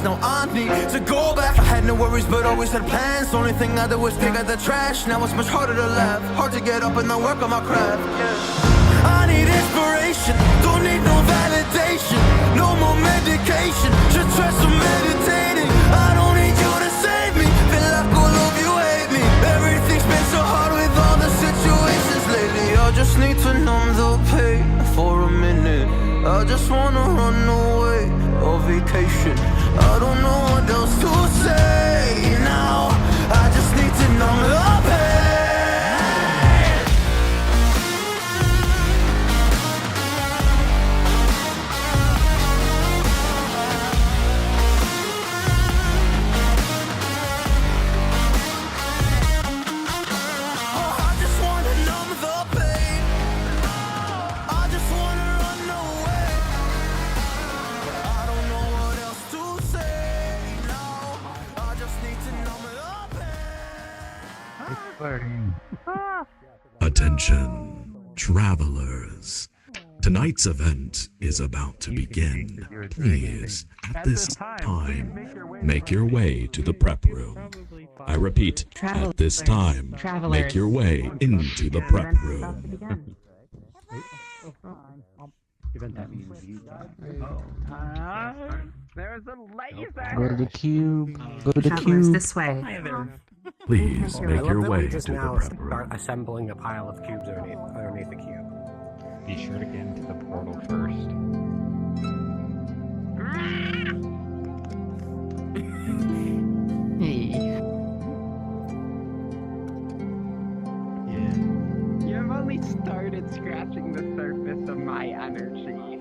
now I need to go back. I had no worries but always had plans. Only thing I did was take out the trash. Now it's much harder to laugh, hard to get up and then work on my craft. I need inspiration, don't need no validation. No more medication, just try some meditating. I don't need you to save me, feel like all of you hate me. Everything's been so hard with all the situations lately. I just need to numb the pain for a minute. I just wanna run away on vacation. I don't know what else to say now. I just need to numb the pain. Attention, travelers. Tonight's event is about to begin. Please, at this time, make your way to the prep room. I repeat, at this time, make your way into the prep room. There's a laser! Go to the cube. Go to the Travelers, cube. this way. Please make your way to the prep room. Start assembling a pile of cubes underneath the cube. Be sure to get into the portal first. Hey. You've only started scratching the surface of my energy.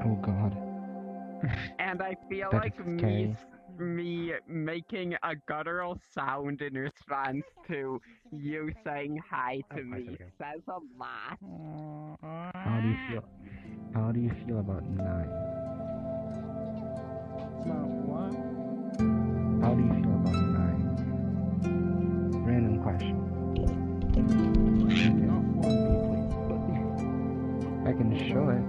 Oh god. And I feel That like is scary. me making a guttural sound in response to you saying hi to me says a lot. How do you feel? How do you feel about 9? What? How do you feel about 9? Random question. Not one please. I can show it.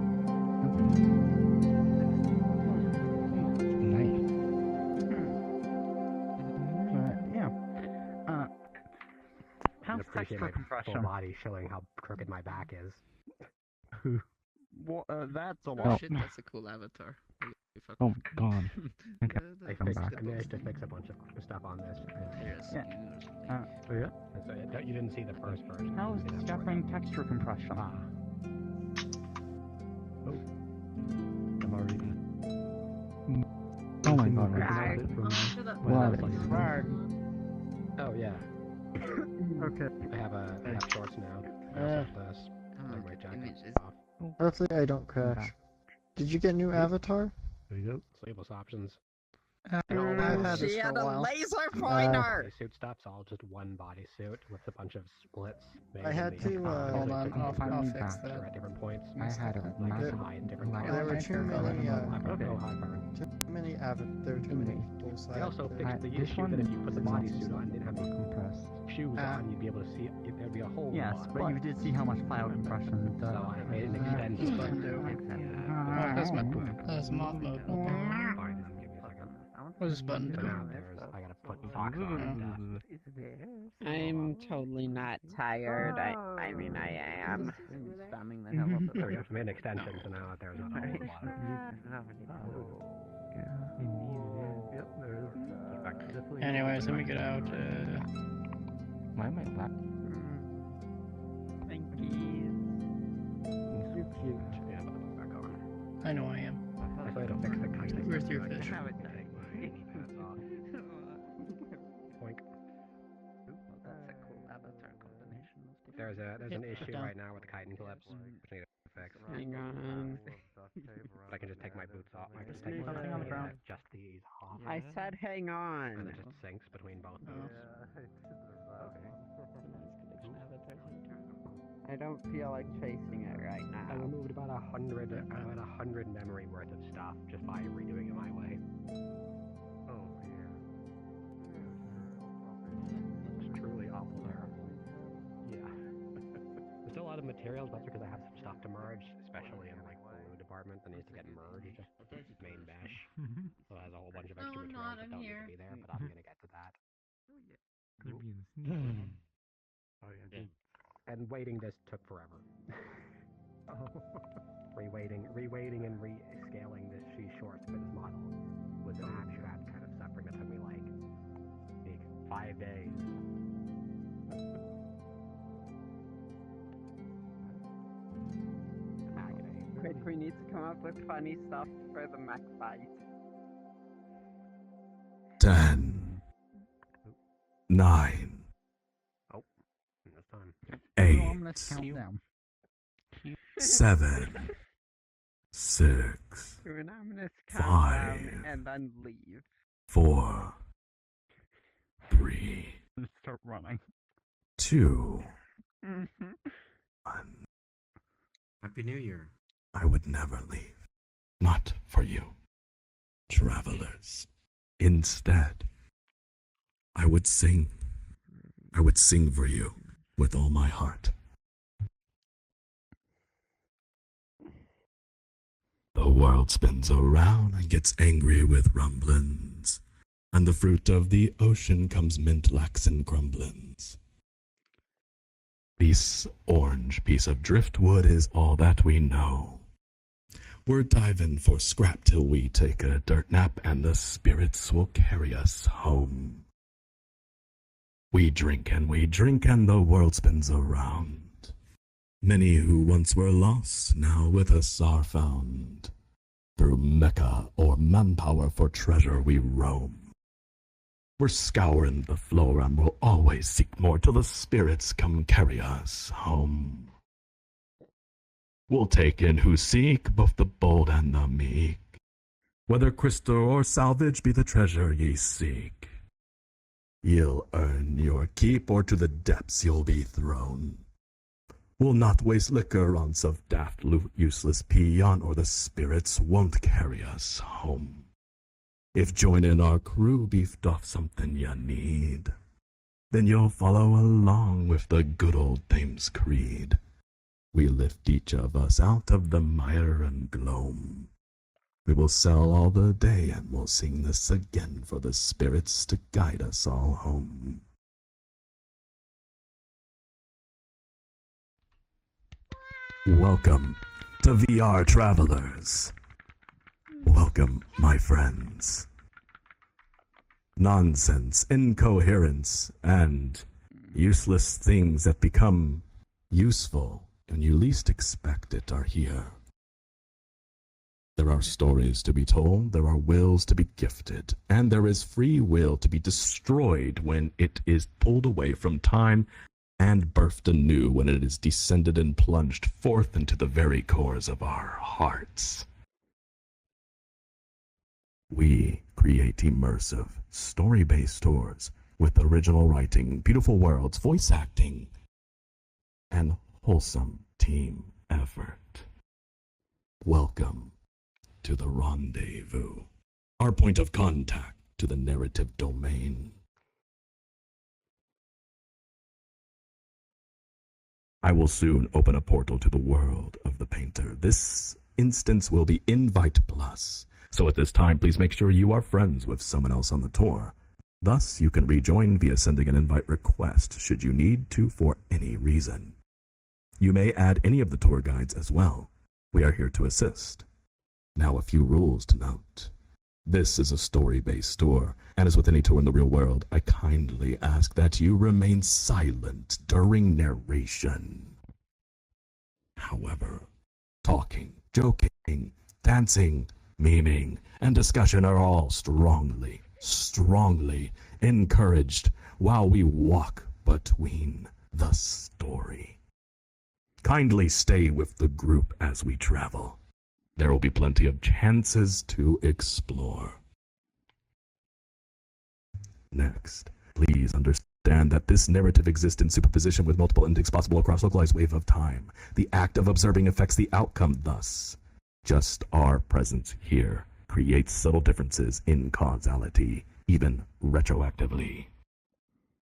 Nice. How's Appreciate texture my full compression? body showing how crooked my back is. Well, that's a Oh. lot. Shit, that's a cool avatar. Oh god. Okay. I managed to fix a bunch of stuff on this. Yeah. So you didn't see the first version. How's You didn't have to discovering texture compression? I'm already. Oh my god. Oh yeah. Okay. I have shorts now. I also have this. My jacket off. Hopefully I don't crash. Did you get new avatar? There you go. Sleeveless options. I've had this She for had a a while. laser pointer! Bodysuit stuff's all just one bodysuit with a bunch of splits. I had to, Hold on, I'll fix They're that. at different points. I had a Like massive high and different black There were too many, There there were too many people, so They also I- fixed the this issue one that if you put the is not bodysuit on and didn't have the compressed. shoes on, you'd be able to see there'd be a hole. Yes, in the but you did see how much pile compression it does. So I made an extension. That's moth mode. Fine, give me a second. What's this button So do? now I gotta put socks on. I'm totally not tired. I mean, I am. Spamming the hell out There we go. I made an extension, so now there's not a whole lot of. Anyways, let me get out. Why am I black? Thank you. You're cute. Yeah, but it's back on. I know I am. I thought I'd fix the kind of. Where's your fish? Boink. That's a cool avatar combination. There's an Yeah, issue done. right now with the chitin clips, which need to fix. Hang on. But I can just take my boots off. I can just take There's my something on the ground. just these off. I said hang on. And it just sinks between both boots. I don't feel like chasing it right I now. removed about 100 memory worth of stuff just by redoing it my way. Oh yeah. It's truly awful terrible. Yeah. There's still a lot of materials, but that's because I have some stuff to merge, especially in like the glue department that needs to get merged. Main mesh. So it has a whole Oh, yeah. And waiting this took forever. Reweighting and rescaling this she's shorts for this model was an actual kind of suffering that took me like 5 days. Agony. Quick, we need to come up with funny stuff for the mech fight. 10, 9, Oh, this time. 8, Ominous countdown. 7, 6, Do an ominous 5, countdown and then leave. 4, 3, Just start running. 2, Mm-hmm. 1. Happy New Year. I would never leave. Not for you, travelers. Instead, I would sing. I would sing for you with all my heart. The world spins around and gets angry with rumblings, and the fruit of the ocean comes mint, lax, and crumblings. This orange piece of driftwood is all that we know. We're diving for scrap till we take a dirt nap, and the spirits will carry us home. We drink, and the world spins around. Many who once were lost now with us are found. Through Mecca or manpower for treasure we roam. We're scouring the floor and we'll always seek more till the spirits come carry us home. We'll take in who seek, both the bold and the meek. Whether crystal or salvage be the treasure ye seek. Ye'll earn your keep, or to the depths you'll be thrown. We'll not waste liquor on some daft, useless peon, or the spirits won't carry us home. If joining our crew beefed off something you need, then you'll follow along with the good old Thames Creed. We lift each of us out of the mire and gloam. We will sell all the day, and we'll sing this again for the spirits to guide us all home. Welcome to VRTravellers. Welcome, my friends. Nonsense, incoherence, and useless things that become useful when you least expect it are here. There are stories to be told, there are wills to be gifted, and there is free will to be destroyed when it is pulled away from time and birthed anew when it is descended and plunged forth into the very cores of our hearts. We create immersive, story-based tours with original writing, beautiful worlds, voice acting, and wholesome team effort. Welcome to the rendezvous, our point of contact to the narrative domain. I will soon open a portal to the world of the painter. This instance will be Invite Plus. So at this time, please make sure you are friends with someone else on the tour. Thus, you can rejoin via sending an invite request should you need to for any reason. You may add any of the tour guides as well. We are here to assist. Now, a few rules to note. This is a story-based tour, and as with any tour in the real world, I kindly ask that you remain silent during narration. However, talking, joking, dancing, memeing, and discussion are all strongly encouraged while we walk between the story. Kindly stay with the group as we travel. There will be plenty of chances to explore. Next, please understand that this narrative exists in superposition with multiple endings possible across localized wave of time. The act of observing affects the outcome thus. Just our presence here creates subtle differences in causality, even retroactively.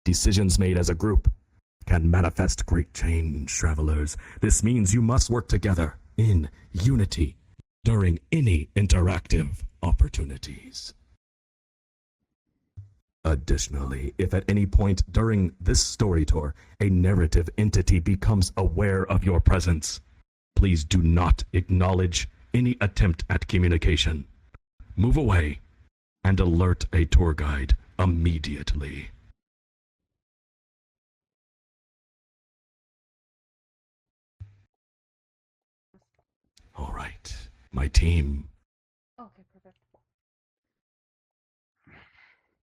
Decisions made as a group can manifest great change, travelers. This means you must work together in unity during any interactive opportunities. Additionally, if at any point during this story tour a narrative entity becomes aware of your presence, please do not acknowledge any attempt at communication. Move away and alert a tour guide immediately. All right, my team. Okay, perfect.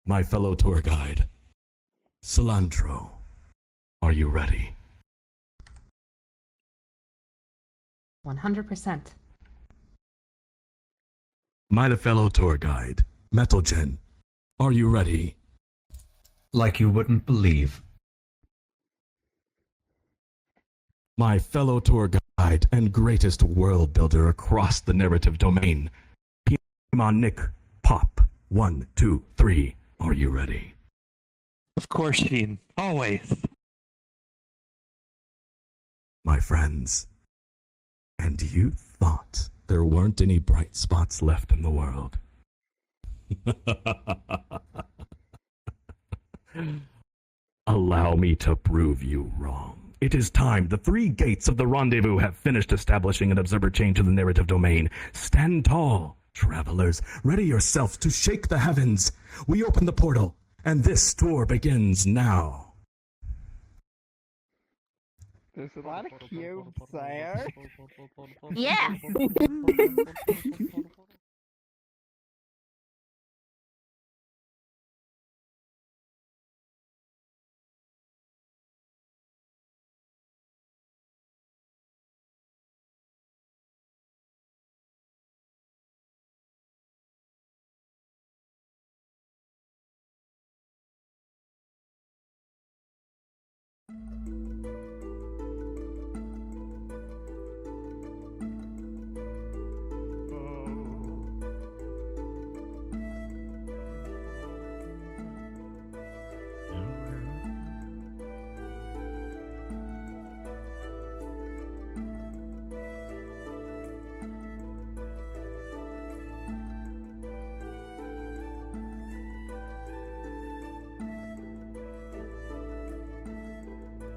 My fellow tour guide, Cilantro, are you ready? 100%. My fellow tour guide, Metalgen, are you ready? Like you wouldn't believe. My fellow tour guide and greatest world builder across the narrative domain, Nick Pop, 1, 2, 3, are you ready? Of course, Sheen. Always. My friends, and you thought there weren't any bright spots left in the world. Allow me to prove you wrong. It is time. The 3 gates of the rendezvous have finished establishing an observer chain to the narrative domain. Stand tall, travelers. Ready yourselves to shake the heavens. We open the portal, and this tour begins now. There's a lot of cubes there. Yeah.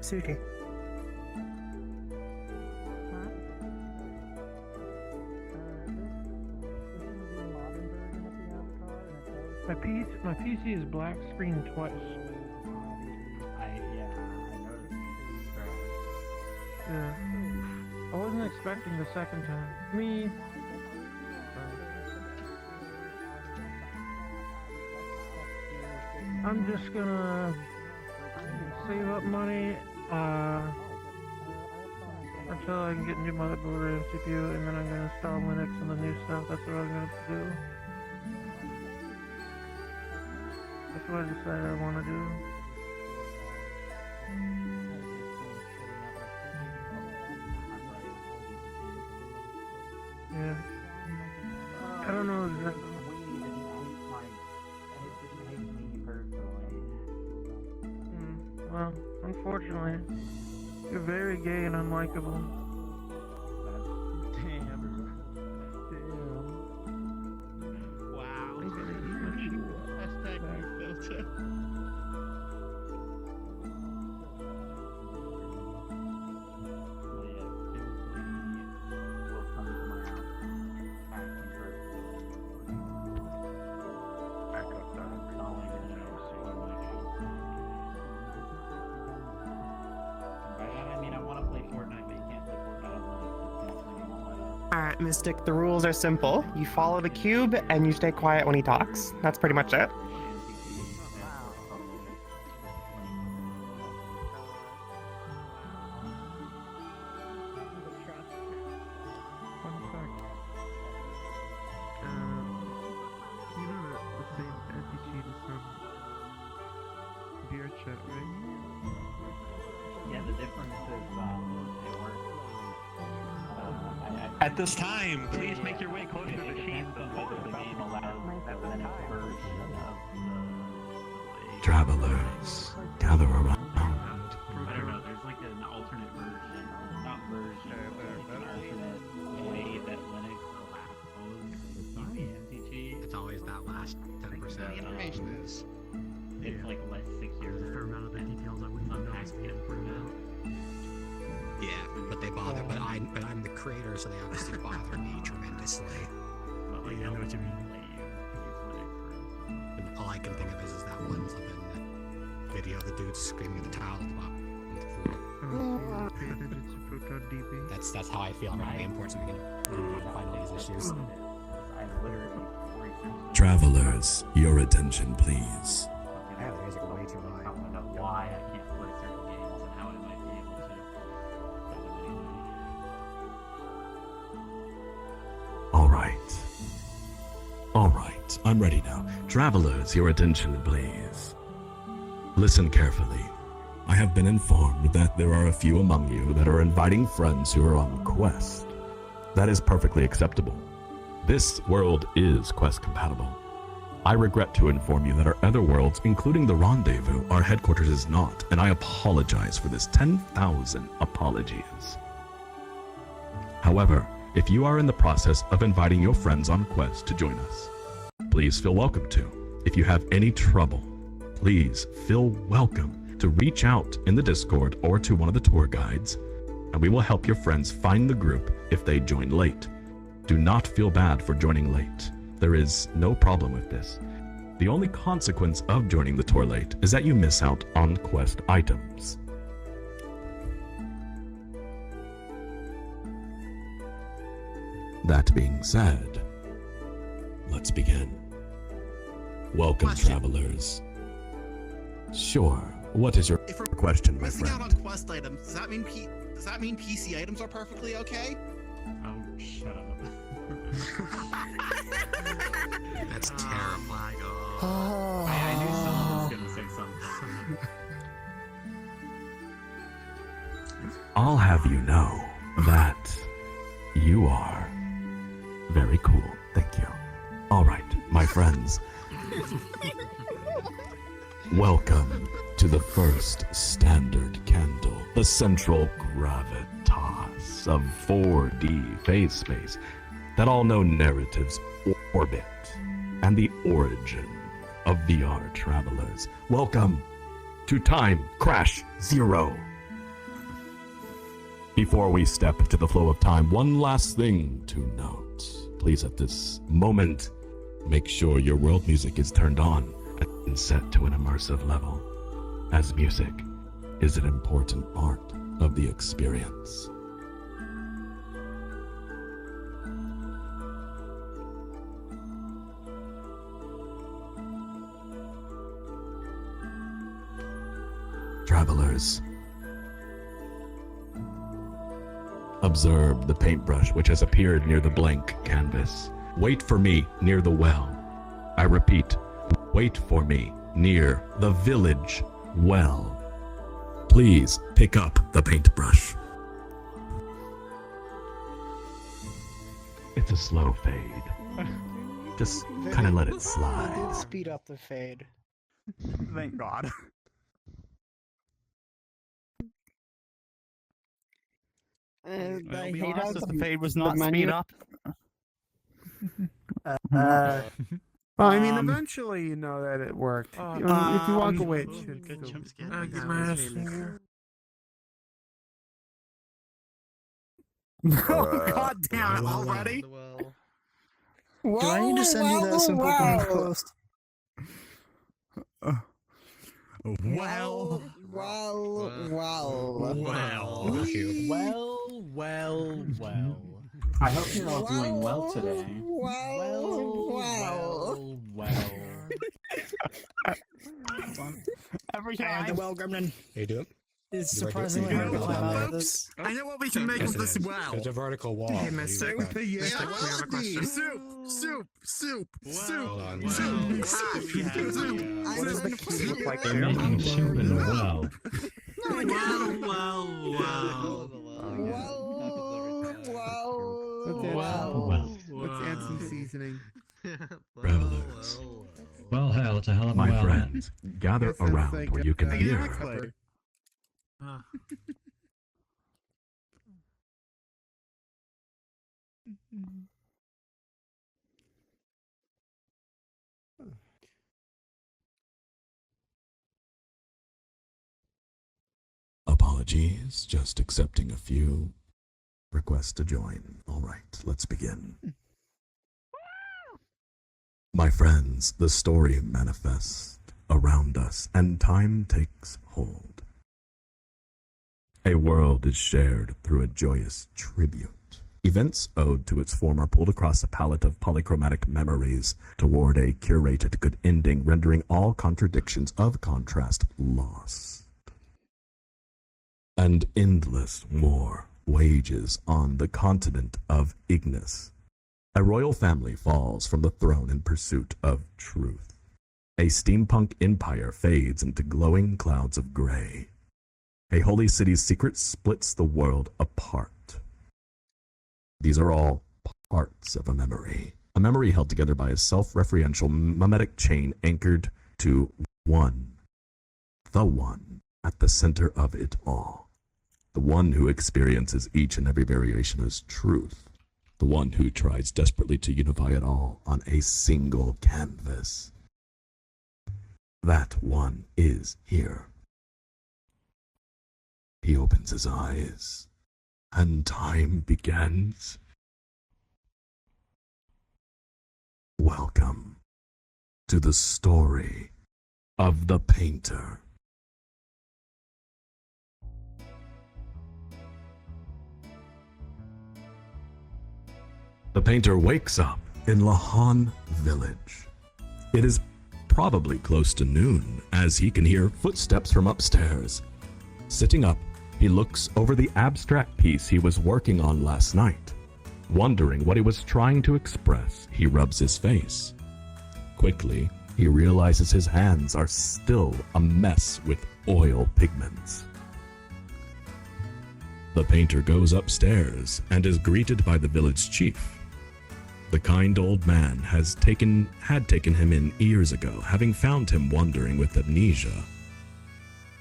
Suki. My PC is black screen twice. Yeah. I wasn't expecting the second time. Me. I'm just gonna save up money until I can get new motherboard and CPU, and then I'm gonna install Linux and the new stuff. That's what I'm gonna do. That's what I decided I want to do. Yeah. I don't know exactly. Well, unfortunately, you're very gay and unlikable. Damn. Wow. I'm gonna eat my chew. Hashtag new filter. Alright, Mystic, the rules are simple. You follow the cube, and you stay quiet when he talks. That's pretty much it. Fun fact. You know that the same anti-cheat is from VRChat, right? Yeah, the difference is it works. At this time, please make your way closer to the sheet. Travelers, gather around. I don't know, there's like an alternate version, not version, but an alternate way that Linux allows the anti-cheat. It's always that last 10%. The information is it's like less secure. There's a fair amount of the details I would unpack to get through that. Yeah, but they bother. But I'm the creator, so they obviously bother me tremendously. But like, I know what you mean. And all I can think of is that one flipping video of the dude screaming at the towel at the bottom of the floor. That's how I feel about my imports in the beginning. Final these issues. Travelers, your attention, please. I have the music way too high. I don't know why I can't play certain games and how I might be able to play them anyway. All right, I'm ready now. Travelers, your attention, please. Listen carefully. I have been informed that there are a few among you that are inviting friends who are on quest. That is perfectly acceptable. This world is quest compatible. I regret to inform you that our other worlds, including the rendezvous, our headquarters is not, and I apologize for this. 10,000 apologies. However, if you are in the process of inviting your friends on quest to join us, please feel welcome to. If you have any trouble, please feel welcome to reach out in the Discord or to one of the tour guides, and we will help your friends find the group if they join late. Do not feel bad for joining late. There is no problem with this. The only consequence of joining the tour late is that you miss out on quest items. That being said, let's begin. Welcome, travelers. Sure. What is your question, my Missing out friend? on quest items. Does that mean PC items are perfectly okay? Oh, shut up. That's terrifying. I knew someone was gonna say something. I'll have you know that you are very cool. Thank you. All right, my friends. Welcome to the first standard candle, the central gravitas of 4D phase space that all know narratives orbit and the origin of VRTravellers. Welcome to Time Crash Zero. Before we step into the flow of time, one last thing to note. Please, at this moment, make sure your world music is turned on and set to an immersive level, as music is an important part of the experience. Travelers, observe the paintbrush which has appeared near the blank canvas. Wait for me near the well. I repeat, wait for me near the village well. Please pick up the paintbrush. It's a slow fade. Just kind of let it slide. Speed up the fade. Thank God. I be hate honest, how if the fade was not menu- speed up. Well, I mean, eventually you know that it worked. If you walk away, it should Good still- jump scare. Get my ass in here. Oh, God damn it, already? Do I need to send you that simple Pokemon post? Well. I hope you're all doing well today. Every I have the time. well gremlin. Hey, you do it? It's You ready to- surprisingly you hard to ready to climb do out it? of this. I know what we can make with this well. There's a vertical wall. Hey, mister. You- With the Yeah, we have a question. Soup. Hold on. What does the key look like there? Making soup in the well. Let's add some seasoning. Travelers, Well, hell, it's a hell of a my well. friends, gather That sounds around like where you can a- hear Pepper. apologies, just accepting a few requests to join. All right, let's begin. My friends, the story manifests around us, and time takes hold. A world is shared through a joyous tribute. Events owed to its former pulled across a palette of polychromatic memories toward a curated good ending, rendering all contradictions of contrast lost. And endless war wages on the continent of Ignis. A royal family falls from the throne in pursuit of truth. A steampunk empire fades into glowing clouds of gray. A holy city's secret splits the world apart. These are all parts of a memory held together by a self-referential mimetic chain anchored to one, the one at the center of it all, the one who experiences each and every variation as truth, the one who tries desperately to unify it all on a single canvas. That one is here. He opens his eyes, and time begins. Welcome to the story of the painter. The painter wakes up in Lahan village. It is probably close to noon as he can hear footsteps from upstairs. Sitting up, he looks over the abstract piece he was working on last night. Wondering what he was trying to express, he rubs his face. Quickly, he realizes his hands are still a mess with oil pigments. The painter goes upstairs and is greeted by the village chief. The kind old man had taken him in years ago, having found him wandering with amnesia.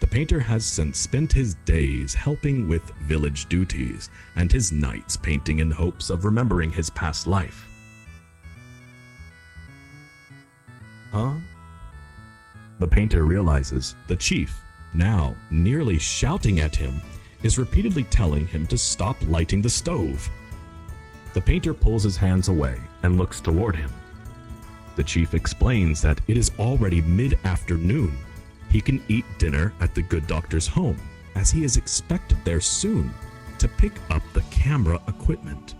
The painter has since spent his days helping with village duties and his nights painting in hopes of remembering his past life. Huh? The painter realizes the chief, now nearly shouting at him, is repeatedly telling him to stop lighting the stove. The painter pulls his hands away and looks toward him. The chief explains that it is already mid-afternoon. He can eat dinner at the good doctor's home, as he is expected there soon to pick up the camera equipment.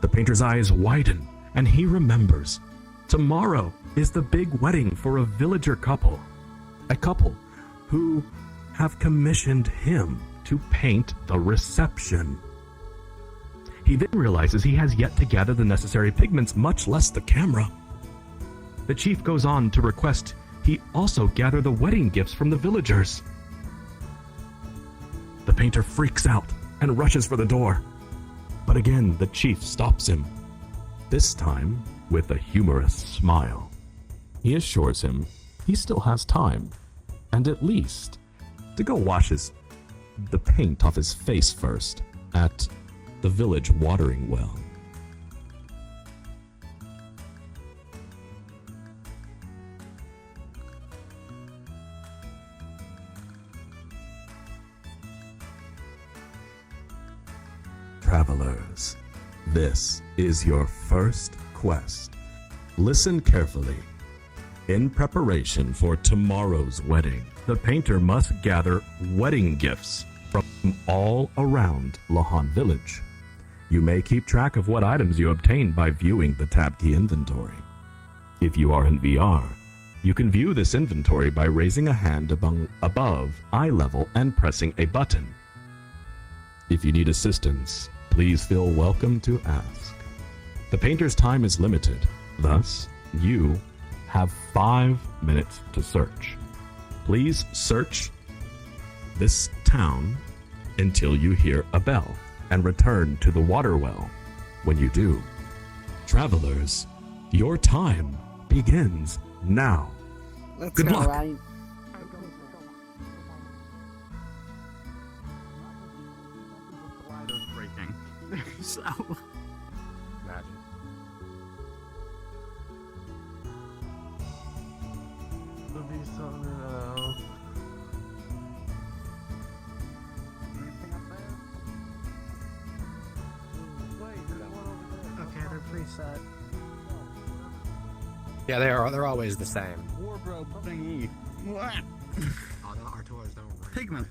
The painter's eyes widen, and he remembers. Tomorrow is the big wedding for a villager couple. A couple who have commissioned him to paint the reception. He then realizes he has yet to gather the necessary pigments, much less the camera. The chief goes on to request he also gather the wedding gifts from the villagers. The painter freaks out and rushes for the door. But again, the chief stops him, this time with a humorous smile. He assures him he still has time, and at least to go wash the paint off his face first at the village watering well. Travelers, this is your first quest. Listen carefully. In preparation for tomorrow's wedding, the painter must gather wedding gifts from all around Lahan village. You may keep track of what items you obtain by viewing the tab key inventory. If you are in VR, you can view this inventory by raising a hand above eye level and pressing a button. If you need assistance, please feel welcome to ask. The painter's time is limited, thus, you have 5 minutes to search. Please search this town until you hear a bell and return to the water well. When you do, travelers, your time begins now. Let's Good go, luck. Ryan. Breaking. So. Imagine. preset. Yeah, they're always the same. Wardrobe thingy. What? Oh, no, our toys don't ring. Pigment.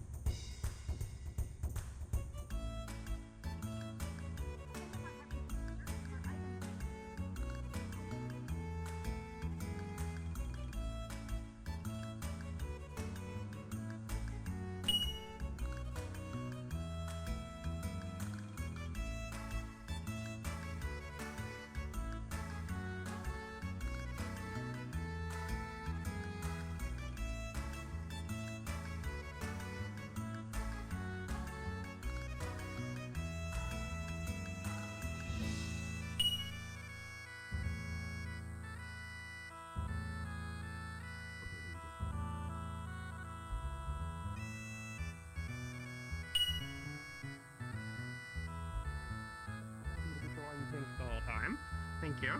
Things the whole time. Thank you.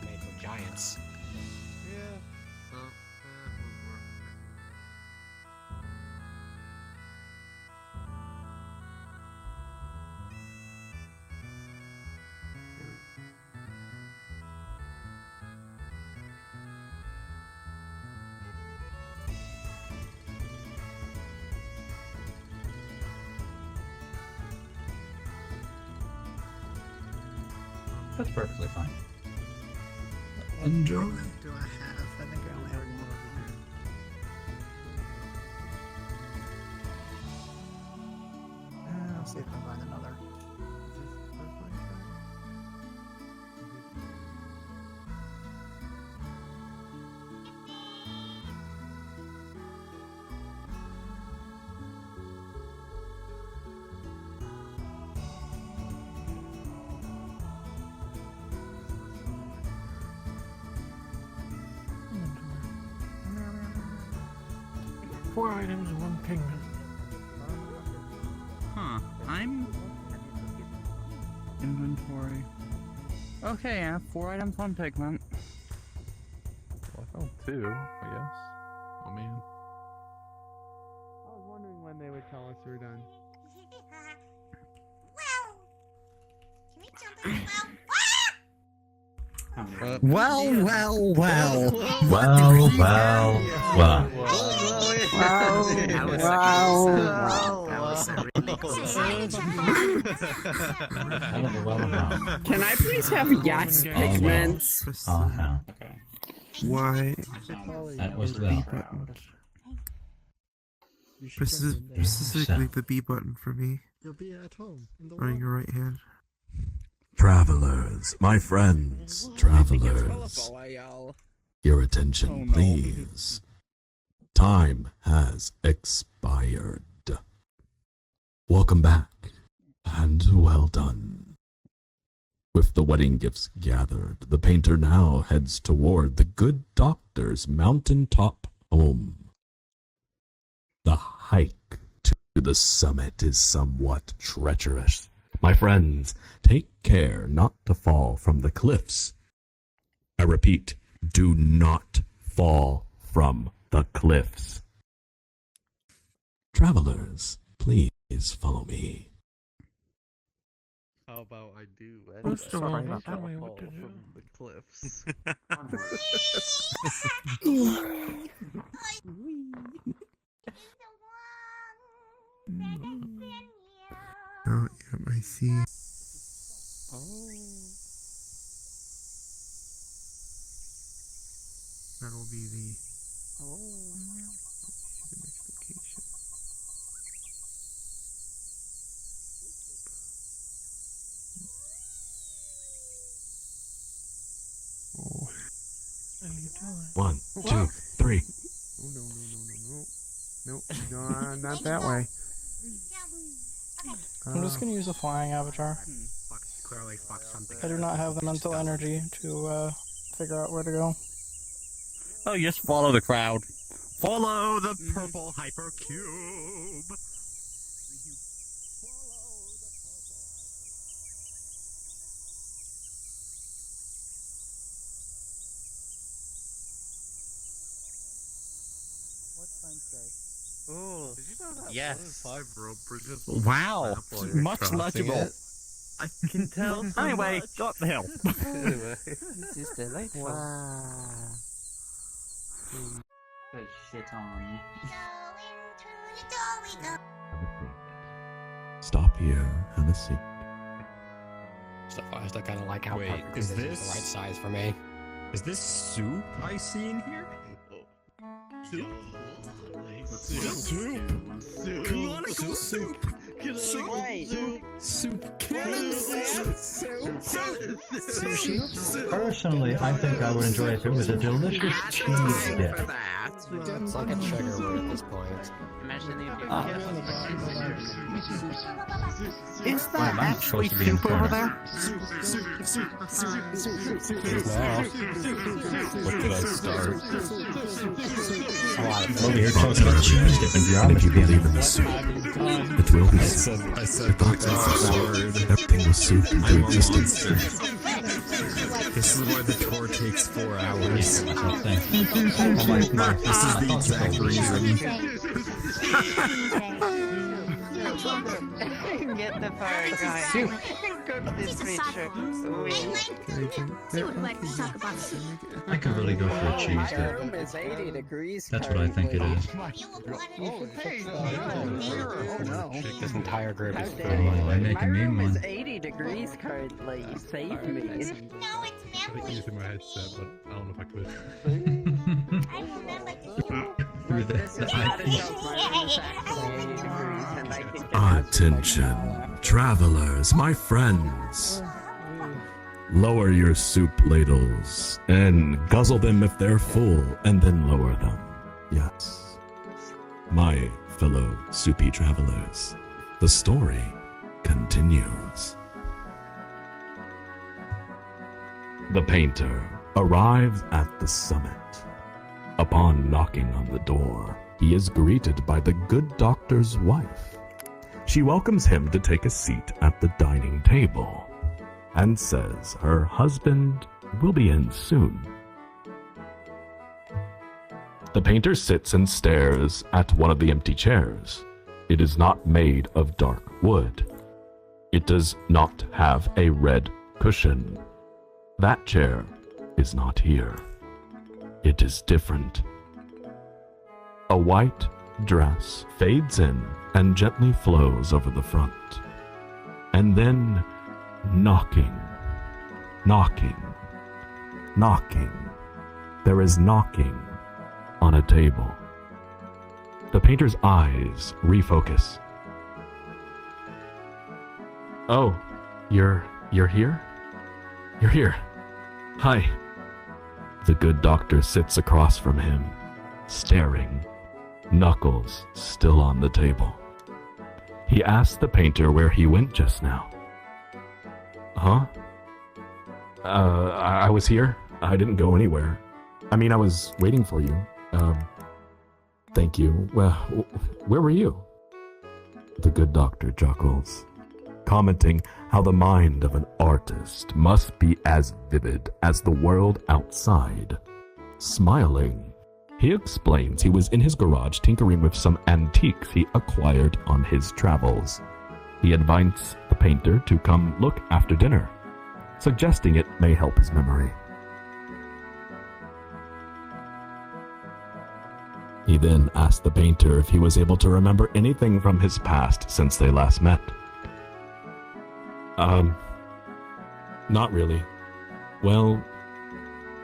Made with giants. Yeah. Well, That's perfectly fine. Enjoy. Do I have? I think I only have one over here. I'll see if I can find another. Four items, one pigment. Huh. I'm... Inventory. Okay, I have 4 items, 1 pigment. Well, I found 2, I guess. Oh man. I was wondering when they would tell us we were done. Well. Well, well, well. Can I please have yes pigments? Oh, hell. Why? That was well. Specifically the B button for me. You'll be at home. In the On your right hand. Travelers, my friends, travelers. Your attention, please. Time has expired. Welcome back, and well done. With the wedding gifts gathered, the painter now heads toward the good doctor's mountaintop home. The hike to the summit is somewhat treacherous, My friends, take care not to fall from the cliffs. I repeat, do not fall from the cliffs. Travelers, please follow me. How about I do? First of all, don't tell me what to do. From the cliffs. Oh, yeah, I see. That'll be the next location. Oh. What are you doing? 1, 2, 3. Oh, no. Nope, not that way. I'm just gonna use a flying avatar. Clearly fuck something. I do not have the mental energy to figure out where to go. Oh, you just follow the crowd. Follow the purple hypercube. What's time say? Oh, Did you know that yes. 5-rope bridges? Wow, much crossing legible. it? I can tell. Anyway, got the hill. Anyway. This is delightful. Wow. Good shit on. Stop here, have a seat. I still kind of like how Wait, perfect is this this the right size for me. Is this soup I see in here? Soup? Soup. Canonical soup. Personally, I think I would enjoy it if it was a delicious cheese dip. It's like a trigger word at this point. Imagine if you Is that actually soup over there? What could I start? Over here talking about cheese dip and And if you geometry. believe in the soup, it will be soup. I said The thoughts of word. everything was soup into existence. This is why the tour takes 4 hours. Oh my god. This is the exact reason. get the fire going. Cook this creature. I could really go for a cheese dip. Room is 80 degrees. That's what I think it is. This entire group is Oh, I'm My making me room is one. 80 degrees currently. Save me. I think using my headset, but I don't know if I could. Through the Attention, travelers, my friends. Lower your soup ladles and guzzle them if they're full, and then lower them. Yes. My fellow soupy travelers, the story continues. The painter arrives at the summit. Upon knocking on the door, he is greeted by the good doctor's wife. She welcomes him to take a seat at the dining table and says her husband will be in soon. The painter sits and stares at one of the empty chairs. It is not made of dark wood. It does not have a red cushion. That chair is not here. It is different. A white dress fades in and gently flows over the front. And then knocking, knocking, knocking. There is knocking on a table. The painter's eyes refocus. Oh, you're here? You're here. Hi. The good doctor sits across from him, staring, knuckles still on the table. He asks the painter where he went just now. Huh? I was here. I didn't go anywhere. I mean, I was waiting for you. Thank you. Well, where were you? The good doctor chuckles. commenting how the mind of an artist must be as vivid as the world outside. Smiling, he explains he was in his garage tinkering with some antiques he acquired on his travels. He invites the painter to come look after dinner, suggesting it may help his memory. He then asked the painter if he was able to remember anything from his past since they last met. Not really. Well,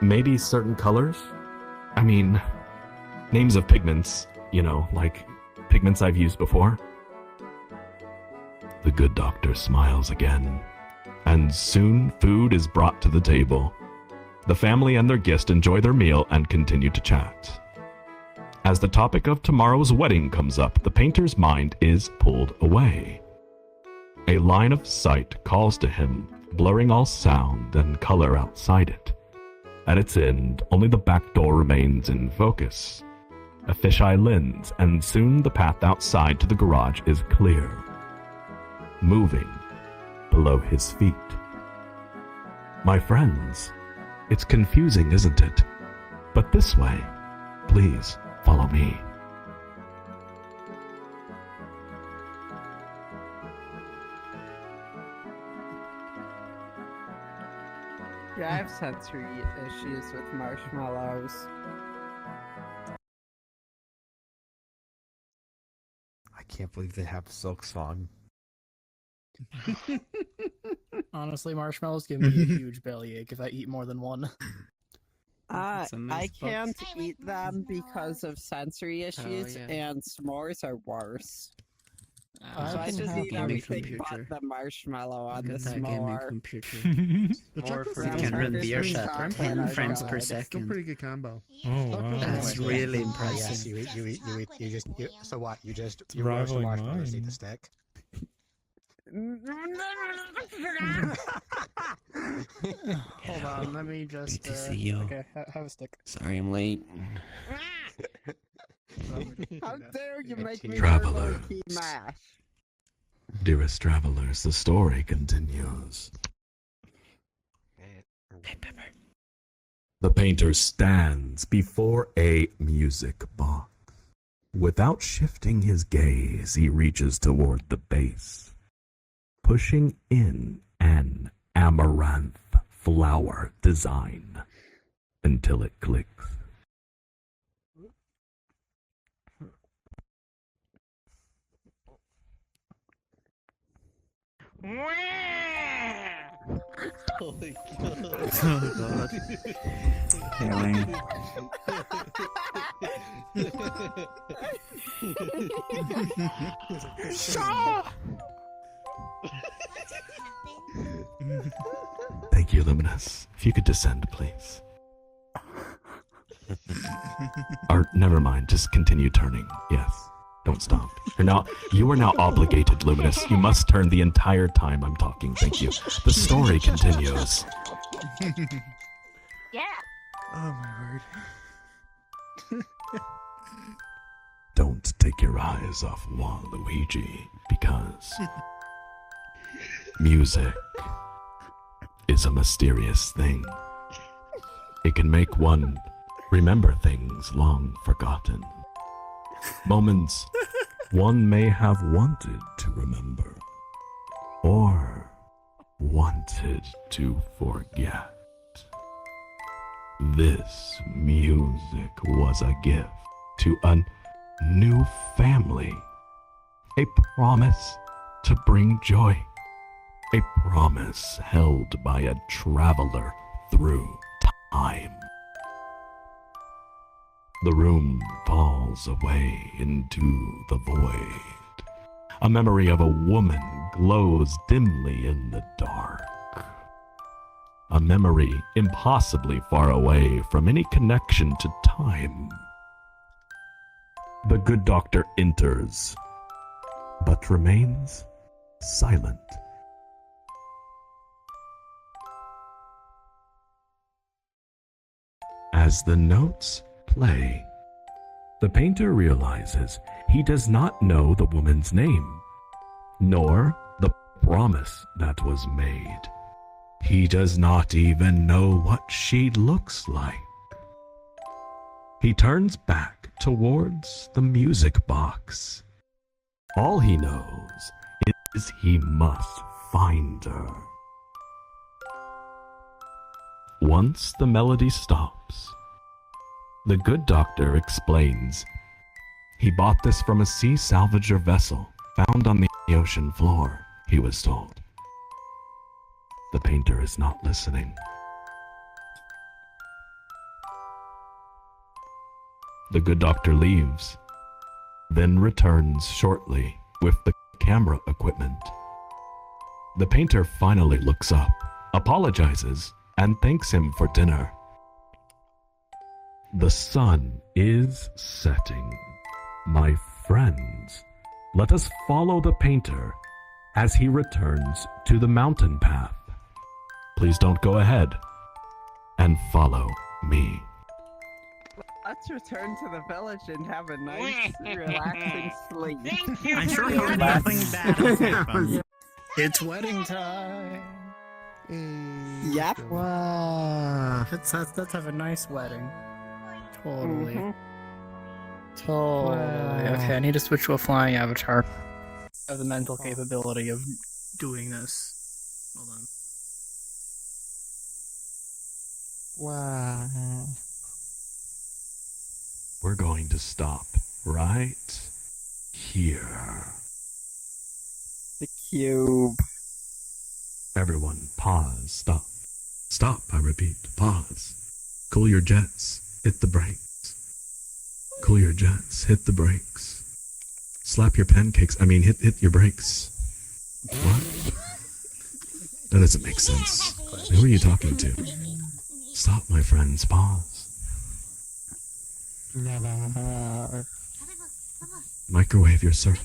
maybe certain colors? I mean, names of pigments, you know, like pigments I've used before. The good doctor smiles again, and soon food is brought to the table. The family and their guest enjoy their meal and continue to chat. As the topic of tomorrow's wedding comes up, the painter's mind is pulled away. A line of sight calls to him, blurring all sound and color outside it. At its end, only the back door remains in focus. A fisheye lens, and soon the path outside to the garage is clear, moving below his feet. My friends, it's confusing, isn't it? But this way, please follow me. Yeah, I have sensory issues with marshmallows. I can't believe they have Silk Song. Honestly, marshmallows give me a huge bellyache if I eat more than one. I can't eat them because of sensory issues, yeah. and s'mores are worse. I So I can just have eat gaming everything but the marshmallow on the That gaming s'more. computer. More for You can run VRChat chocolate 10 are frames per good. Still second. pretty good combo. Oh, wow. That's really Yes, impressive. you just, so what? You roast the rivaling marshmallows, eat mine. the stick? Hold on, let me just. Good to see you. Okay, have a stick. Sorry I'm late. How dare you make me Travelers. low-key mash? Dearest travelers, the story continues. Hey, Pepper. The painter stands before a music box. Without shifting his gaze, he reaches toward the base, pushing in an amaranth flower design until it clicks. Holy God. Oh God. Healing. Thank you, Luminous. If you could descend, please. Or, never mind, just continue turning. Yes. Don't stop. You are now obligated, Luminous. You must turn the entire time I'm talking. Thank you. The story continues. Yeah. Oh my word. Don't take your eyes off Waluigi, because music is a mysterious thing. It can make one remember things long forgotten. Moments one may have wanted to remember, or wanted to forget. This music was a gift to a new family, a promise to bring joy, a promise held by a traveler through time. The room falls away into the void. A memory of a woman glows dimly in the dark. A memory impossibly far away from any connection to time. The good doctor enters, but remains silent. As the notes play, the painter realizes he does not know the woman's name, nor the promise that was made. He does not even know what she looks like. He turns back towards the music box. All he knows is he must find her. Once the melody stops, the good doctor explains he bought this from a sea salvager vessel found on the ocean floor, he was told. The painter is not listening. The good doctor leaves, then returns shortly with the camera equipment. The painter finally looks up, apologizes, and thanks him for dinner. The sun is setting. My friends, let us follow the painter as he returns to the mountain path. Please don't go ahead, and follow me. Let's return to the village and have a nice, relaxing sleep. I'm sure he'll do nothing bad has happened. It's wedding time. Yep. Wow. Let's have a nice wedding. Totally. Totally. Okay, I need to switch to a flying avatar. I have the mental capability of doing this. Hold on. Wow. We're going to stop right here. The cube. Everyone, pause, stop. Stop, I repeat, pause. Cool your jets, hit the brakes. Cool your jets, hit the brakes. Slap your pancakes, hit your brakes. What? That doesn't make sense. Who are you talking to? Stop, my friends, pause. Microwave your syrup.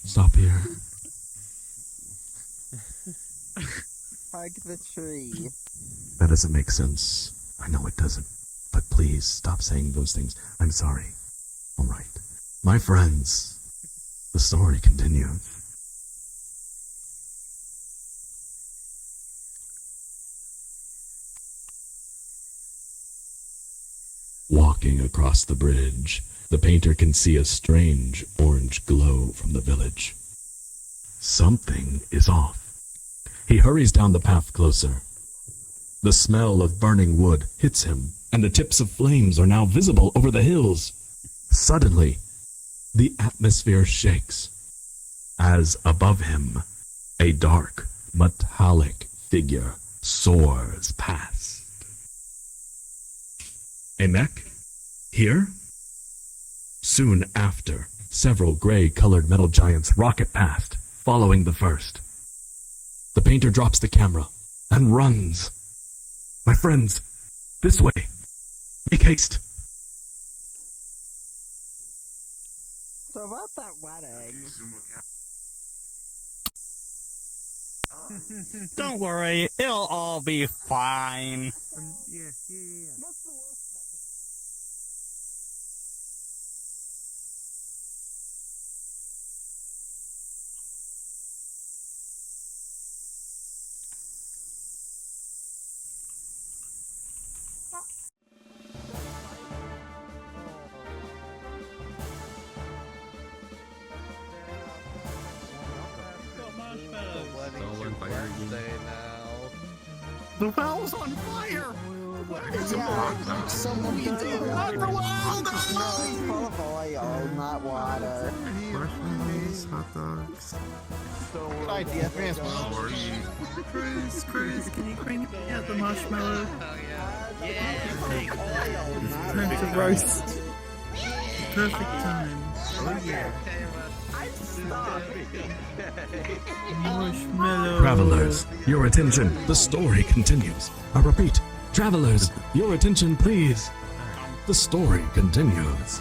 Stop here. Hug the tree. That doesn't make sense. I know it doesn't. But please, stop saying those things. I'm sorry. Alright. My friends, the story continues. Walking across the bridge, the painter can see a strange orange glow from the village. Something is off. He hurries down the path closer. The smell of burning wood hits him, and the tips of flames are now visible over the hills. Suddenly, the atmosphere shakes, as above him, a dark, metallic figure soars past. A mech? Here? Soon after, several gray-colored metal giants rocket past, following the first. The painter drops the camera and runs. My friends, this way. Make haste. So about that wedding. Don't worry, it'll all be fine. Yeah. Stolen fire The well's on fire! Someone Not the well! It's full of oil, not water. Marshmallows, hot dogs. Good idea. Chris, can you bring out the marshmallow? Time to roast. Perfect time. Oh yeah. Marshmallow. Travelers, your attention. The story continues. I repeat, travelers, your attention, please. The story continues.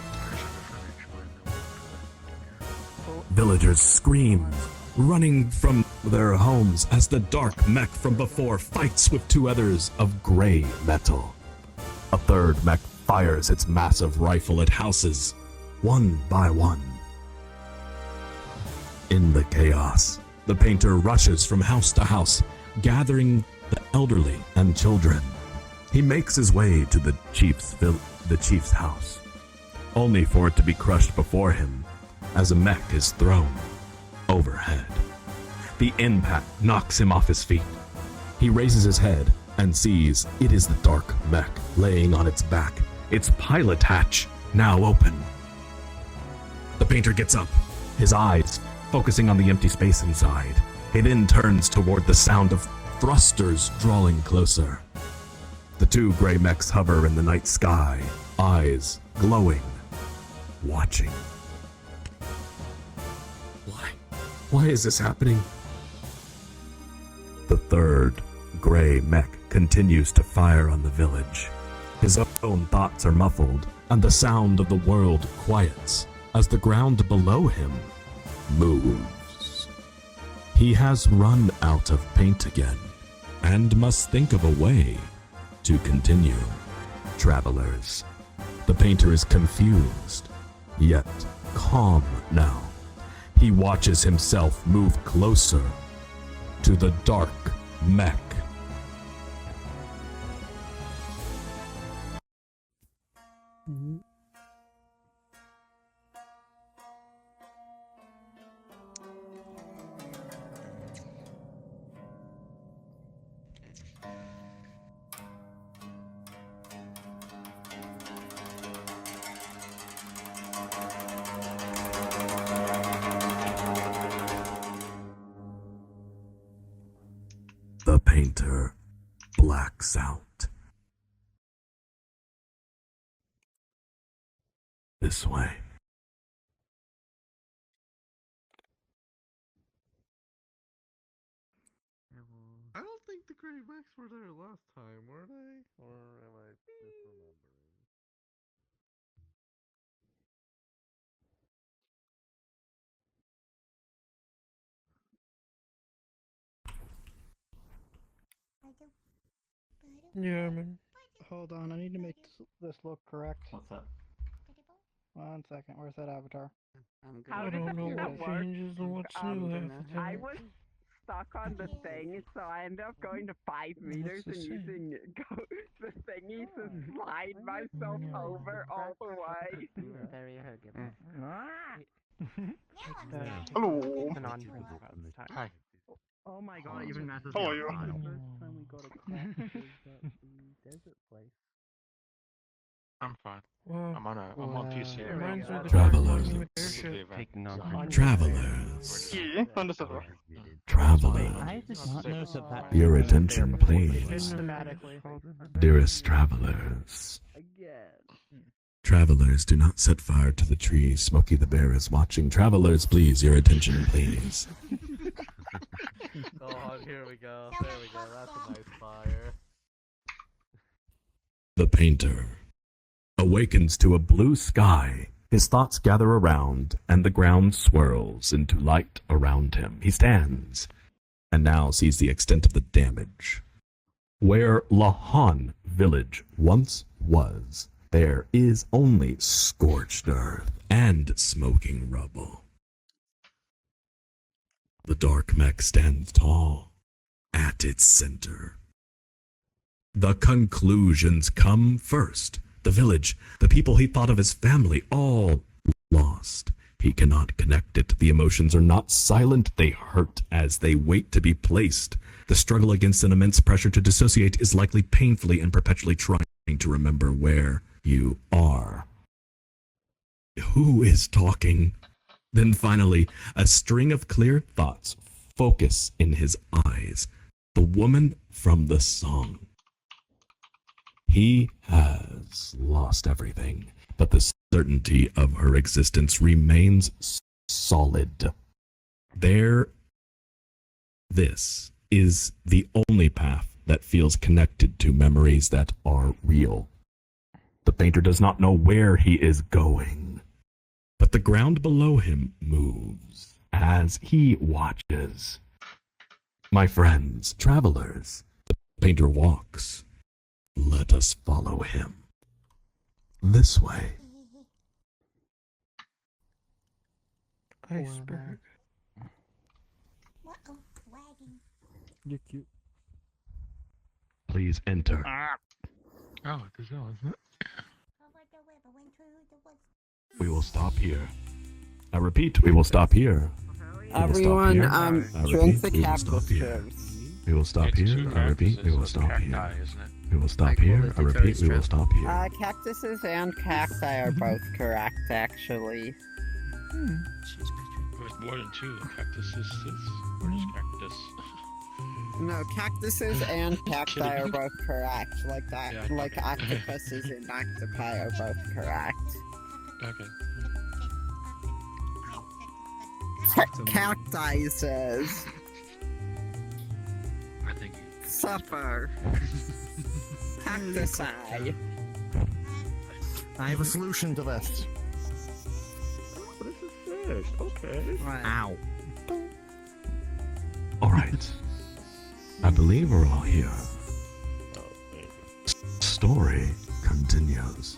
Villagers scream, running from their homes as the dark mech from before fights with two others of gray metal. A third mech fires its massive rifle at houses, one by one. In the chaos, The painter rushes from house to house, gathering the elderly and children. He makes his way to the chief's house, only for it to be crushed before him as a mech is thrown overhead. The impact knocks him off his feet. He raises his head and sees it is the dark mech laying on its back, its pilot hatch now open. The painter gets up, his eyes focusing on the empty space inside. He then turns toward the sound of thrusters drawing closer. The two gray mechs hover in the night sky, eyes glowing, watching. Why is this happening? The third gray mech continues to fire on the village. His own thoughts are muffled, and the sound of the world quiets as the ground below him moves. He has run out of paint again, and must think of a way to continue. Travelers. The painter is confused, yet calm now. He watches himself move closer to the dark mech. The painter blacks out. This way. I don't think the Gray Mechs were there last time, were they? Or am I misremembering? Yeah, man. Hold on, I need to make this look correct. What's up? 1 second, where's that avatar? I don't know what changes and what's new half the I time. was stuck on the thing, so I ended up going to 5 meters and using the thingy to slide myself over all the way. Hello. Hi. Oh my god, even messes How me are up. you? First time we go to class is the desert place. I'm fine. Wow. I'm on PC. Reminds me of the Travelers. airship. Travelers. Yeah, understood. Travelers. Your attention, please. Dearest travelers. Travelers, do not set fire to the trees. Smokey the Bear is watching. Travelers, please, your attention, please. Oh, here we go. There we go. That's a nice fire. The painter awakens to a blue sky. His thoughts gather around, and the ground swirls into light around him. He stands, and now sees the extent of the damage. Where Lahan village once was, there is only scorched earth and smoking rubble. The dark mech stands tall at its center. The conclusions come first. The village, the people he thought of as family, all lost. He cannot connect it. The emotions are not silent. They hurt as they wait to be placed. The struggle against an immense pressure to dissociate is likely painfully and perpetually trying to remember where you are. Who is talking? Then finally, a string of clear thoughts focus in his eyes. The woman from the song. He has lost everything, but the certainty of her existence remains solid. This is the only path that feels connected to memories that are real. The painter does not know where he is going, but the ground below him moves as he watches. My friends, travelers, the painter walks. Let us follow him. This way. Iceberg. You're cute. Please enter. Oh, there's no, isn't it? We will stop here. I repeat, we will stop here. We will stop here. I repeat, we will stop here. We will stop here. I repeat, we will stop here. We will stop here. I repeat, we will stop here. Cactuses and cacti are both correct, actually. There's more than two. Cactuses or just cactus? No, cactuses and cacti are both correct. Like that, Yeah, like okay. octopuses and octopi are both correct. Okay. Cacti says. I think Suffer. Cactusi. I have a solution to this. This is fish. Okay. Ow. Alright. I believe we're all here. Story continues.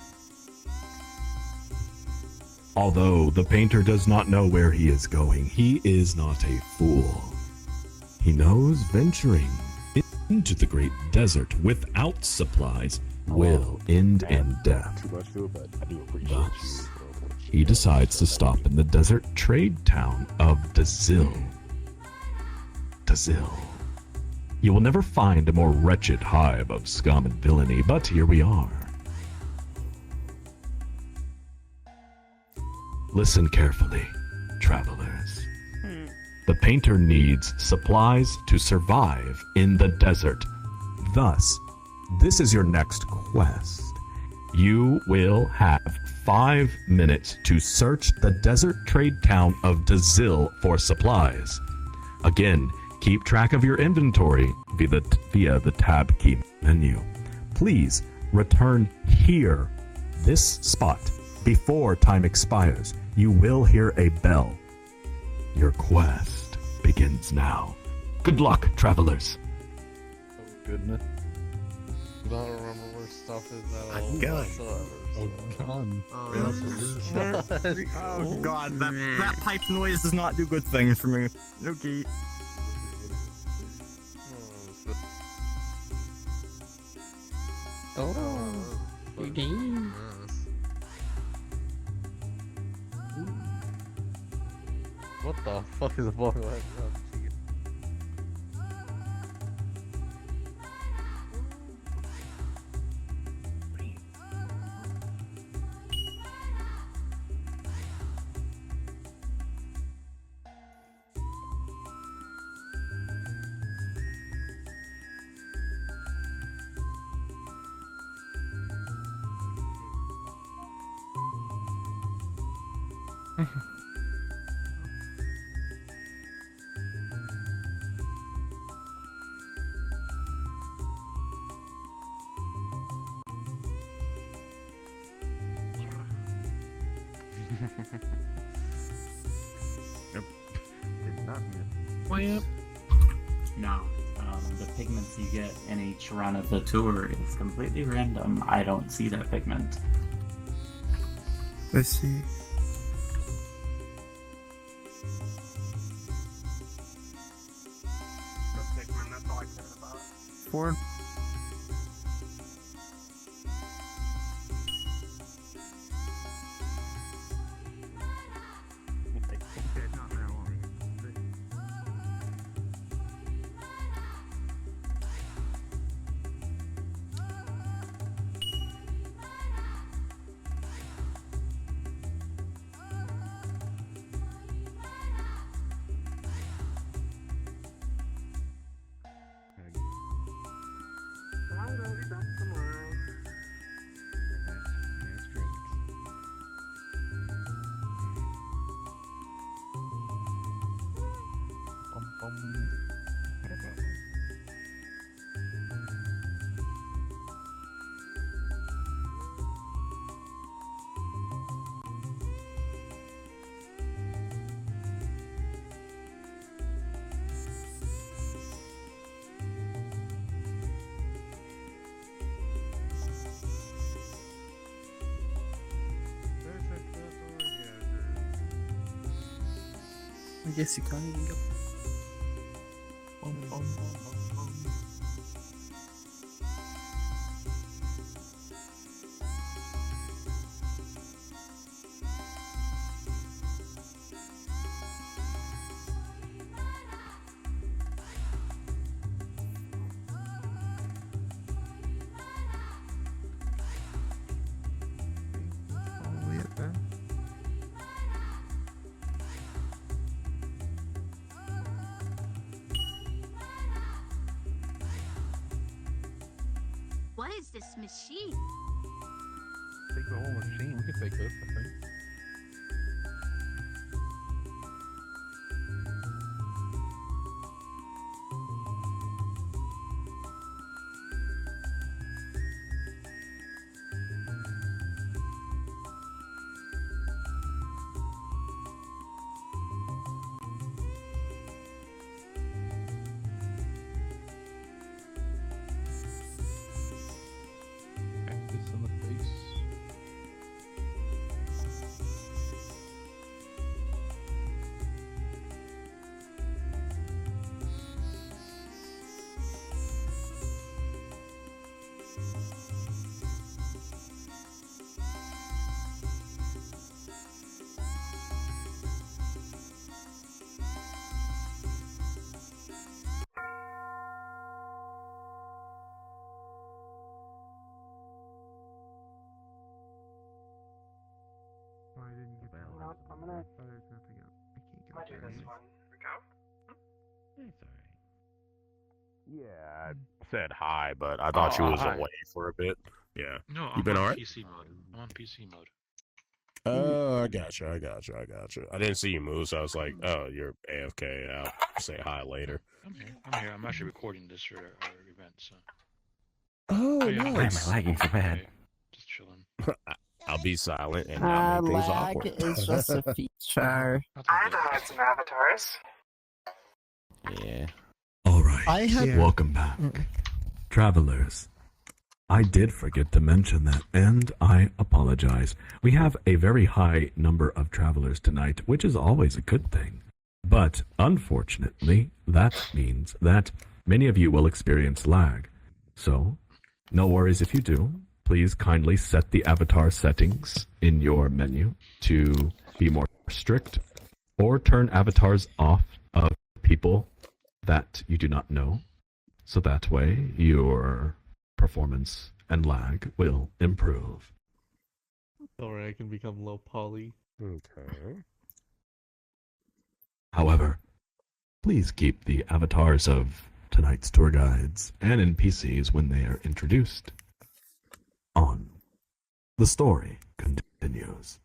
Although the painter does not know where he is going, he is not a fool. He knows venturing into the great desert without supplies will end in death. Too much to it, but I do appreciate Thus, he decides to stop in the desert trade town of Dazil. Dazil. You will never find a more wretched hive of scum and villainy, but here we are. Listen carefully, travelers. The painter needs supplies to survive in the desert. Thus, this is your next quest. You will have 5 minutes to search the desert trade town of Dazil for supplies. Again, keep track of your inventory via the tab key menu. Please return here, this spot, before time expires. You will hear a bell. Your quest begins now. Good luck, travelers. Oh, goodness. I don't remember where stuff is at all. gun. whatsoever, so. Oh god, that pipe noise does not do good things for me. Okay. Oh, you did. What the fuck is a ball like? Yep. Did not miss. Yep. No, the pigments you get in each run of the tour is completely random. I don't see that pigment. Let's see. That's all I care about. 4. Okay, not very long. I'm gonna be back tomorrow. Nice drinks. Bum. I guess you can't even go. Bum. Okay. What is this machine? Take the whole machine. We can take this, I think. Cactus in the face. Oh, I didn't get that. Nope, I'm gonna- I thought there was nothing else. I I'll can't do get this it. one. Go. It's alright. Yeah, I said hi, but I thought you was hi. away for a bit. Yeah. No, You I'm been on alright? PC mode. I'm on PC mode. Oh, I gotcha. I didn't see you move, so I was like, oh, you're AFK. I'll say hi later. I'm here. I'm actually recording this for our event, so. Oh, yeah. nice. Why am I lagging so bad? Just chilling. I'll be silent and not make things Lag awkward. is just a feature. I had to hide some avatars. Yeah. Alright, I had- welcome back. Travelers, I did forget to mention that, and I apologize. We have a very high number of travelers tonight, which is always a good thing. But, unfortunately, that means that many of you will experience lag. So, no worries if you do. Please kindly set the avatar settings in your menu to be more strict, or turn avatars off of people that you do not know, so that way your performance and lag will improve. Alright, I can become low poly. Okay. However, please keep the avatars of tonight's tour guides and NPCs when they are introduced on. The story continues.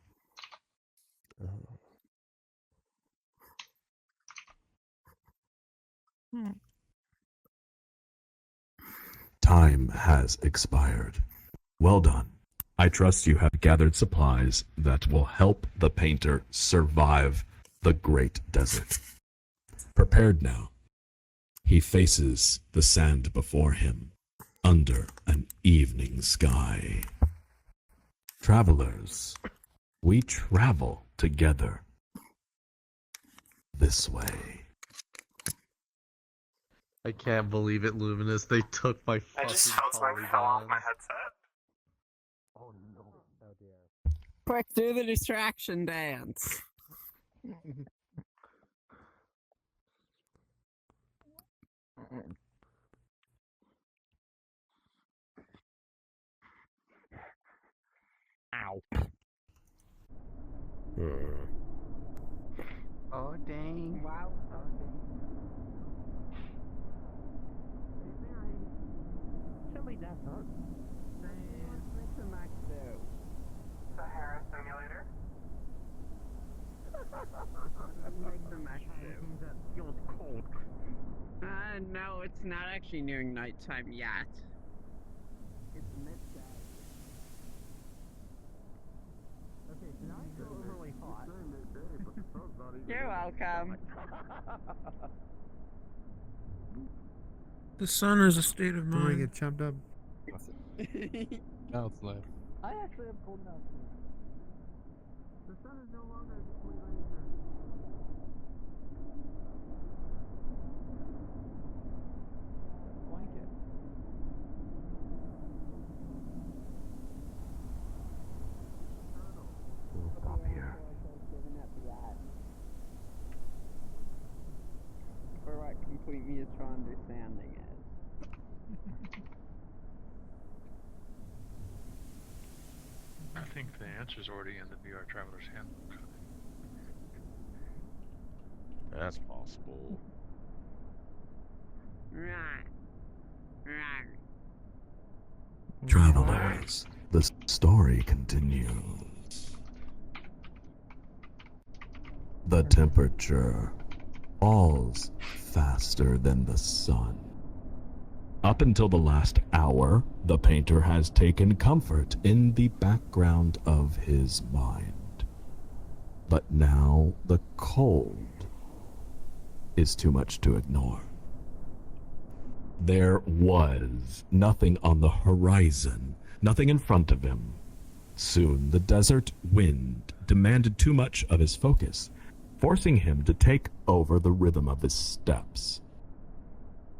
Time has expired. Well done. I trust you have gathered supplies that will help the painter survive the great desert. Prepared now, he faces the sand before him under an evening sky. Travelers, we travel together this way. I can't believe it, Luminous. They took my I fucking just felt something fell off my polygons. headset. Oh no. Oh dear. Quick, do the distraction dance. Ow. Oh dang. Wow. Oh dang. Chili death, huh? What's Mr. Max do? Sahara simulator? Mr. Max do? That feels cold. No, it's not actually nearing nighttime yet. It's midday. Okay, now I feel really hot. You're welcome. The sun is a state of Don't want to mind. get chopped up. Now it's left. I actually have cold enough. The sun is no longer a complete ranger. Blanket. We'll stop here. For what complete mutual understanding is. think the answer's already in the VRTravellers handbook. That's possible. Travelers, the story continues. The temperature falls faster than the sun. Up until the last hour, the painter has taken comfort in the background of his mind. But now the cold is too much to ignore. There was nothing on the horizon, nothing in front of him. Soon the desert wind demanded too much of his focus, forcing him to take over the rhythm of his steps.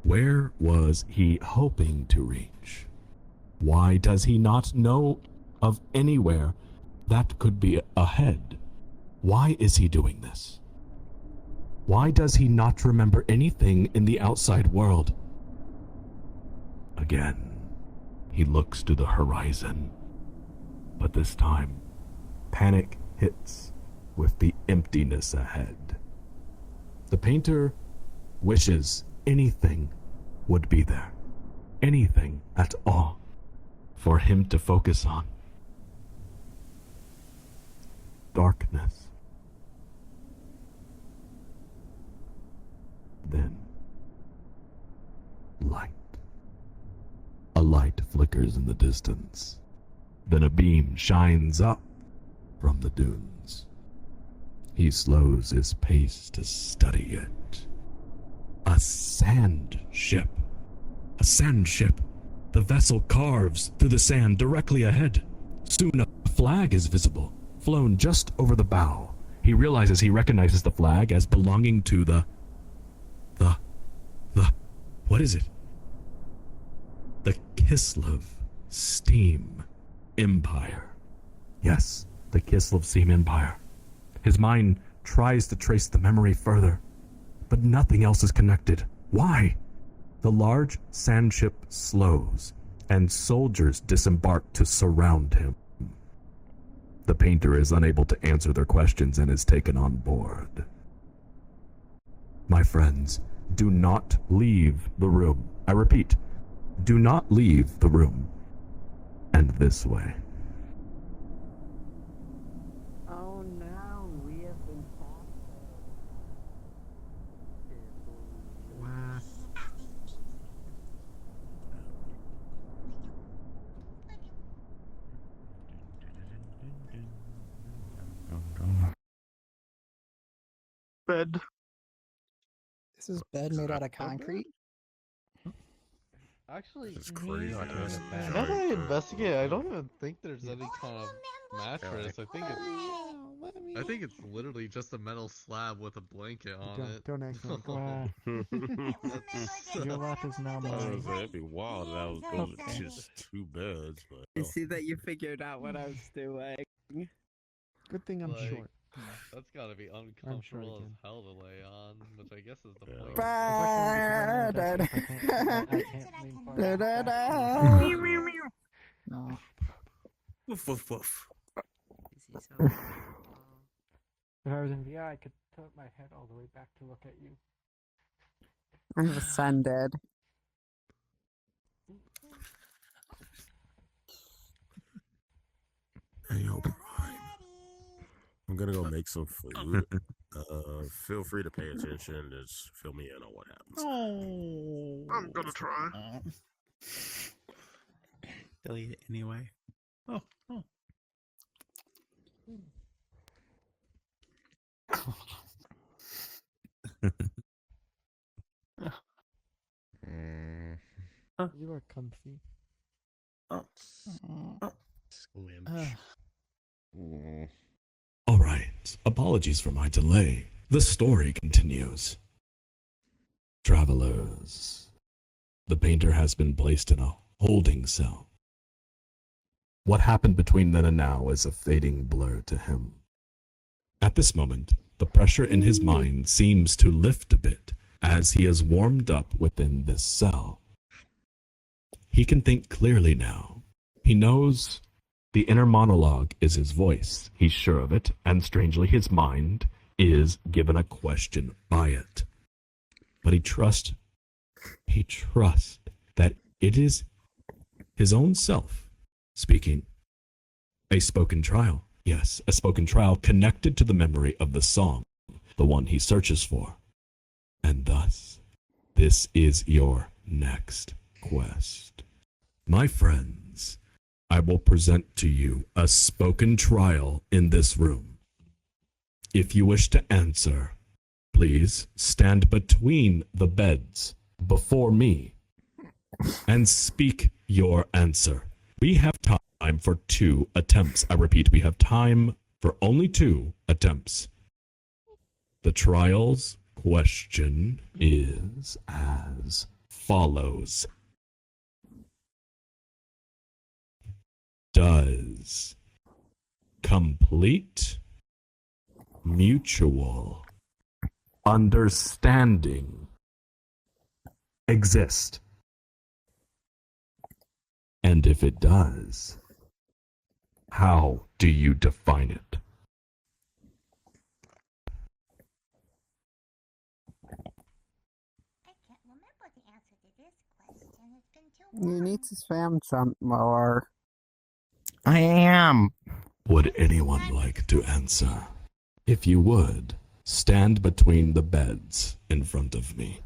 Where was he hoping to reach? Why does he not know of anywhere that could be ahead? Why is he doing this? Why does he not remember anything in the outside world? Again, he looks to the horizon, but this time, panic hits with the emptiness ahead. The painter wishes anything would be there, anything at all, for him to focus on. Darkness. Then, light. A light flickers in the distance. Then a beam shines up from the dunes. He slows his pace to study it. A sand ship. A sand ship. The vessel carves through the sand directly ahead. Soon a flag is visible, flown just over the bow. He recognizes the flag as belonging to the what is it? The Kislev Steam Empire. Yes, the Kislev Steam Empire. His mind tries to trace the memory further, but nothing else is connected. Why? The large sand ship slows, and soldiers disembark to surround him. The painter is unable to answer their questions and is taken on board. My friends, do not leave the room. I repeat, do not leave the room. And this way. Oh no, we have been Wow. Bed. This is bed made out of concrete? Actually, It's crazy. now that I investigate, I don't even think there's any kind of mattress. I think it's literally just a metal slab with a blanket on it. Don't actually go ahead. Your lap is now mine. It'd be wild. That was going to just two beds, but I see that you figured out what I was doing. Good thing I'm short. That's gotta be uncomfortable as hell to lay on, which I guess is the point. No. Woof woof woof. If I was in VR, I could tilt my head all the way back to look at you. I have a son dead. hey, yo, Prime. I'm gonna go make some food. Feel free to pay attention. Just fill me in on what happens. Oh, I'm gonna try. Delete it anyway. Oh. You are comfy. All right, apologies for my delay. The story continues. Travelers, the painter has been placed in a holding cell. What happened between then and now is a fading blur to him. At this moment, the pressure in his mind seems to lift a bit as he is warmed up within this cell. He can think clearly now. He knows The inner monologue is his voice. He's sure of it, and strangely his mind is given a question by it. But he trusts that it is his own self speaking. A spoken trial, yes, a spoken trial connected to the memory of the song, the one he searches for. And thus, this is your next quest. My friends, I will present to you a spoken trial in this room. If you wish to answer, please stand between the beds before me and speak your answer. We have time for 2 attempts. I repeat, we have time for only 2 attempts. The trial's question is as follows. Does complete mutual understanding exist? And if it does, how do you define it? You need to spam some more. I am. Would anyone like to answer? If you would, stand between the beds in front of me.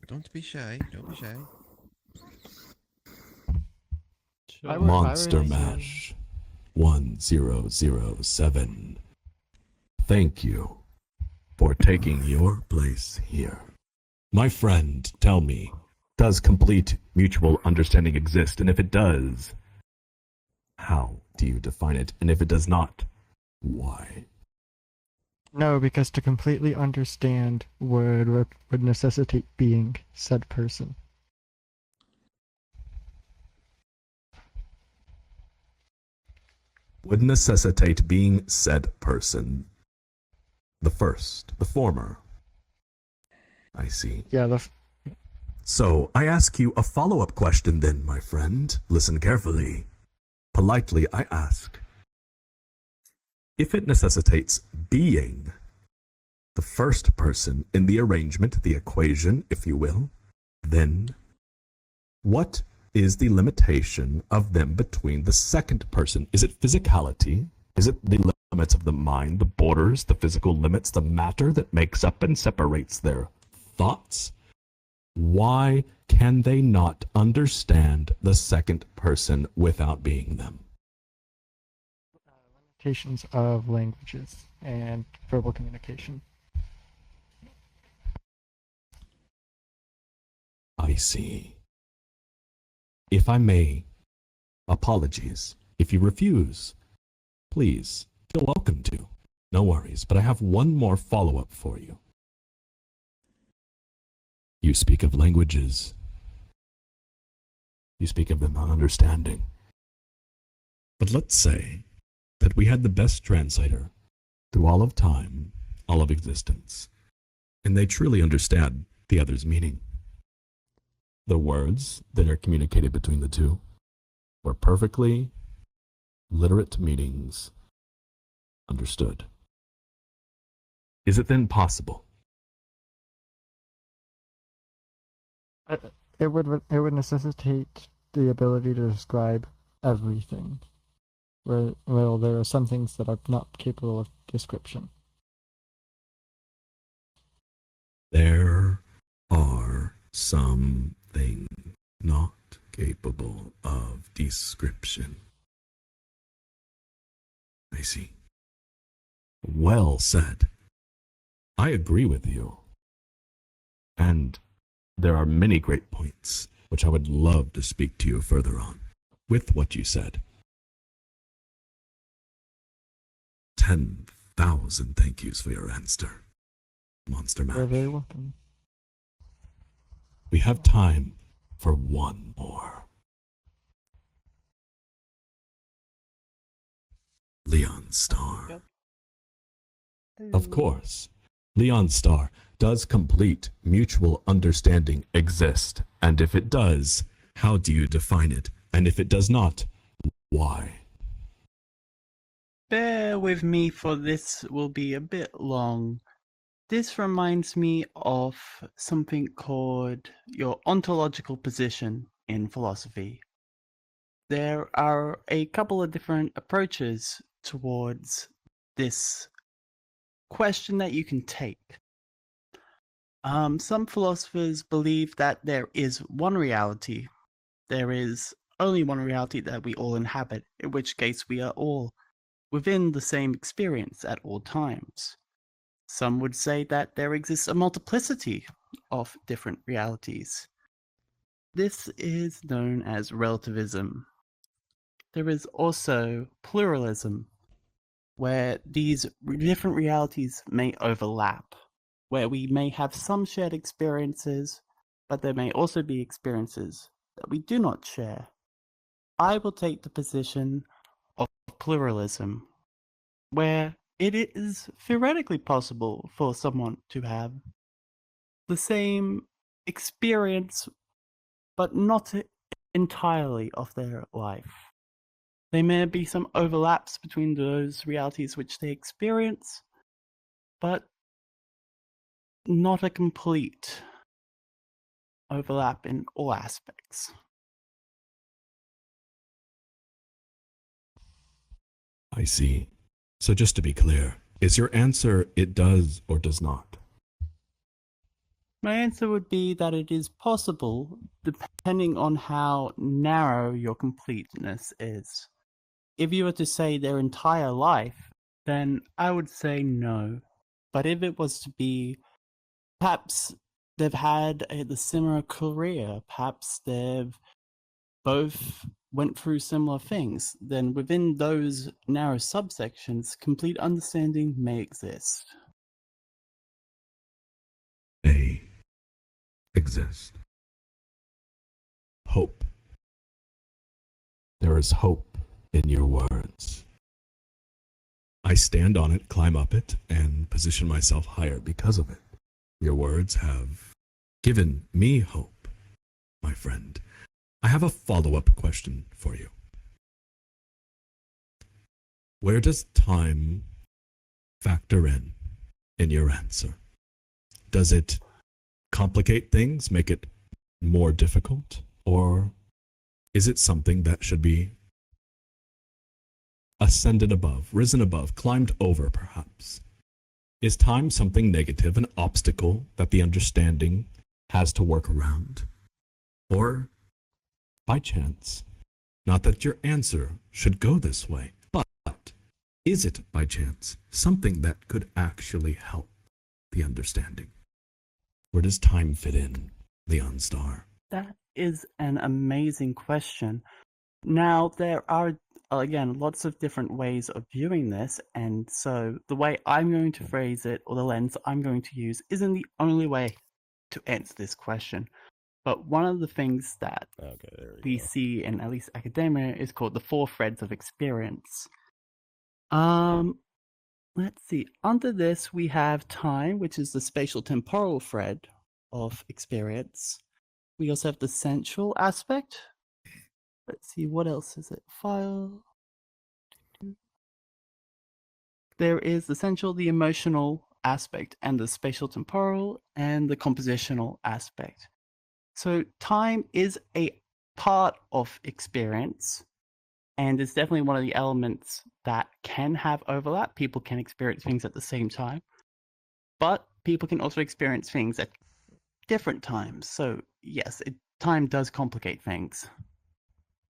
Don't be shy. Don't be shy. Monster Mash 1007. Thank you for taking your place here. My friend, tell me, does complete mutual understanding exist? And if it does, how do you define it? And if it does not, why? No, because to completely understand would necessitate being said person. Would necessitate being said person. The first, the former. I see. Yeah, So, I ask you a follow-up question then, my friend. Listen carefully. Politely, I ask. If it necessitates being the first person in the arrangement, the equation, if you will, then what is the limitation of them between the second person? Is it physicality? Is it the limits of the mind, the borders, the physical limits, the matter that makes up and separates their thoughts? Why can they not understand the second person without being them? Limitations of languages and verbal communication. I see. If I may, apologies. If you refuse, please, feel welcome to. No worries, but I have one more follow-up for you. You speak of languages. You speak of them not understanding. But let's say that we had the best translator through all of time, all of existence, and they truly understand the other's meaning. The words that are communicated between the two were perfectly literate meanings understood. Is it then possible? It would necessitate the ability to describe everything. Well, there are some things that are not capable of description. There are some things not capable of description. I see. Well said. I agree with you. And there are many great points which I would love to speak to you further on with what you said. 10,000 thank yous for your answer, Monster Mash. You're very welcome. We have time for one more. Leon Star. Of course. Leon Star, does complete mutual understanding exist? And if it does, how do you define it? And if it does not, Why? Bear with me, for this will be a bit long. This reminds me of something called your ontological position in philosophy. There are a couple of different approaches towards this question that you can take. Some philosophers believe that there is one reality. There is only one reality that we all inhabit, in which case we are all within the same experience at all times. Some would say that there exists a multiplicity of different realities. This is known as relativism. There is also pluralism, where these different realities may overlap, where we may have some shared experiences, but there may also be experiences that we do not share. I will take the position of pluralism, where it is theoretically possible for someone to have the same experience, but not entirely of their life. There may be some overlaps between those realities which they experience, but not a complete overlap in all aspects. I see. So just to be clear, is your answer it does or does not? My answer would be that it is possible, depending on how narrow your completeness is. If you were to say their entire life, then I would say no. But if it was to be, perhaps they've had the similar career, perhaps they've both went through similar things, then within those narrow subsections, complete understanding may exist. They exist. Hope. There is hope in your words. I stand on it, climb up it, and position myself higher because of it. Your words have given me hope, my friend. I have a follow-up question for you. Where does time factor in your answer? Does it complicate things, make it more difficult, or is it something that should be ascended above, risen above, climbed over, perhaps? Is time something negative, an obstacle that the understanding has to work around? Or, by chance, not that your answer should go this way, but is it, by chance, something that could actually help the understanding? Where does time fit in, Leon Star? That is an amazing question. Now, there are, again, lots of different ways of viewing this, and so the way I'm going to phrase it, or the lens I'm going to use, isn't the only way to answer this question. But one of the things that we see in at least academia is called the 4 threads of experience. Let's see. Under this, we have time, which is the spatial temporal thread of experience. We also have the sensual aspect. Let's see, what else is it? File. There is the sensual, the emotional aspect, and the spatial temporal, and the compositional aspect. So time is a part of experience, and it's definitely one of the elements that can have overlap. People can experience things at the same time, but people can also experience things at different times. So yes, time does complicate things,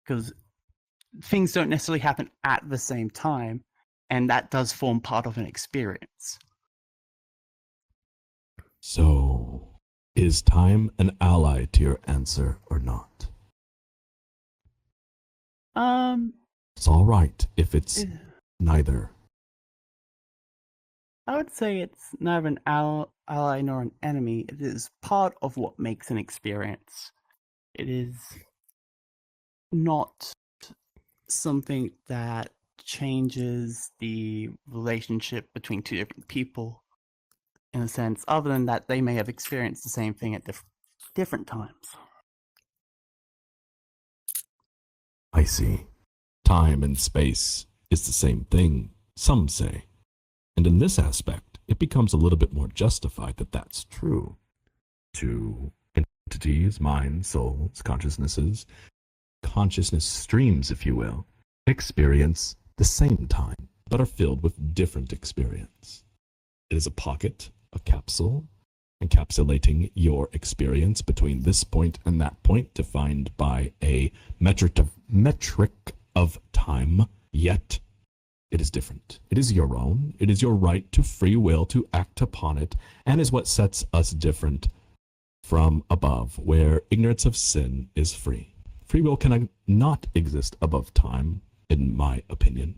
because things don't necessarily happen at the same time, and that does form part of an experience. So, is time an ally to your answer or not? It's all right if it's neither. I would say it's neither an ally nor an enemy. It is part of what makes an experience. It is not something that changes the relationship between two different people, in a sense, other than that they may have experienced the same thing at different times. I see. time and space is the same thing, some say. And in this aspect, it becomes a little bit more justified that that's true. Two entities, minds, souls, consciousnesses, consciousness streams, if you will, experience the same time, but are filled with different experience. It is a pocket, a capsule, encapsulating your experience between this point and that point, defined by a metric of time, yet it is different. It is your own. It is your right to free will to act upon it, and is what sets us different from above, where ignorance of sin is free. Free will cannot exist above time, in my opinion,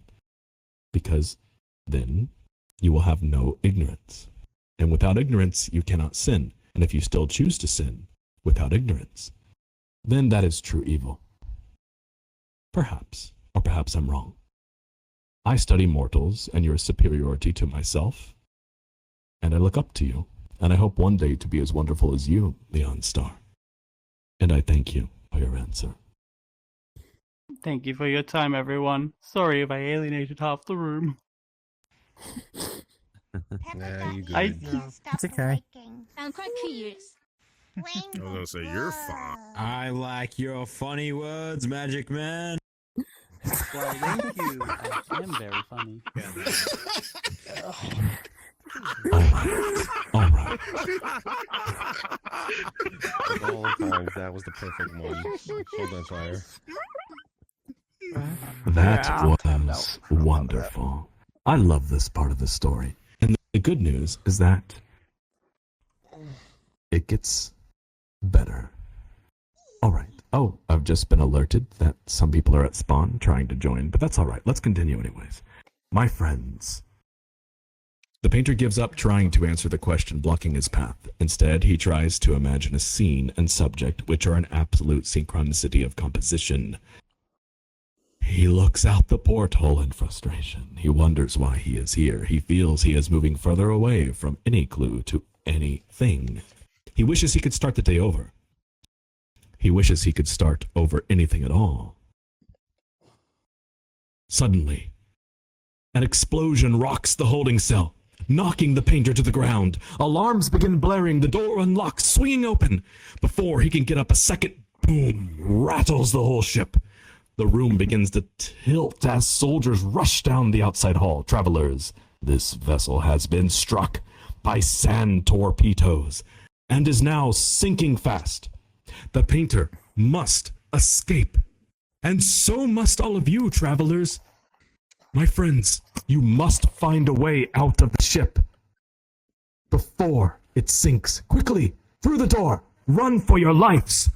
because then you will have no ignorance. And without ignorance, you cannot sin. And if you still choose to sin without ignorance, then that is true evil. Perhaps, or perhaps I'm wrong. I study mortals and your superiority to myself, and I look up to you, and I hope one day to be as wonderful as you, Leon Star. And I thank you for your answer. Thank you for your time, everyone. Sorry if I alienated half the room. Yeah, you good. It's okay. I'm quite curious. I was gonna say, you're fine. I like your funny words, Magic Man. Well, thank you. I am very funny. All right. Of all time, that was the perfect one. Hold on, fire. That was wonderful. I love this part of the story. And the good news is that it gets better. All right. Oh, I've just been alerted that some people are at spawn trying to join, but that's all right. Let's continue anyways. My friends. The painter gives up trying to answer the question blocking his path. Instead, he tries to imagine a scene and subject which are an absolute synchronicity of composition. He looks out the porthole in frustration. He wonders why he is here. He feels he is moving further away from any clue to anything. He wishes he could start the day over. He wishes he could start over anything at all. Suddenly, an explosion rocks the holding cell, knocking the painter to the ground. Alarms begin blaring, the door unlocks, swinging open. Before he can get up, a second boom rattles the whole ship. The room begins to tilt as soldiers rush down the outside hall. Travelers, this vessel has been struck by sand torpedoes and is now sinking fast. The painter must escape, and so must all of you, travelers. My friends, you must find a way out of the ship before it sinks. Quickly, through the door, run for your lives.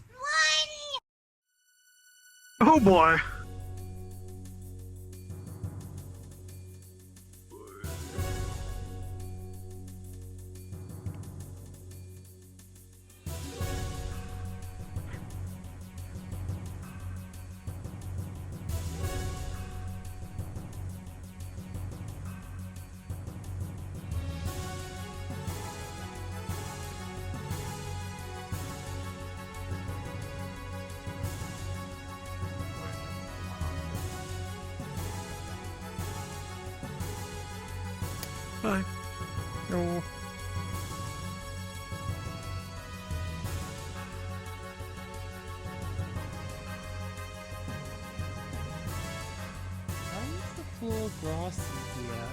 Oh boy. Hi. No. Why is the floor grassy here?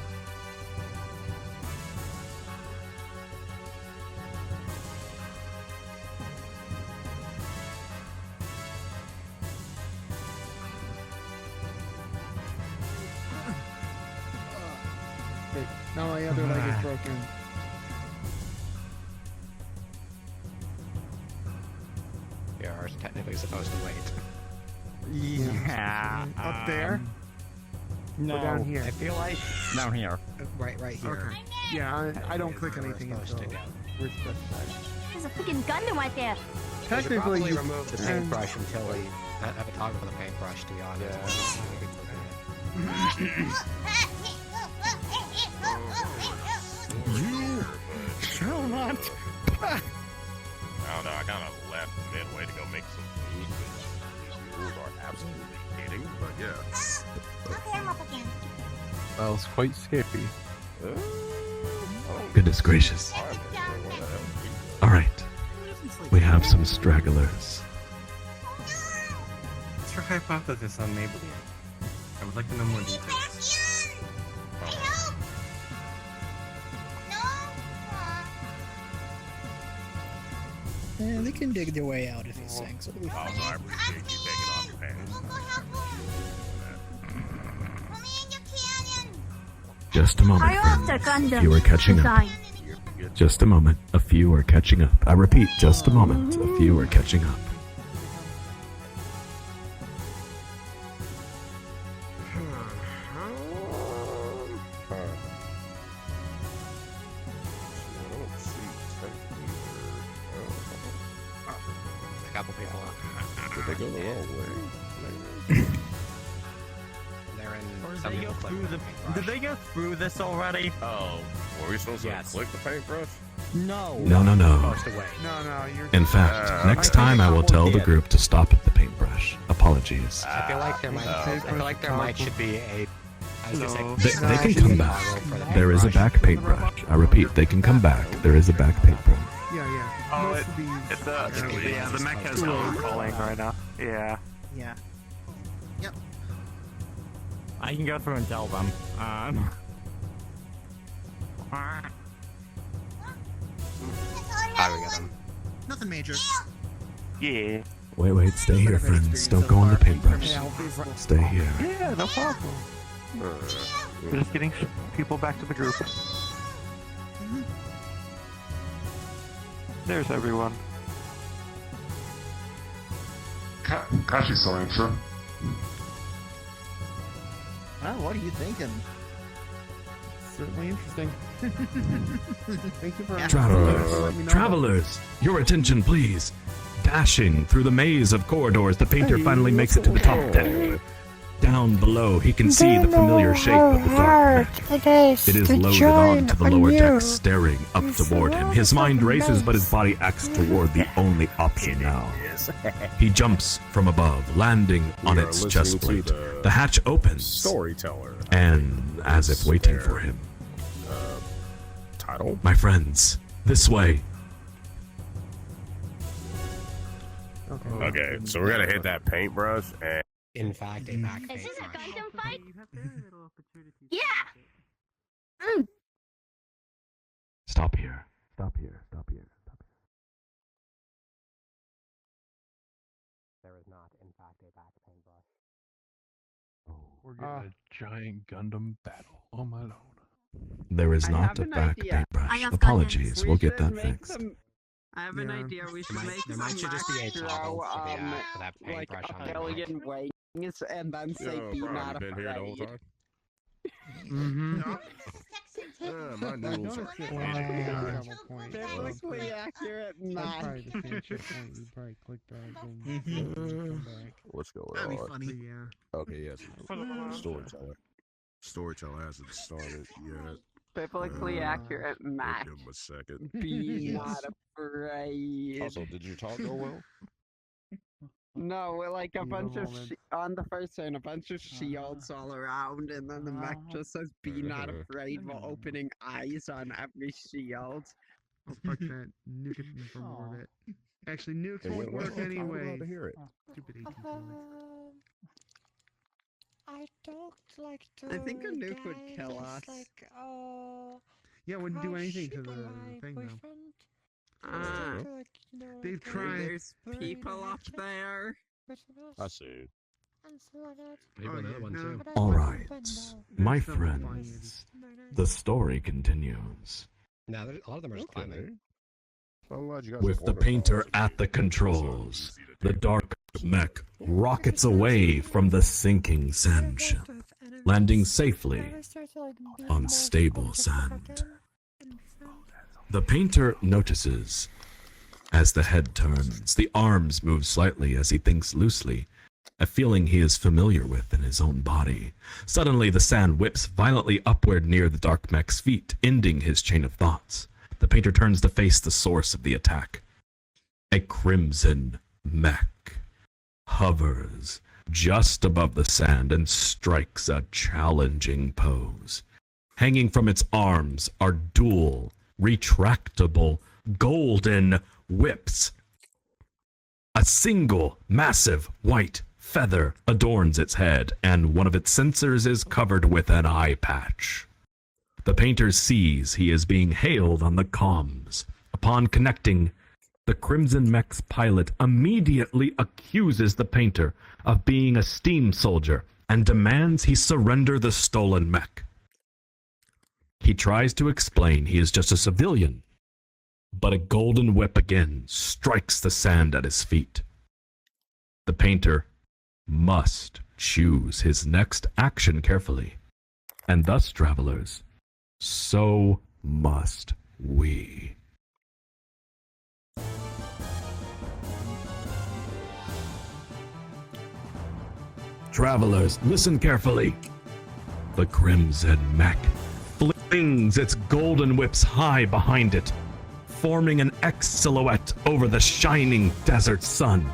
Wait, now my other leg is broken. We are technically supposed to wait. Yeah. Up there? No. Or down here? I feel like Down here. right here. Okay. Yeah, I don't click anything supposed until to go. we're specified. There's a freaking Gundam right there. We should Technically, probably you remove the can- paintbrush until we have a toggle for the paintbrush, to be honest. You. Come on. I don't know. I kind of left midway to go make some food. These rules are absolutely kidding, but yeah. That was quite scary. Goodness gracious. Alright. We have some stragglers. What's your hypothesis on Maybelline? I would like to know more details. Yeah, they can dig their way out if he sinks. Oh, no, I appreciate you taking off your pants. Just a moment, friends. A few are catching up. Just a moment. A few are catching up. I repeat, just a moment. A few are catching up. A couple people. Did they go the wrong way? They're in Or some did they go people through click the? Did they go through this already? Oh, were we supposed to click the paintbrush? No. No, no, no. No, you're. In fact, next time I will tell the group to stop at the paintbrush. Apologies. I feel like there might. I feel like there might should be a. I was gonna say, They can come back. There is a back paintbrush. I repeat, they can come back. There is a back paintbrush. Yeah. Oh, Most of these. yeah, the mech has calling right now. Yeah. Yeah. Yep. I can go through and tell them. How do we get them? Nothing major. Yeah. Wait, stay here, friends. Don't go on the paintbrush. Stay here. Yeah, no problem. We're just getting people back to the group. There's everyone. Kashi saying, sure. Well, what are you thinking? Certainly interesting. Thank you for Travelers, your attention, please. Dashing through the maze of corridors, the painter finally makes it to the top deck. Down below, he can see the familiar shape of the dark mech. It is loaded onto the lower deck, staring up toward him. His mind races, but his body acts toward the only option now. He jumps from above, landing on its chest plate. The hatch opens. Storyteller. And, as if waiting for him. Title? My friends, this way. Okay, so we're gonna hit that paintbrush and. In fact, a back Is this a paintbrush. Gundam fight? Yeah! Stop here. Stop here. Stop here. Stop here. There is not, in fact, a back paintbrush. We're getting a giant Gundam battle. Oh my lord. There is I not have a an back idea. paintbrush. Apologies. We'll get that fixed. I have an idea. We should make There might should just be a toggle for that like paintbrush on a the billion wings, and then say Yo, be bro, not you been here the whole afraid. time? My noodles are Biblically accurate math. What's going That'd be on? funny. Okay, yes. Storyteller. Storyteller hasn't started yet. Biblically accurate math. Give him a second. Be not afraid. Also, did your talk go well? No, we're like a bunch of on the first turn, a bunch of shields all around, and then the mech just says "Be not afraid" while opening eyes on every shield. Oh, fuck that. Nuke it from orbit. Actually, nukes It won't went work well. I'm glad anyway. to hear it. Stupid AT I don't like to. I think a nuke would kill us. Yeah, wouldn't do anything to the thing though. They've tried. There's people up there. I see. Maybe another one too. All right, my friends. The story continues. No, a lot of them are just climbing. With the painter at the controls, the dark mech rockets away from the sinking sand ship, landing safely on stable sand. The painter notices as the head turns, the arms move slightly as he thinks loosely, a feeling he is familiar with in his own body. Suddenly, the sand whips violently upward near the dark mech's feet, ending his chain of thoughts. The painter turns to face the source of the attack. A crimson mech hovers just above the sand and strikes a challenging pose. Hanging from its arms are dual, retractable, golden whips. A single, massive, white feather adorns its head, and one of its sensors is covered with an eye patch. The painter sees he is being hailed on the comms. Upon connecting, the Crimson Mech's pilot immediately accuses the painter of being a steam soldier and demands he surrender the stolen mech. He tries to explain he is just a civilian, but a golden whip again strikes the sand at his feet. The painter must choose his next action carefully, and thus, travelers, so must we. Travelers, listen carefully. The Crimson Mech flings its golden whips high behind it, forming an X silhouette over the shining desert sun,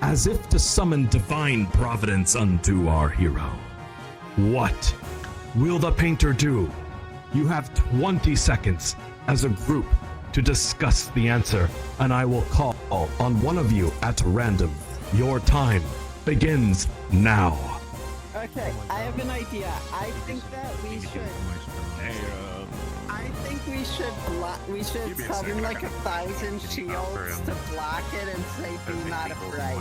as if to summon divine providence unto our hero. What will the painter do? You have 20 seconds as a group to discuss the answer, and I will call on one of you at random. Your time begins now. Okay, I have an idea. I think that we should. I think we should summon like 1,000 shields to block it and say, "Be not afraid."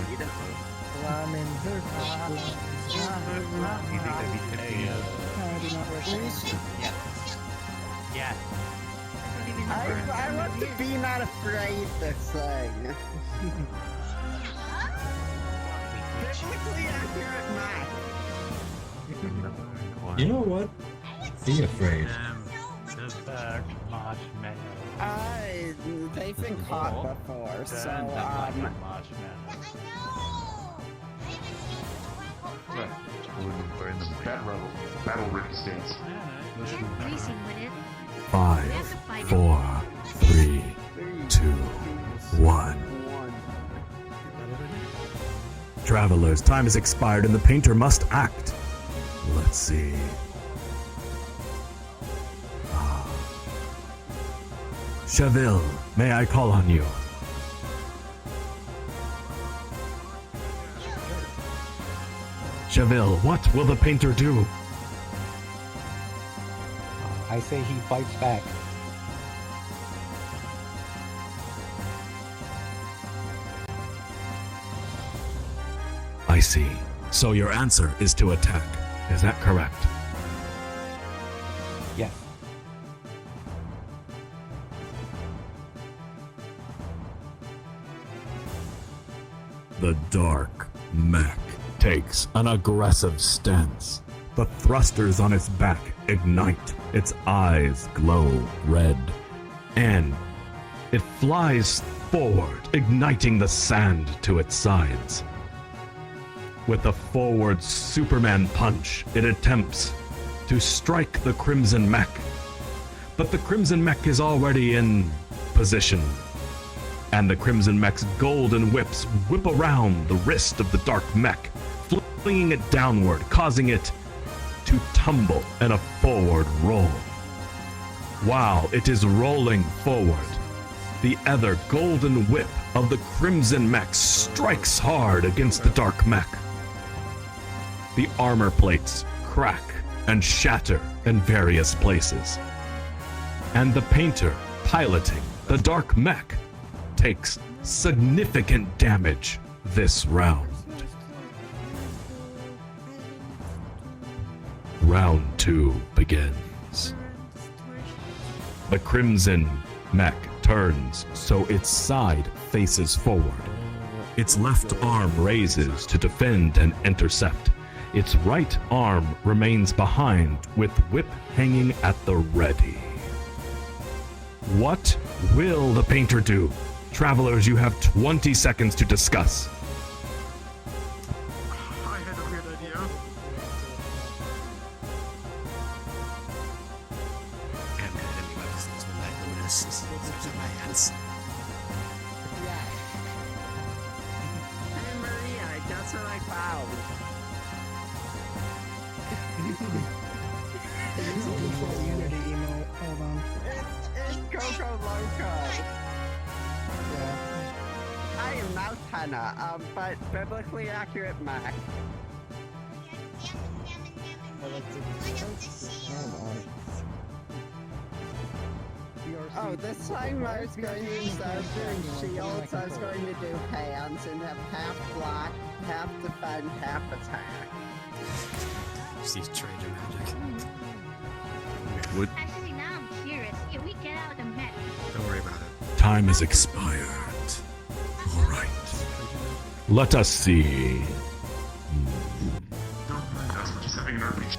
Yeah. I want to be not afraid this thing. Biblically accurate math. You know what? Be afraid. They've been caught before, so Battle ready stance. 5, 4, 3, 2, 1. Travelers, time has expired and the painter must act. Let's see. Cheville, may I call on you? Cheville, what will the painter do? I say he fights back. I see. So your answer is to attack. Is that correct? Yes. The dark mech takes an aggressive stance. The thrusters on its back ignite. Its eyes glow red. And it flies forward, igniting the sand to its sides. With a forward Superman punch, it attempts to strike the Crimson Mech. But the Crimson Mech is already in position, and the Crimson Mech's golden whips whip around the wrist of the dark mech, flinging it downward, causing it to tumble in a forward roll. While it is rolling forward, the other golden whip of the Crimson Mech strikes hard against the dark mech. The armor plates crack and shatter in various places. And the painter piloting the dark mech takes significant damage this round. Round 2 begins. The Crimson Mech turns so its side faces forward. Its left arm raises to defend and intercept. Its right arm remains behind with whip hanging at the ready. What will the painter do? Travelers, you have 20 seconds to discuss. I had a weird idea. I haven't had any weapons since Midnight Luminous. This is in my hands. Hey Maria, guess what I found? Unity emote. Hold on. It's Coco Loco. Yeah. I am now Tenna, but biblically accurate Mac. Oh, this time I was going to instead of doing shields, I was going to do hands and have half block, half defend, half attack. See Trader magic. Would Actually, now I'm curious. If we get out of the mess. Don't worry about it. time has expired. All right. Let us see. Just having an RPG.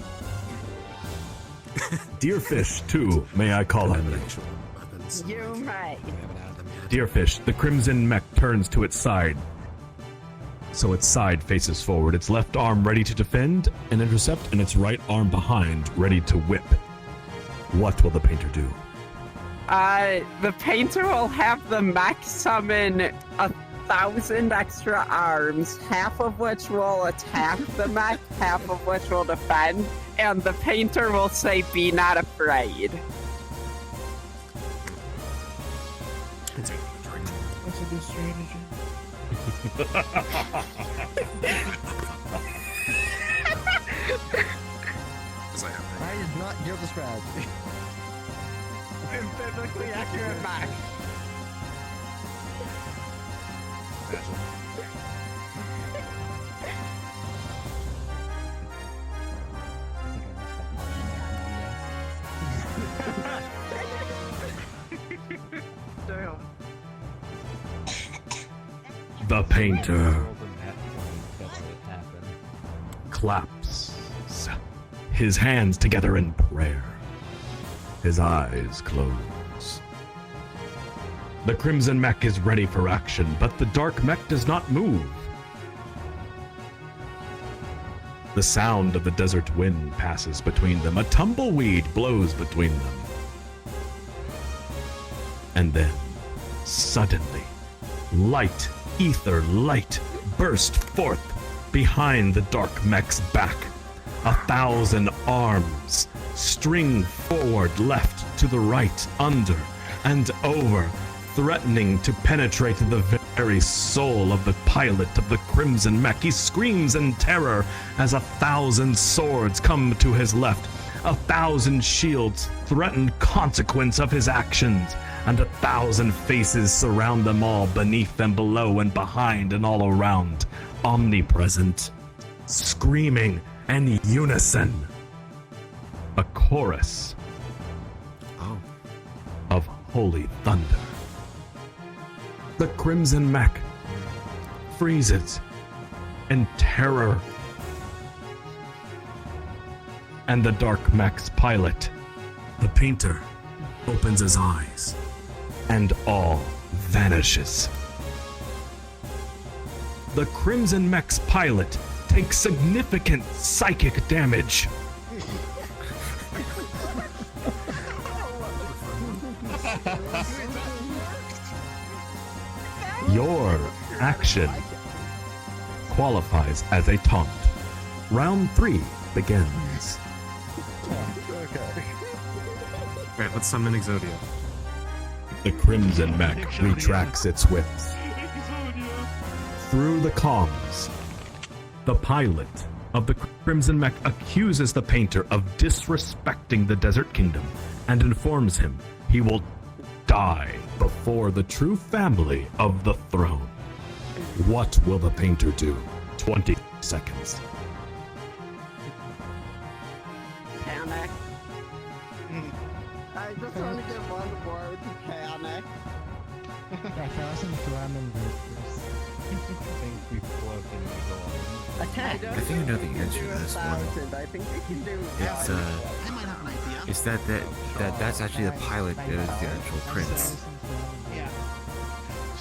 Deerfish 2, may I call him? You may. Deerfish, the crimson mech turns to its side. So its side faces forward, its left arm ready to defend and intercept, and its right arm behind, ready to whip. What will the painter do? The painter will have the mech summon 1,000 extra arms, half of which will attack the mech, half of which will defend, and the painter will say, "Be not afraid." That's a good strategy. I did not hear the strategy. Biblically accurate mech. The painter claps his hands together in prayer. His eyes close. The crimson mech is ready for action, but the dark mech does not move. The sound of the desert wind passes between them. A tumbleweed blows between them. And then, suddenly, light, ether light, burst forth behind the dark mech's back. 1,000 arms string forward, left to the right, under and over, threatening to penetrate the very soul of the pilot of the crimson mech. He screams in terror as 1,000 swords come to his left. 1,000 shields threaten consequence of his actions, and 1,000 faces surround them all, beneath and below and behind and all around, omnipresent, screaming in unison. A chorus of holy thunder. The crimson mech freezes in terror, and the dark mech's pilot, the painter, opens his eyes, and all vanishes. The crimson mech's pilot takes significant psychic damage. Your action qualifies as a taunt. Round 3 begins. Alright, let's summon Exodia. The crimson mech retracts its whips. Through the comms, the pilot of the crimson mech accuses the painter of disrespecting the Desert Kingdom and informs him he will die before the true family of the throne. What will the painter do? 20 seconds. Panic. I just want to give one word, panic. 1,000 ramen burgers. Attack. I think I know the answer to this one. I think we can do It's that's actually the pilot that is the actual prince. Yeah.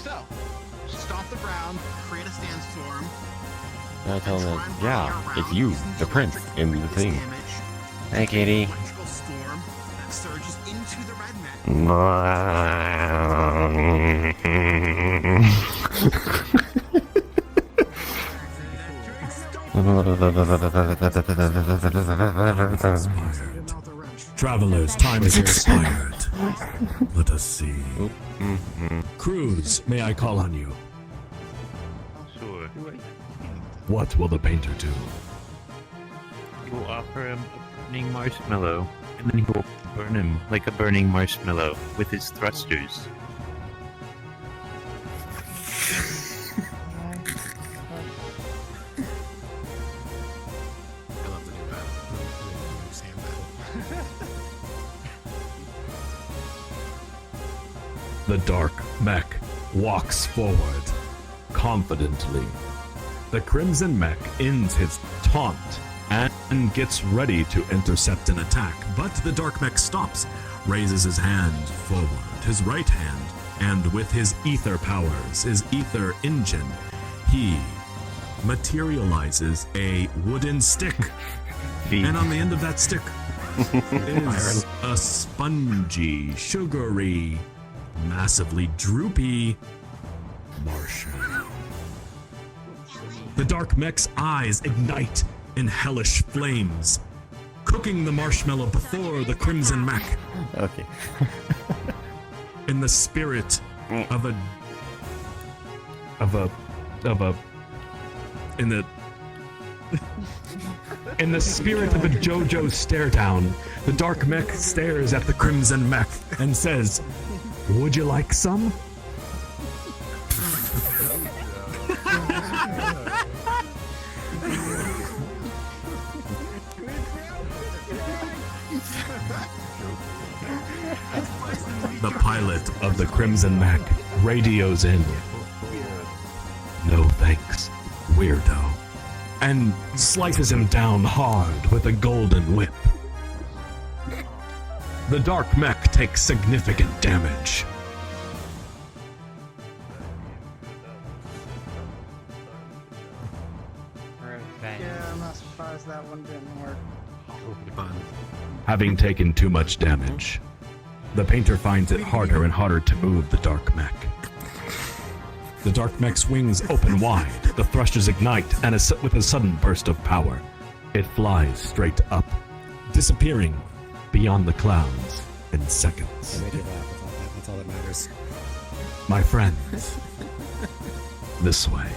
So, stomp the ground, create a sandstorm. And I tell them, yeah, it's you, the prince, in the thing. Hey, Katie. Electrical storm that surges into the red Travelers, time is expired. Let us see. Cruz, may I call on you? Sure. What will the painter do? You will offer him a burning marshmallow, and then he will burn him like a burning marshmallow with his thrusters. I love the new battle. The new Sam battle. The dark mech walks forward, confidently. The Crimson Mech ends his taunt and gets ready to intercept an attack, but the dark mech stops, raises his hand forward, his right hand, and with his ether powers, his ether engine, he materializes a wooden stick. And on the end of that stick is a spongy, sugary, massively droopy marshmallow. The dark mech's eyes ignite in hellish flames, cooking the marshmallow before the Crimson Mech. Okay. In the spirit of a in the spirit of a JoJo stare down, the dark mech stares at the Crimson Mech and says, "Would you like some?" The pilot of the Crimson Mech radios in, "No thanks, weirdo," and slices him down hard with a golden whip. The dark mech takes significant damage. Yeah, I'm not surprised that one didn't work. Having taken too much damage, the painter finds it harder and harder to move the dark mech. The dark mech's wings open wide, the thrusters ignite, and with a sudden burst of power, it flies straight up, disappearing beyond the clouds in seconds. That's all that matters. My friends, this way.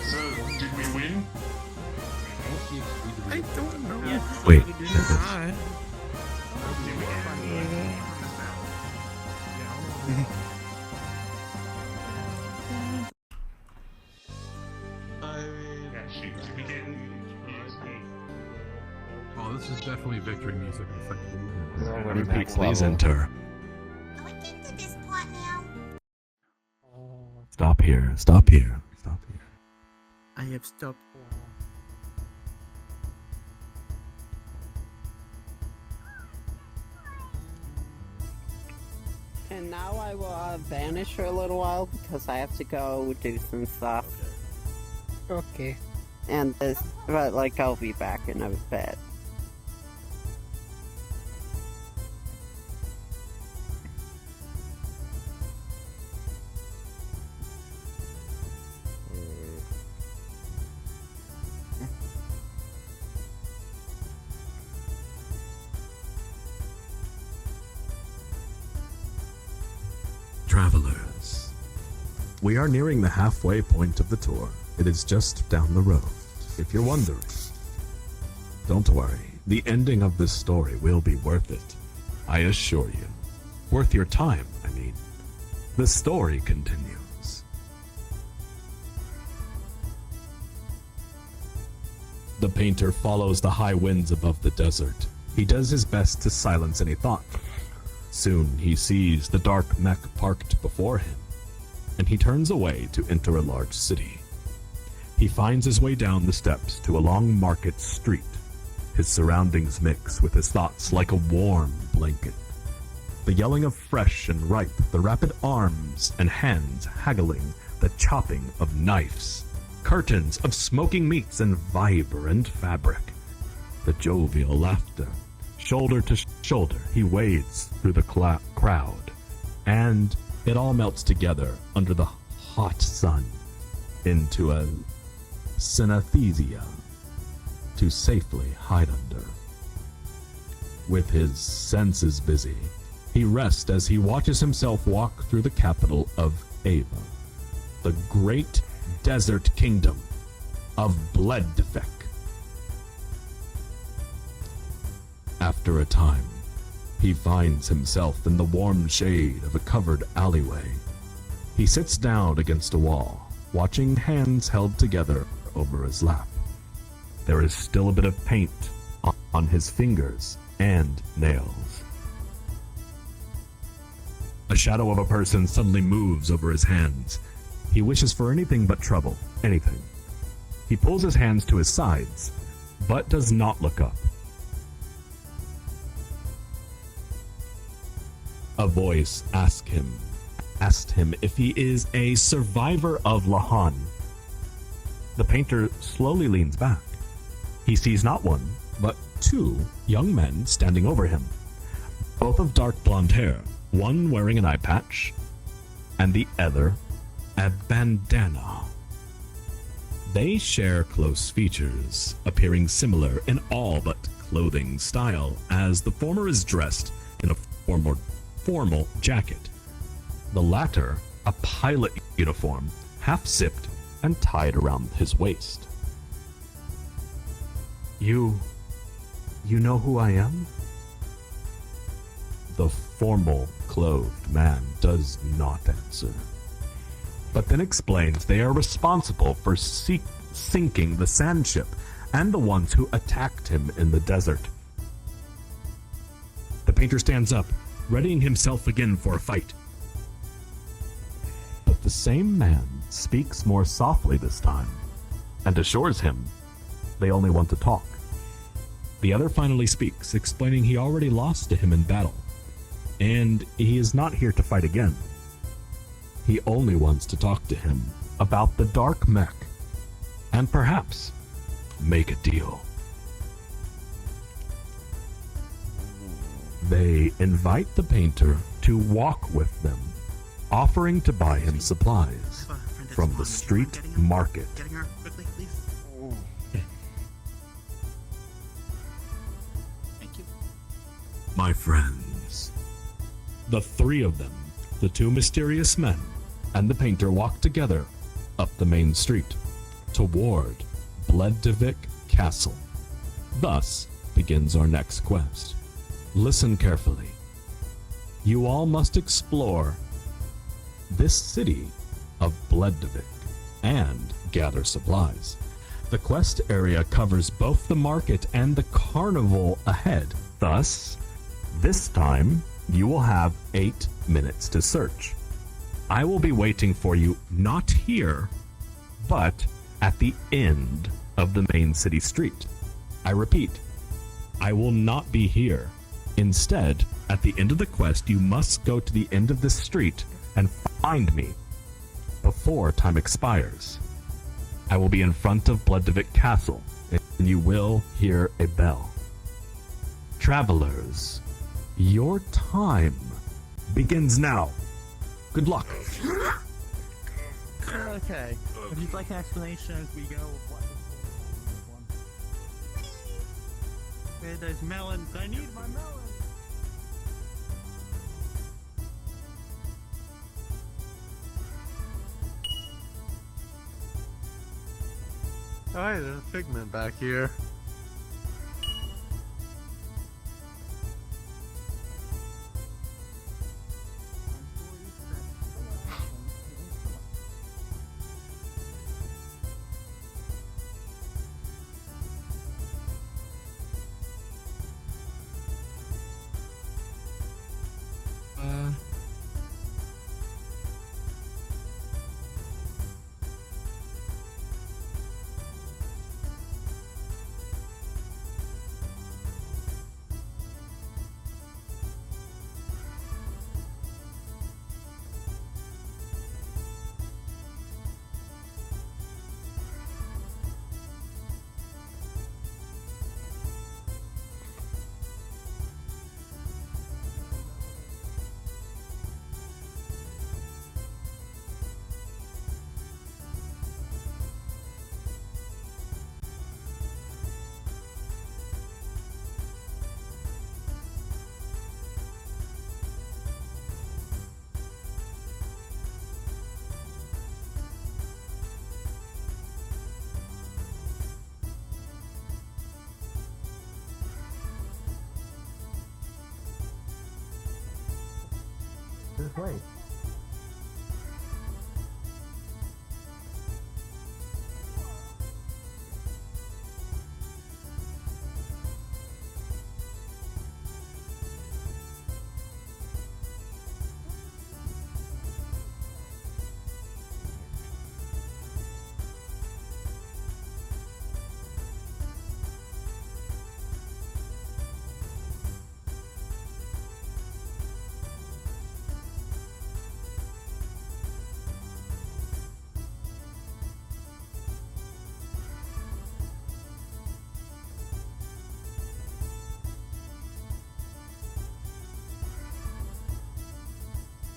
So, did we win? I don't know. Wait. Oh, this is definitely victory music. Repeat, please enter. Stop here, stop here, stop here. I have stopped. And now I will vanish for a little while because I have to go do some stuff. Okay. And this, but like I'll be back in a bit. Travelers, we are nearing the halfway point of the tour. It is just down the road, if you're wondering. Don't worry, the ending of this story will be worth it. I assure you. Worth your time, I mean. The story continues. The painter follows the high winds above the desert. He does his best to silence any thought. Soon he sees the dark mech parked before him, and he turns away to enter a large city. He finds his way down the steps to a long market street. His surroundings mix with his thoughts like a warm blanket. The yelling of fresh and ripe, the rapid arms and hands haggling, the chopping of knives, curtains of smoking meats and vibrant fabric, the jovial laughter. Shoulder to shoulder, he wades through the crowd, and it all melts together under the hot sun into a synesthesia to safely hide under. With his senses busy, he rests as he watches himself walk through the capital of Ava, the great desert kingdom of Bledvik. After a time, he finds himself in the warm shade of a covered alleyway. He sits down against a wall, watching hands held together over his lap. There is still a bit of paint on his fingers and nails. A shadow of a person suddenly moves over his hands. He wishes for anything but trouble, anything. He pulls his hands to his sides, but does not look up. A voice asked him if he is a survivor of Lahan. The painter slowly leans back. He sees not one, but two young men standing over him, both of dark blonde hair, one wearing an eye patch, and the other a bandana. They share close features, appearing similar in all but clothing style, as the former is dressed in a formal jacket. The latter, a pilot uniform, half zipped and tied around his waist. You know who I am? The formal clothed man does not answer, but then explains they are responsible for sinking the sand ship and the ones who attacked him in the desert. The painter stands up, readying himself again for a fight. But the same man speaks more softly this time, and assures him they only want to talk. The other finally speaks, explaining he already lost to him in battle, and he is not here to fight again. He only wants to talk to him about the dark mech, and perhaps make a deal. They invite the painter to walk with them, offering to buy him supplies from the street market. My friends, the three of them, the two mysterious men, and the painter walk together up the main street toward Bledvik Castle. Thus begins our next quest. Listen carefully. You all must explore this city of Bledvik and gather supplies. The quest area covers both the market and the carnival ahead. Thus, this time, you will have 8 minutes to search. I will be waiting for you not here, but at the end of the main city street. I repeat, I will not be here. Instead, at the end of the quest, you must go to the end of this street and find me before time expires. I will be in front of Bledvik Castle, and you will hear a bell. Travelers, your time begins now. Good luck. Okay. Would you like an explanation as we go of what this one? Where those melons? I need my melons! Alright, there's a Figment back here. This way.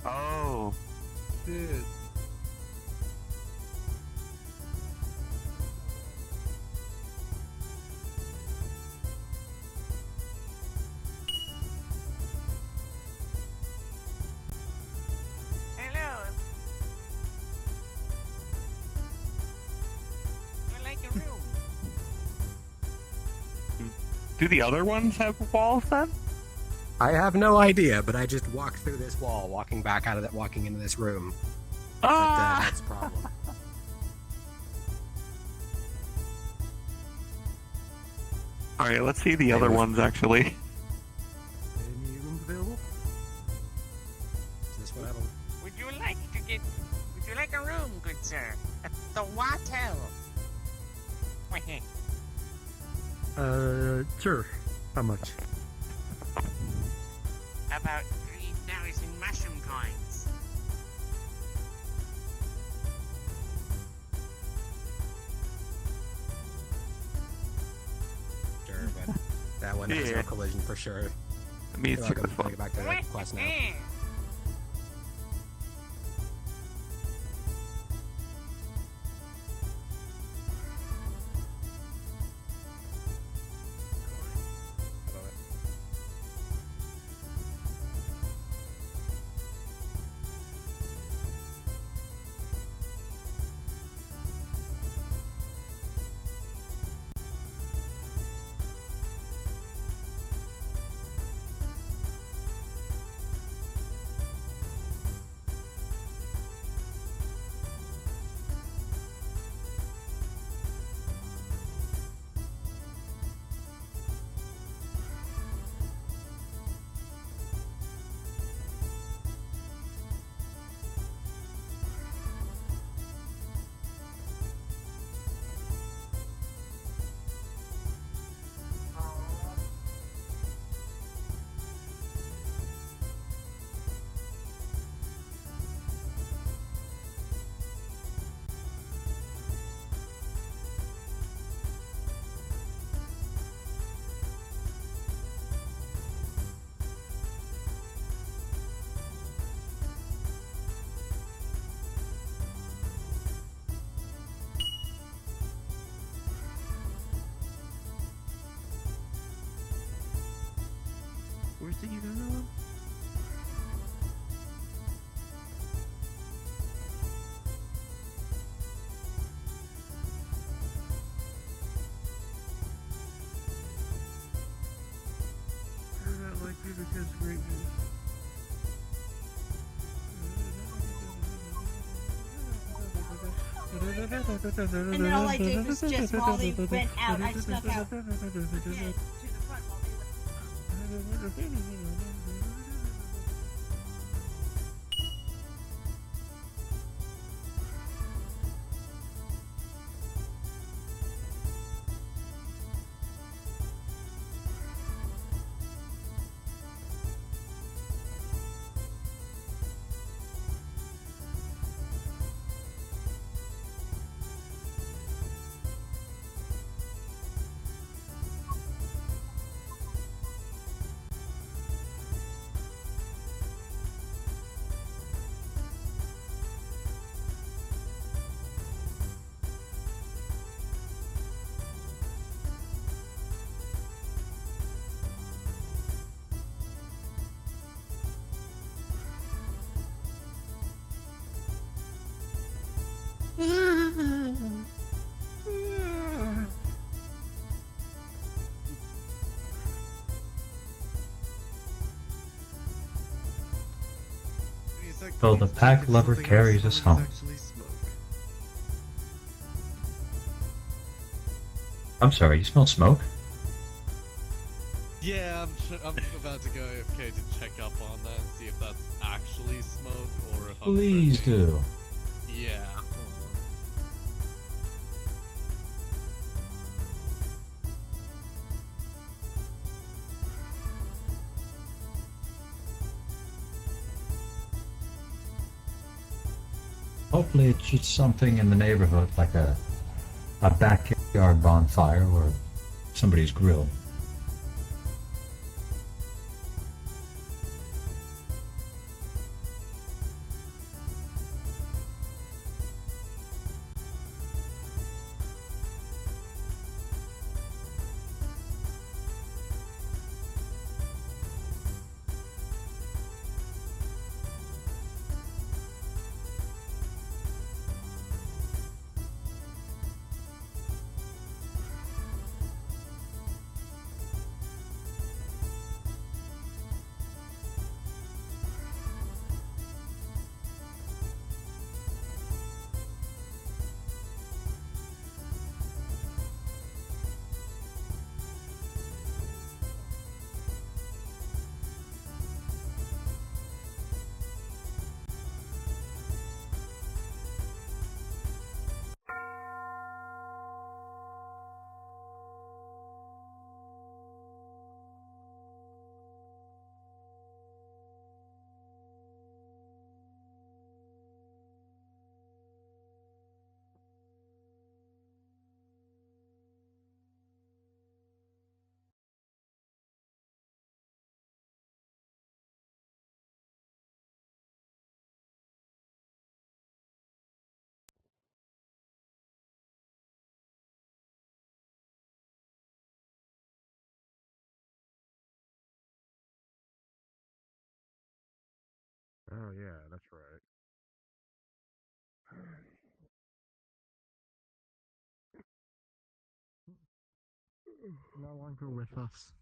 Oh. Shit. Hello. I like a room. Do the other ones have walls then? I have no idea, but I just walked through this wall, walking into this room. Ah! That's the problem. Alright, let's see the other ones actually. Any rooms available? Is this what I don't... Would you like a room, good sir? At the Wattel. Sure. How much? About 3,000 mushroom coins. Sure, but that one has no collision for sure. I mean, it's Feel like I'm super gonna get back to that quest now. Where's the even? Because great news. And then all I did was just while they went out, I snuck out again to the front while they were. basically, the pack lover carries us home. I'm sorry, you smell smoke? Yeah, I'm about to go AFK to check up on that and see if that's actually smoke or if I'm Please do. Yeah. Hopefully it's just something in the neighborhood, like a backyard bonfire or somebody's grill. Oh yeah, that's right. No longer with us.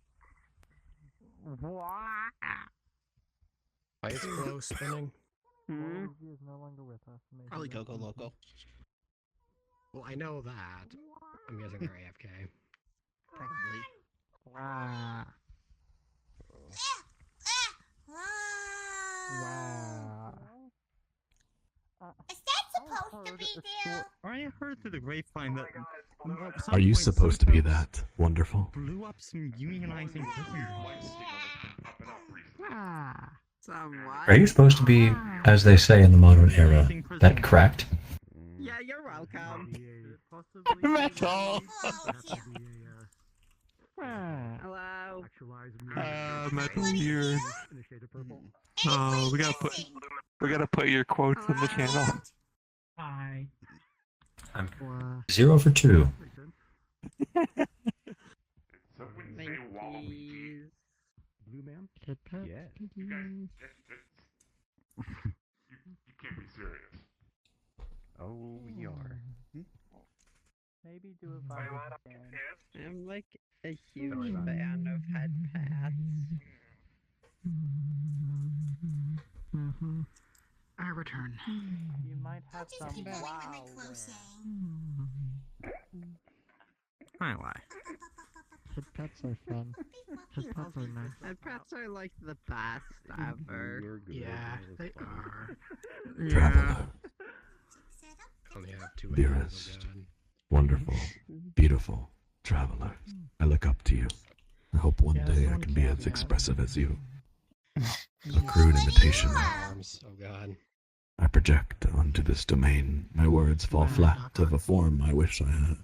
Why is Glow spinning? Hmm? He is no longer with us. May he Probably rest Go in Loco. Well, I know that. I'm guessing they're AFK. Probably. Wow. Wow. Is that supposed to be there? I heard through the grapevine that. Are you supposed to be that wonderful? Blew up some unionizing prisoners. Somewhat. Are you supposed to be, as they say in the modern era, that cracked? Yeah, you're welcome. Metal! Hello. Metal here. Oh, we gotta put your quotes on the channel. Hi. I'm 0 for 2. Blue man? Yeah. You can't be serious. Oh, we are. Maybe do a vibe again. I'm like a huge fan of head pats. I return. You might have some wow. I lie. Head pets are fun. Head pets are nice. Head pats are like the best ever. Yeah, they are. Traveler, Only have 2 dearest, oh god. wonderful, beautiful traveler, I look up to you. I hope one day I can be as expressive as you. A crude imitation. Arms. Oh god. I project onto this domain. My words fall flat of a form I wish I had.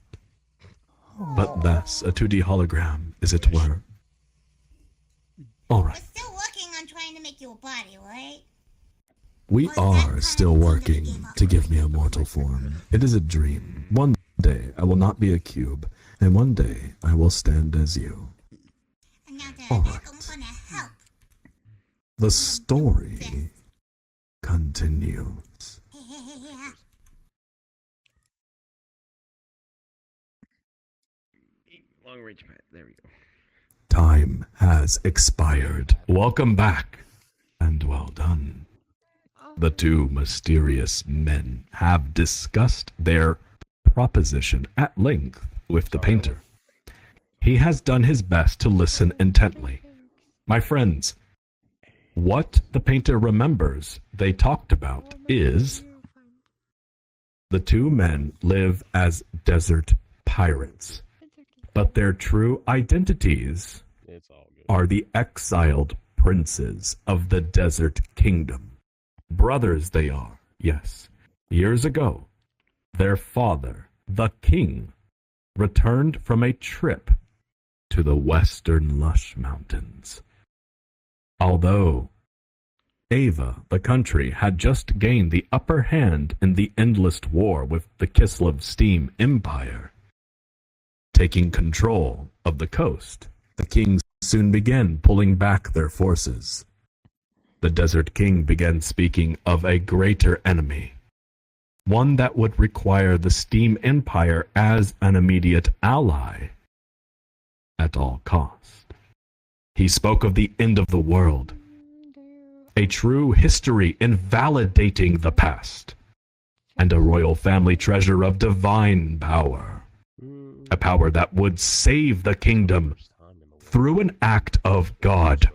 But that's a 2D hologram, as it were. Alright, Still working on trying to make you a body, right? we are still working to give me a mortal form. It is a dream. One day I will not be a cube, and one day I will stand as you. Alright. The story continues. Long range pad. There we go. Time has expired. Welcome back, and well done. The two mysterious men have discussed their proposition at length with the painter. He has done his best to listen intently. My friends, what the painter remembers they talked about is the two men live as desert pirates, but their true identities are the exiled princes of the desert kingdom. Brothers they are, yes. Years ago, their father, the king, returned from a trip to the western lush mountains. Although Ava, the country, had just gained the upper hand in the endless war with the Kislev Steam Empire, taking control of the coast, the kings soon began pulling back their forces. The Desert King began speaking of a greater enemy, one that would require the Steam Empire as an immediate ally at all cost. He spoke of the end of the world, a true history invalidating the past, and a royal family treasure of divine power, a power that would save the kingdom through an act of God.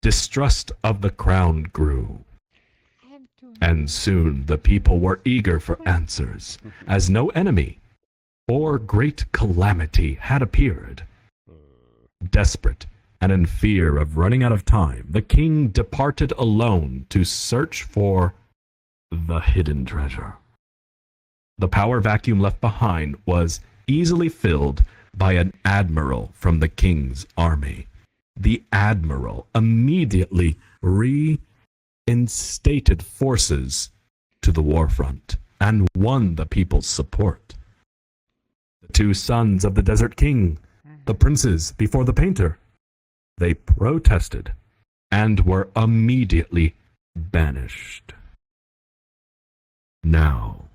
Distrust of the crown grew, and soon the people were eager for answers, as no enemy or great calamity had appeared. Desperate and in fear of running out of time, the king departed alone to search for the hidden treasure. The power vacuum left behind was easily filled by an admiral from the king's army. The admiral immediately reinstated forces to the war front and won the people's support. The two sons of the Desert King, the princes before the painter, they protested and were immediately banished. Now,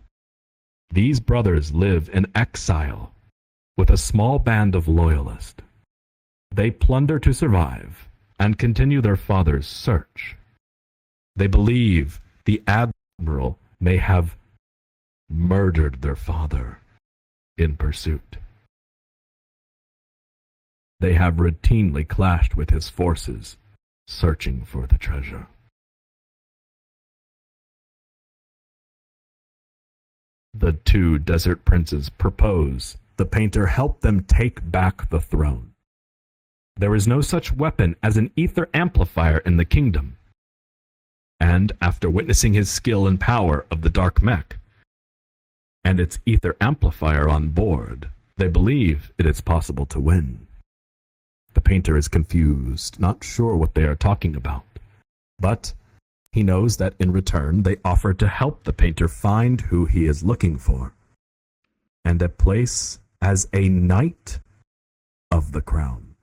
these brothers live in exile with a small band of loyalists. They plunder to survive and continue their father's search. They believe the admiral may have murdered their father in pursuit. They have routinely clashed with his forces, searching for the treasure. The two desert princes propose the painter help them take back the throne. There is no such weapon as an ether amplifier in the kingdom. And after witnessing his skill and power of the dark mech, and its ether amplifier on board, they believe it is possible to win. The painter is confused, not sure what they are talking about, but he knows that in return they offer to help the painter find who he is looking for, and a place as a knight of the crown.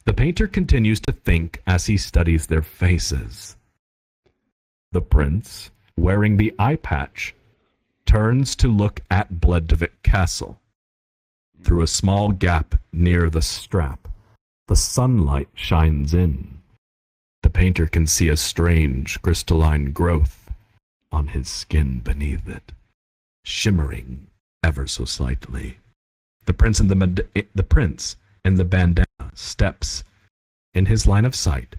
The painter continues to think as he studies their faces. The prince, wearing the eye patch, turns to look at Bledvik Castle. Through a small gap near the strap, the sunlight shines in. The painter can see a strange crystalline growth on his skin beneath it, shimmering ever so slightly. The prince in the bandana steps in his line of sight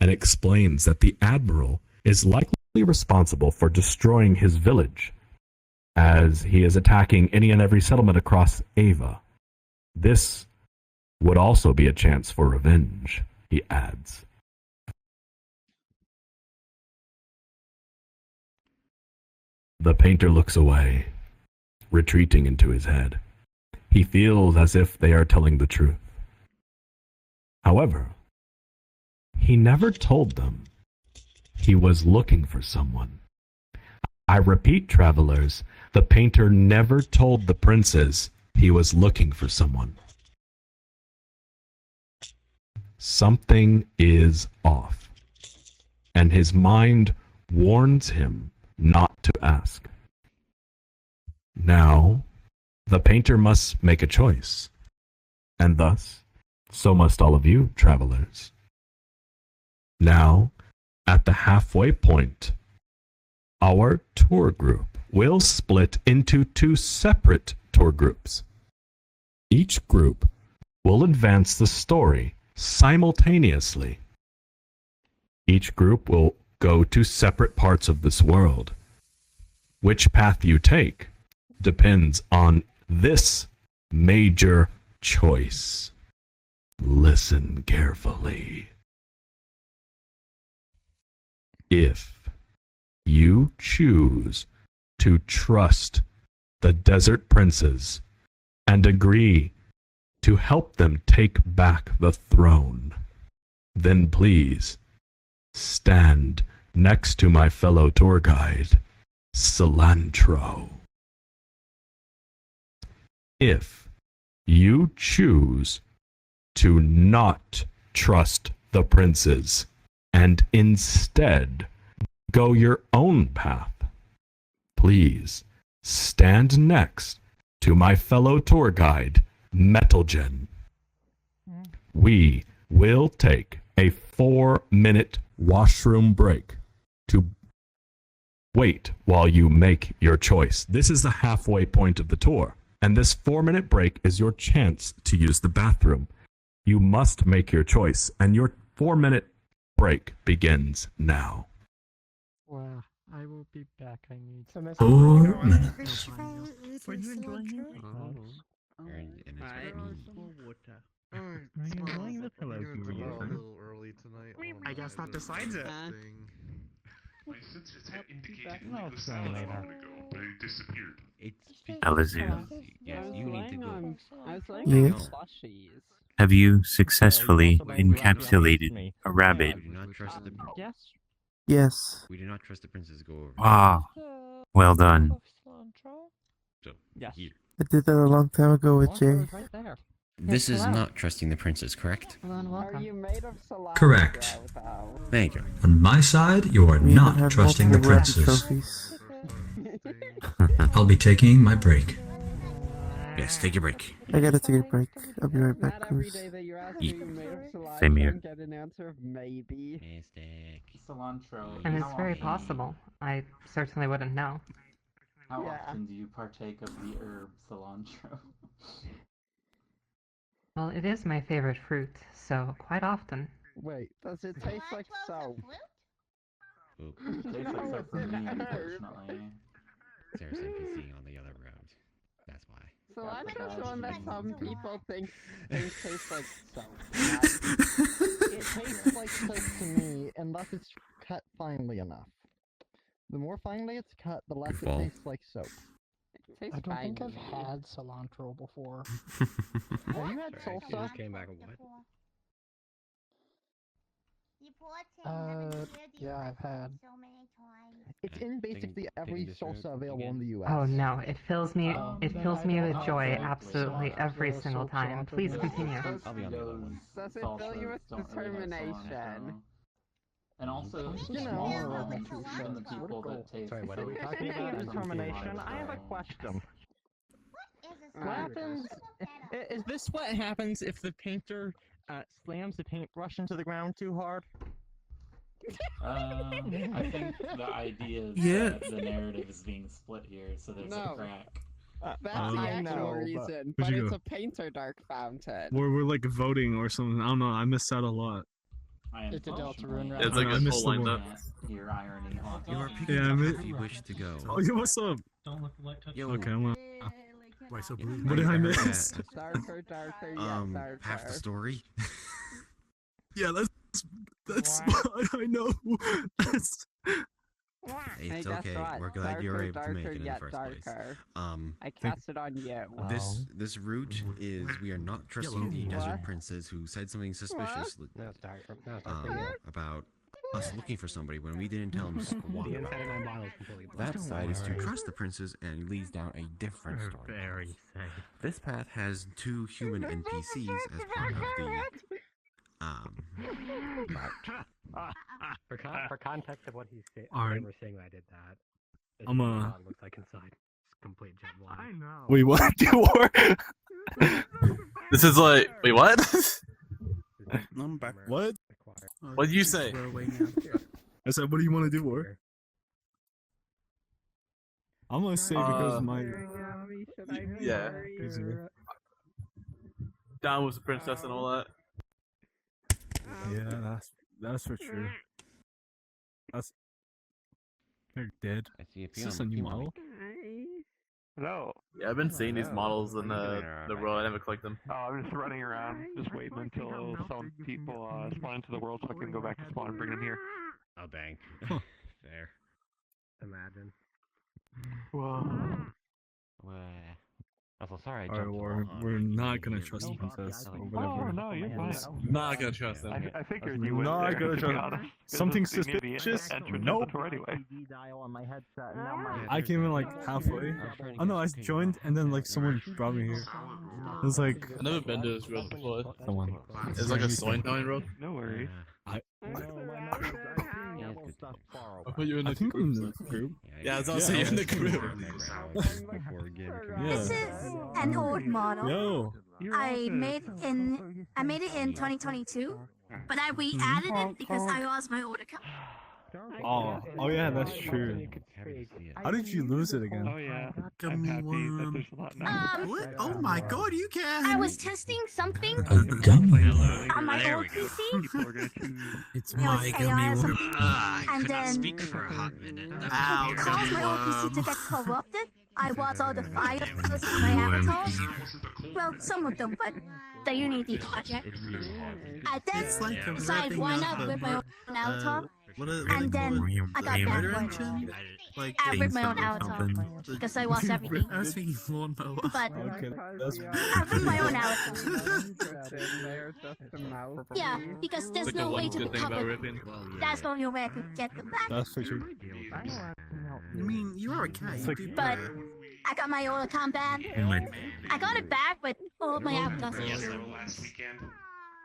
and explains that the admiral is likely responsible for destroying his village, as he is attacking any and every settlement across Ava. This would also be a chance for revenge, he adds. The painter looks away, retreating into his head. He feels as if they are telling the truth. However, he never told them he was looking for someone. I repeat, travelers, the painter never told the princes he was looking for someone. Something is off, and his mind warns him not to ask. Now, the painter must make a choice, and thus So must all of you, travelers. Now, at the halfway point, our tour group will split into 2 separate tour groups. Each group will advance the story simultaneously. Each group will go to separate parts of this world. Which path you take depends on this major choice. Listen carefully. If you choose to trust the desert princes and agree to help them take back the throne, then please stand next to my fellow tour guide, Cilantro. If you choose to not trust the princes and instead go your own path, please stand next to my fellow tour guide, Metalgen. We will take a 4-minute washroom break to wait while you make your choice. This is the halfway point of the tour, and this 4-minute break is your chance to use the bathroom. You must make your choice, and your 4-minute break begins now. Wow, I will be back. I need 4 minutes. Were you enjoying it? Are you enjoying the pillows you were A using? little early tonight. I guess that decides it. My senses had indicated No, Nicholas it's was fine a later. moment ago, but he disappeared. Alazu, Yes, you need to go. I was like, Yes. plushies. have you successfully encapsulated a rabbit? We do not trust the. Yes. Yes. We do not trust the princes to go over. Ah, well done. So Yes. here. I did that a long time ago with Jay. Right there. This is not trusting the princes, correct? Are you made of cilantro, Correct. though? Thank you. On my side, you are We even not have trusting the multiple rabbit princes. trophies. I'll be taking my break. Yes, take your break. I gotta take a break. I'll be right back, Not every Cruz. day that you ask Eat. me you made of cilantro Same here. and get an answer of maybe. Mistake. Cilantro. And it's very possible. I certainly wouldn't know. How Yeah. often do you partake of the herb cilantro? Well, it is my favorite fruit, so quite often. Wait, does it taste like soap? Oop. Tastes like soap for me, No. unfortunately. Sarah's NPC on the other road. That's why. Cilantro's the one that some people think tastes like soap. It tastes like soap to me unless it's cut finely enough. The more finely it's cut, the less Good fall. it tastes like soap. Tastes I don't think fine I've to me. had cilantro before. Have you had salsa? came back and what? Yeah, I've had. It's in basically every salsa available in the U.S. Oh no, it fills me with joy like absolutely cilantro. every single time. Please continue. I'll be on the other one. Does it fill you with determination? And also, You it's know, more I'm than too the sure. people that taste. Sorry, what are we the talking soap. about? Determination. I have a question. What happens? Is this what happens if the painter slams the paintbrush into the ground too hard? I think the idea is Yeah. that the narrative is being split here, so there's No. a crack. That's the I actual know, but- reason, Where'd but you it's go? a painter dark fountain. We're like voting or something. I don't know. I missed out a lot. I am It's a Delta Rune Yeah, it's like I a full lined up. Your irony on You are it. picking Yeah, I up mean- if you wish to go. Oh, yeah, what's up? Don't let the light touch Yo. Okay, I'm gonna. Why so Yeah, blue? What did I heard miss? that. Darker, darker, Half the darker. story. Yeah, that's I know. That's Hey, It's guess okay. what? We're glad you were Darker, able to make darker, it in the yet first place. darker. I Thank- cast it on you. This route is we are not trusting the desert What? princes who said something suspicious No, it's dark. No, it's dark for you. about us looking for somebody when we didn't tell them squat The about inside of my it. bottle is completely black. That side is to trust the princes and leads down a different You're story. very safe. This path has 2 human NPCs as part of the For context of what he's saying, I Alright. remember saying that I did that. This I'm, is what it looks like inside. It's complete jet black. Wait, what? This is like, wait, what? I'm back. What? What did you say? I said, what do you want to do, or? I'm gonna say because my. Yeah. Down with the princess and all that. Yeah, that's for sure. That's. They're dead. Is this a new model? No. Yeah, I've been seeing these models in the world. I never collect them. Oh, I'm just running around, just waiting until some people spawn into the world so I can go back to spawn and bring them here. Oh, dang. Fair. Imagine. Whoa. I'm so sorry. Alright, we're not gonna trust the princess or whatever. Oh, no, you're fine. Not gonna trust them. I figured you would. Not gonna to be trust honest. something suspicious. Nope. Anyway. I came in like halfway. Oh no, I joined and then like someone brought me here. It was like I've never been to this road before. someone. It's like a sewing town road. No worries. I put you in the think I'm in the group. Yeah, it's also you in the group. This is an old model. Yo. I made it in 2022, but I re-added it because I lost my old account. Oh yeah, that's true. How did you lose it again? Oh yeah. I'm happy that there's a lot now. What? Oh my god, you can! I was testing something on my old PC. It's It was my AI gummy or worm. something, I and couldn't then speak for a hot minute. it Ow, caused gummy my old PC to worm. get corrupted. I watched all the files of my avatars. Well, some of them, but the Unity project. I then decided why not with my own avatar. And then I got backward. Like I ripped my own avatar because I lost everything. I was thinking lawnmower. But I ripped my own avatar. Yeah, because there's Like no the way one to good thing about recover. ripping. That's the only way I could get them back. That's for sure. I mean, you are okay. It's like- But I got my old account back. I got it back, but all my avatars. Last weekend.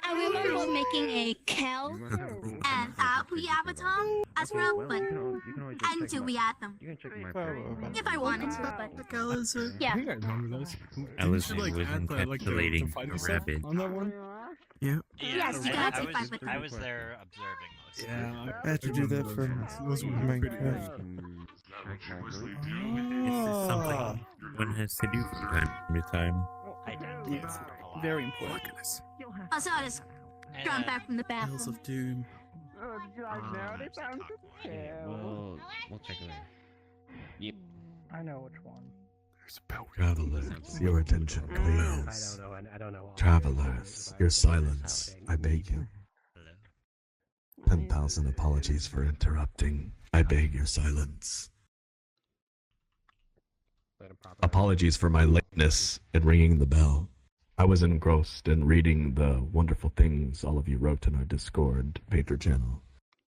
I remember making a Kel and Apri avatar as well, but I need to re-add them. If I wanted to, but yeah. I think I remember those. Alice Like, was add the, like, the encapsulating fighting a stuff rabbit. on that one. Yeah. Yes, you can take back with I them. was there observing most. Yeah, I had to do that for those with Minecraft. It's just something one has to do from time to time. I don't. It's very important. Also, I just got back from the Hills bathroom. of Doom. We'll check it later. Yep. I know which one. Travelers, your attention, please. I don't know. Travelers, your silence, I beg you. 10,000 apologies for interrupting. I beg your silence. Apologies for my lateness in ringing the bell. I was engrossed in reading the wonderful things all of you wrote in our Discord Painter channel.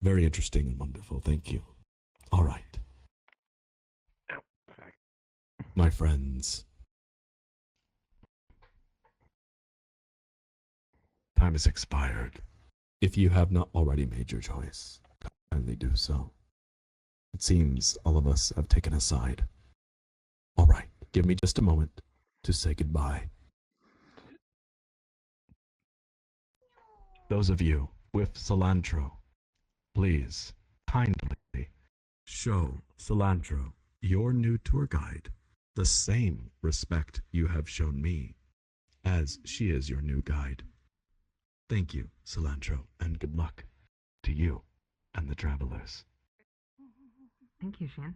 Very interesting and wonderful, thank you. All right. My friends, time has expired. If you have not already made your choice, kindly do so. It seems all of us have taken a side. All right, give me just a moment to say goodbye. Those of you with cilantro, please kindly show Cilantro, your new tour guide, the same respect you have shown me, as she is your new guide. Thank you, Cilantro, and good luck to you and the travelers. Thank you, Shan.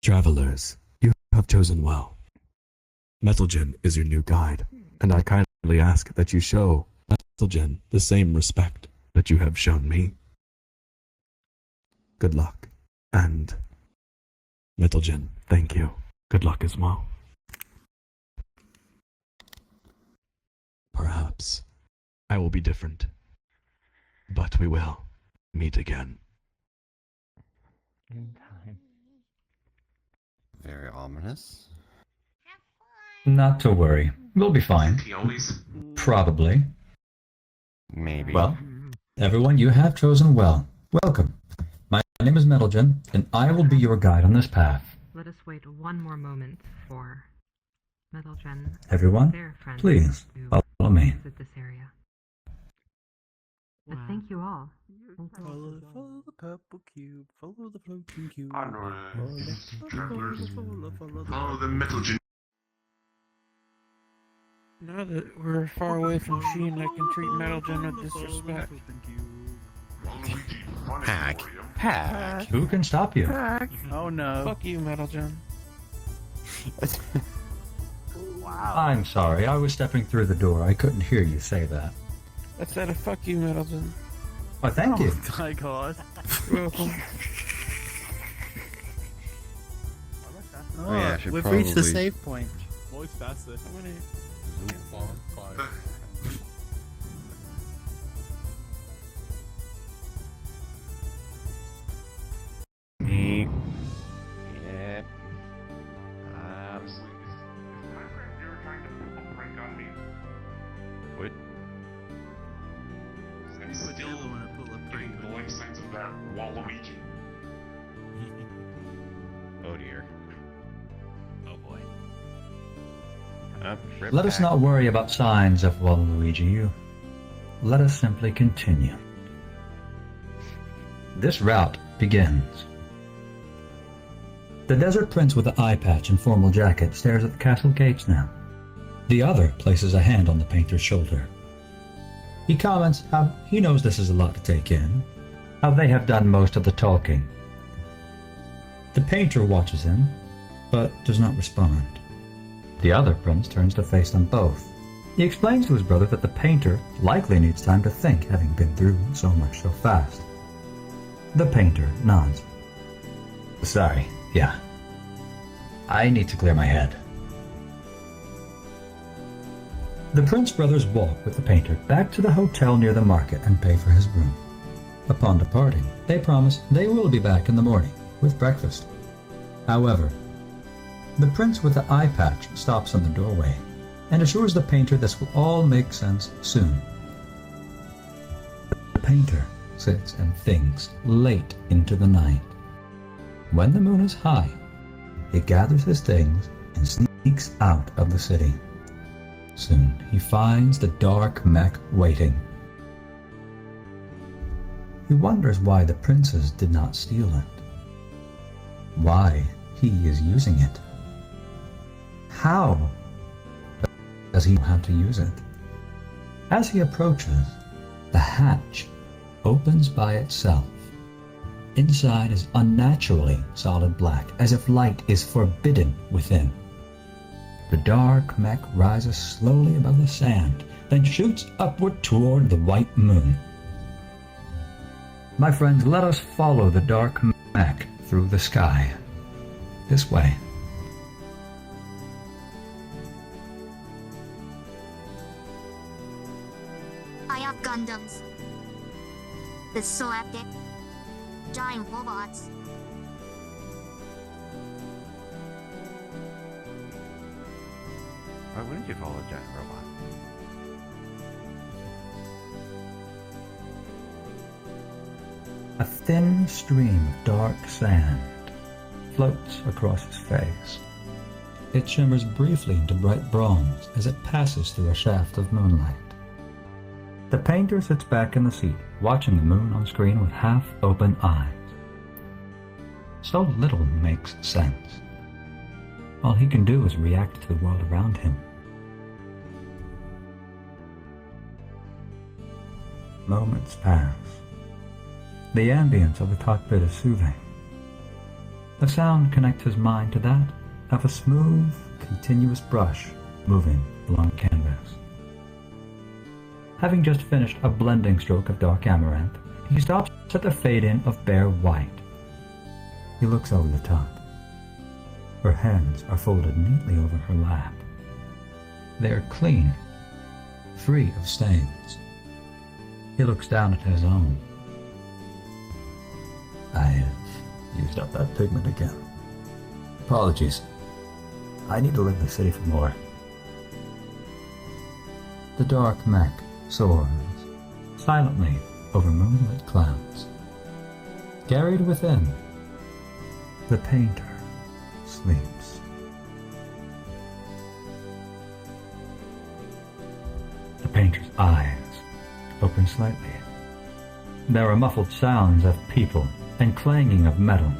Travelers, you have chosen well. Metalgen is your new guide, and I kindly ask that you show Metalgen the same respect that you have shown me. Good luck, and Metalgen, thank you. Good luck as well. Perhaps I will be different, but we will meet again. In time. Very ominous. Not to worry. We'll be fine. He always. Probably. Maybe. Well, everyone, you have chosen well. Welcome. My name is Metalgen, and I will be your guide on this path. Let us wait one more moment for Metalgen. Everyone, their friends please, to me. Visit this area. But thank you all. Follow the purple cube, follow the floating cube. Onwards, travelers. Follow the metal gen. Now that we're far away from Sheen, I can treat Metalgen with disrespect. Hack. Hack. Who can stop you? Hack. Oh no. Fuck you, Metalgen. I'm sorry, I was stepping through the door. I couldn't hear you say that. I said a fuck you, Metalgen. Oh, thank you. Oh my god. You're welcome. Oh, yeah, I should we've reached the probably- save point. Voice faster. Me. Yep. What? I still want to pull a prank the life signs of that Waluigi. Oh dear. Oh boy. Let us not worry about signs of Waluigi. Let us simply continue. This route begins. The desert prince with the eye patch and formal jacket stares at the castle gates now. The other places a hand on the painter's shoulder. He comments how he knows this is a lot to take in, how they have done most of the talking. The painter watches him, but does not respond. The other prince turns to face them both. He explains to his brother that the painter likely needs time to think, having been through so much so fast. The painter nods. Sorry, yeah. I need to clear my head. The Prince brothers walk with the painter back to the hotel near the market and pay for his room. Upon departing, they promise they will be back in the morning with breakfast. However, the prince with the eye patch stops in the doorway and assures the painter this will all make sense soon. The painter sits and thinks late into the night. When the moon is high, he gathers his things and sneaks out of the city. Soon he finds the dark mech waiting. He wonders why the princes did not steal it. Why he is using it. How does he know how to use it? As he approaches, the hatch opens by itself. Inside is unnaturally solid black, as if light is forbidden within. The dark mech rises slowly above the sand, then shoots upward toward the white moon. My friends, let us follow the dark mech through the sky. This way. I have Gundams. The Selected. Giant robots. Why wouldn't you follow a giant robot? A thin stream of dark sand floats across his face. It shimmers briefly into bright bronze as it passes through a shaft of moonlight. The painter sits back in the seat, watching the moon on screen with half-open eyes. So little makes sense. All he can do is react to the world around him. Moments pass. The ambience of the cockpit is soothing. The sound connects his mind to that of a smooth, continuous brush moving along canvas. Having just finished a blending stroke of dark amaranth, he stops at the fade-in of bare white. He looks over the top. Her hands are folded neatly over her lap. They are clean, free of stains. He looks down at his own. I have used up that pigment again. Apologies. I need to leave the city for more. The dark mech soars silently over moonlit clouds. Carried within, the painter sleeps. The painter's eyes open slightly. There are muffled sounds of people and clanging of metal.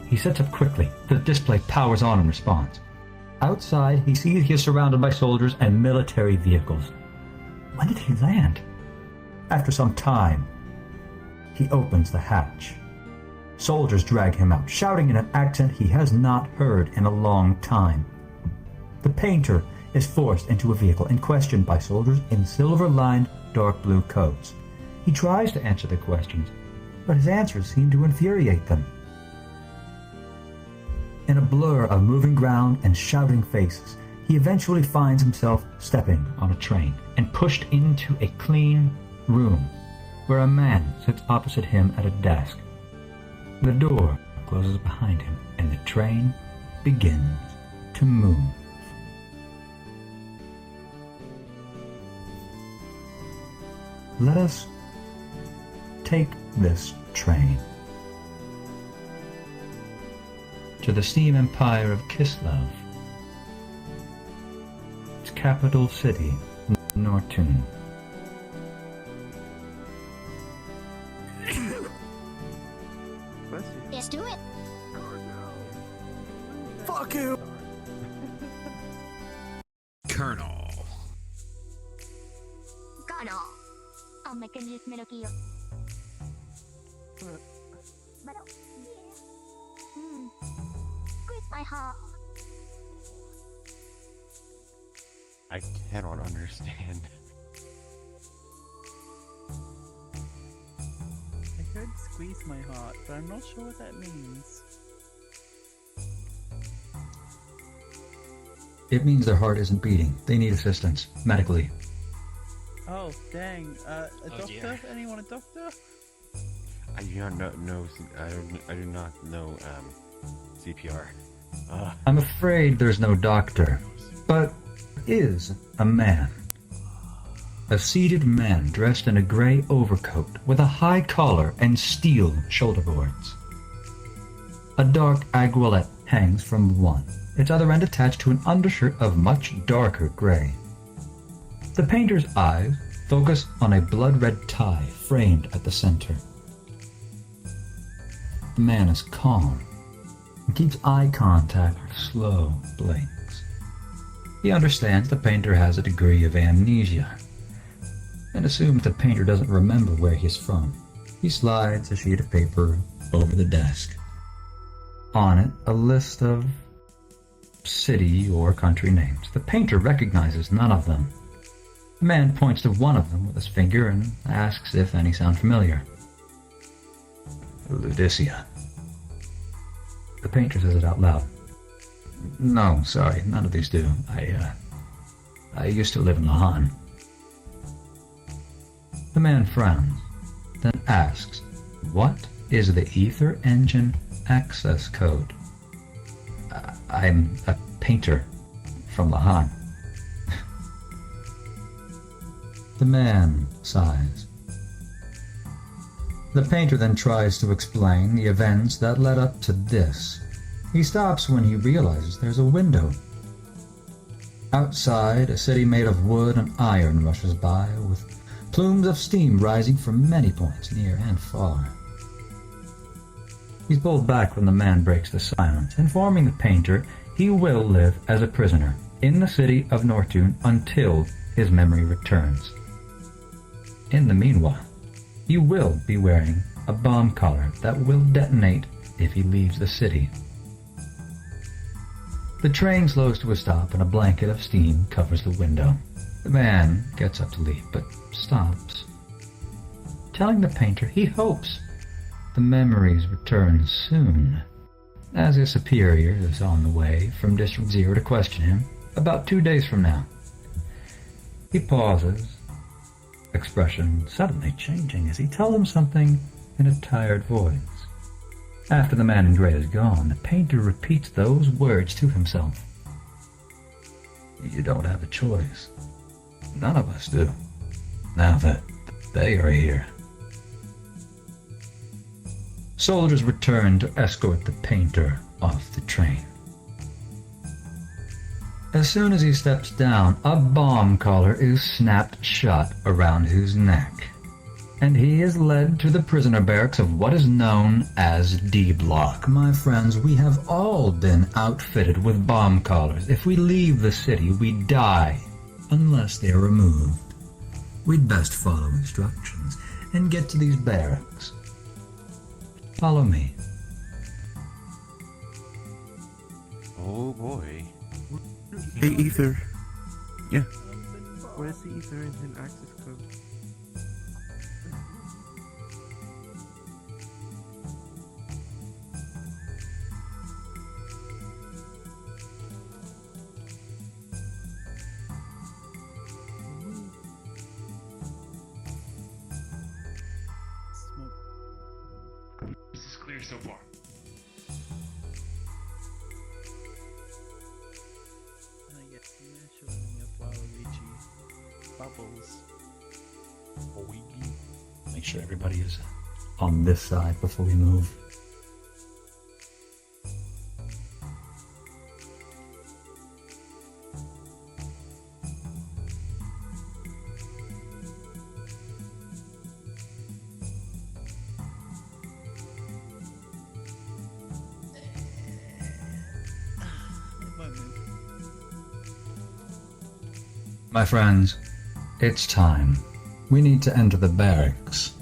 He sits up quickly. The display powers on in response. Outside, he sees he is surrounded by soldiers and military vehicles. When did he land? After some time, he opens the hatch. Soldiers drag him out, shouting in an accent he has not heard in a long time. The painter is forced into a vehicle and questioned by soldiers in silver-lined dark blue coats. He tries to answer the questions, but his answers seem to infuriate them. In a blur of moving ground and shouting faces, he eventually finds himself stepping on a train and pushed into a clean room where a man sits opposite him at a desk. The door closes behind him and the train begins to move. Let us take this train to the steam empire of Kislev, its capital city, Nortun. Let's do it. Fuck you! Colonel. Colonel. I'll make a new middle gear. Squeeze my heart. I cannot understand. I heard squeeze my heart, but I'm not sure what that means. It means their heart isn't beating. They need assistance, medically. Oh, dang. A doctor? dear. Anyone a doctor? I do not know. I do not know CPR. I'm afraid there's no doctor, but is a man. A seated man dressed in a gray overcoat with a high collar and steel shoulder boards. A dark aiguilette hangs from one, its other end attached to an undershirt of much darker gray. The painter's eyes focus on a blood-red tie framed at the center. The man is calm and keeps eye contact with slow blinks. He understands the painter has a degree of amnesia and assumes the painter doesn't remember where he's from. He slides a sheet of paper over the desk. On it, a list of city or country names. The painter recognizes none of them. The man points to one of them with his finger and asks if any sound familiar. Ludicea. The painter says it out loud. No, sorry, none of these do. I used to live in Lahan. The man frowns, then asks, what is the ether engine access code? I'm a painter from Lahan. The man sighs. The painter then tries to explain the events that led up to this. He stops when he realizes there's a window. Outside, a city made of wood and iron rushes by, with plumes of steam rising from many points near and far. He's pulled back when the man breaks the silence, informing the painter he will live as a prisoner in the city of Nortun until his memory returns. In the meanwhile, he will be wearing a bomb collar that will detonate if he leaves the city. The train slows to a stop and a blanket of steam covers the window. The man gets up to leave, but stops, telling the painter he hopes the memories return soon, as his superior is on the way from District 0 to question him about 2 days from now. He pauses, expression suddenly changing as he tells him something in a tired voice. After the man in gray is gone, the painter repeats those words to himself. You don't have a choice. None of us do, now that they are here. Soldiers return to escort the painter off the train. As soon as he steps down, a bomb collar is snapped shut around his neck, and he is led to the prisoner barracks of what is known as D Block. My friends, we have all been outfitted with bomb collars. If we leave the city, we die, unless they are removed. We'd best follow instructions and get to these barracks. Follow me. Oh boy. Hey, Ether. Yeah. Where's the Ether and access code? This is clear so far. Yes, you're showing up Waluigi. Bubbles. Make sure everybody is on this side before we move. My friends, it's time. We need to enter the barracks.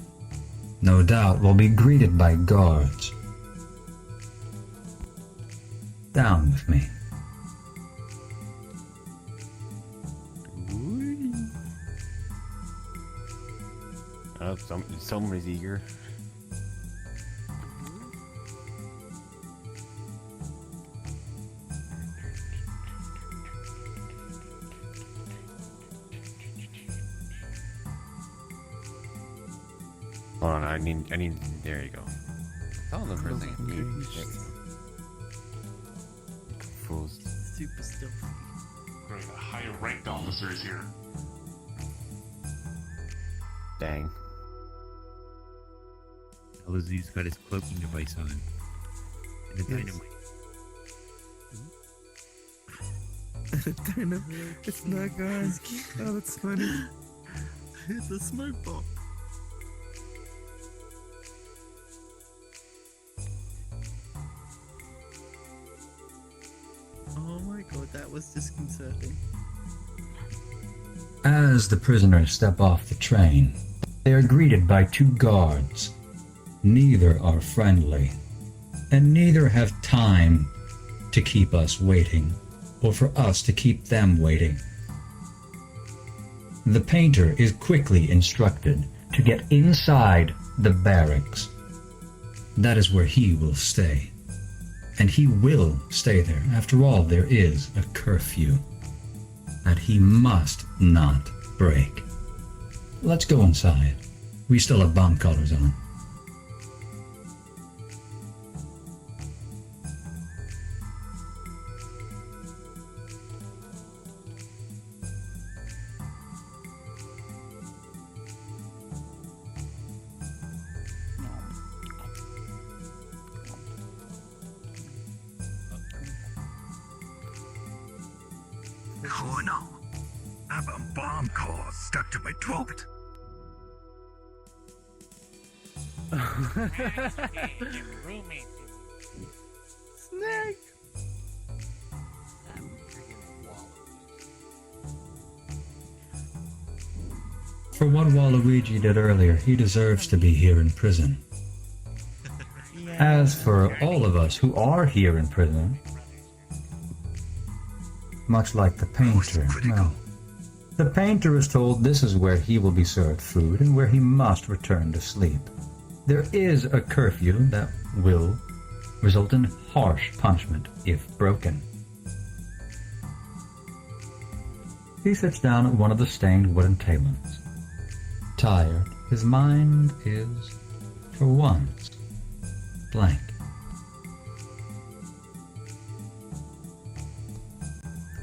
No doubt we'll be greeted by guards. Down with me. Oh, somebody's eager. Hold on, I need, there you go. Oh, the prison. Confused. Super stealthy. Great, a higher ranked officer is here. Dang. Elizie's got his cloaking device on him. And a dynamite. Dynamite. It's not guys. Oh, that's funny. It's a smoke bomb. Oh my god, that was disconcerting. As the prisoners step off the train, they are greeted by two guards. Neither are friendly, and neither have time to keep us waiting, or for us to keep them waiting. The painter is quickly instructed to get inside the barracks. That is where he will stay. And he will stay there. After all, there is a curfew that he must not break. Let's go inside. We still have bomb collars on. Oh no! I have a bomb core stuck to my throat. Snake! For what Waluigi did earlier, he deserves to be here in prison. As for all of us who are here in prison, much like the painter, no. The painter is told this is where he will be served food and where he must return to sleep. There is a curfew that will result in harsh punishment if broken. He sits down at one of the stained wooden tables. Tired, his mind is, for once, blank.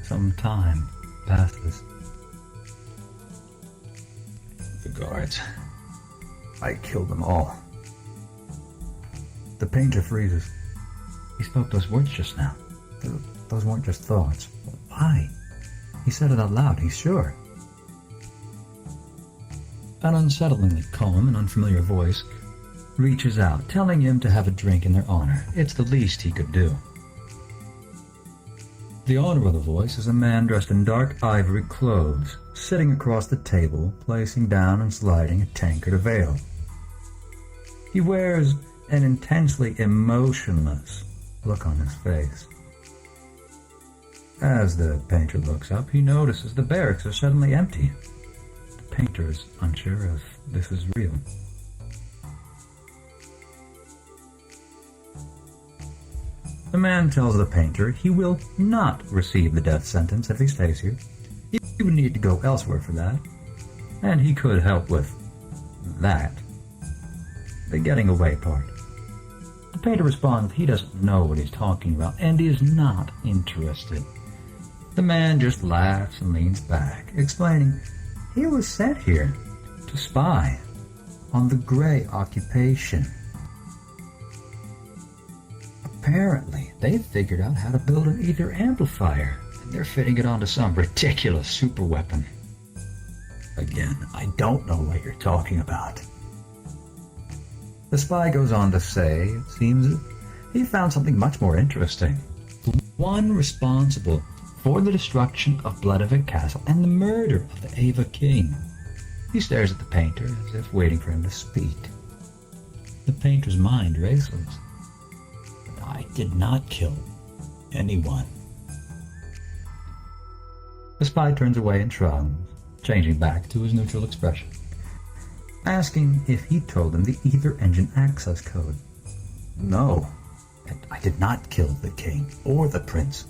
Some time passes. The guards. I killed them all. The painter freezes. He spoke those words just now. Those weren't just thoughts. Why? He said it out loud, he's sure. An unsettlingly calm and unfamiliar voice reaches out, telling him to have a drink in their honor. It's the least he could do. The owner of the voice is a man dressed in dark ivory clothes, sitting across the table, placing down and sliding a tankard of ale. He wears an intensely emotionless look on his face. As the painter looks up, he notices the barracks are suddenly empty. The painter is unsure if this is real. The man tells the painter he will not receive the death sentence if he stays here. He would need to go elsewhere for that, and he could help with that. The getting away part. The painter responds he doesn't know what he's talking about and is not interested. The man just laughs and leans back, explaining he was sent here to spy on the Grey occupation. Apparently, they've figured out how to build an ether amplifier, and they're fitting it onto some ridiculous superweapon. Again, I don't know what you're talking about. The spy goes on to say it seems he found something much more interesting. The one responsible for the destruction of Bloodivik Castle and the murder of the Ava King. He stares at the painter as if waiting for him to speak. The painter's mind races. But I did not kill anyone. The spy turns away and shrugs, changing back to his neutral expression, asking if he told him the ether engine access code. No, I did not kill the king or the prince.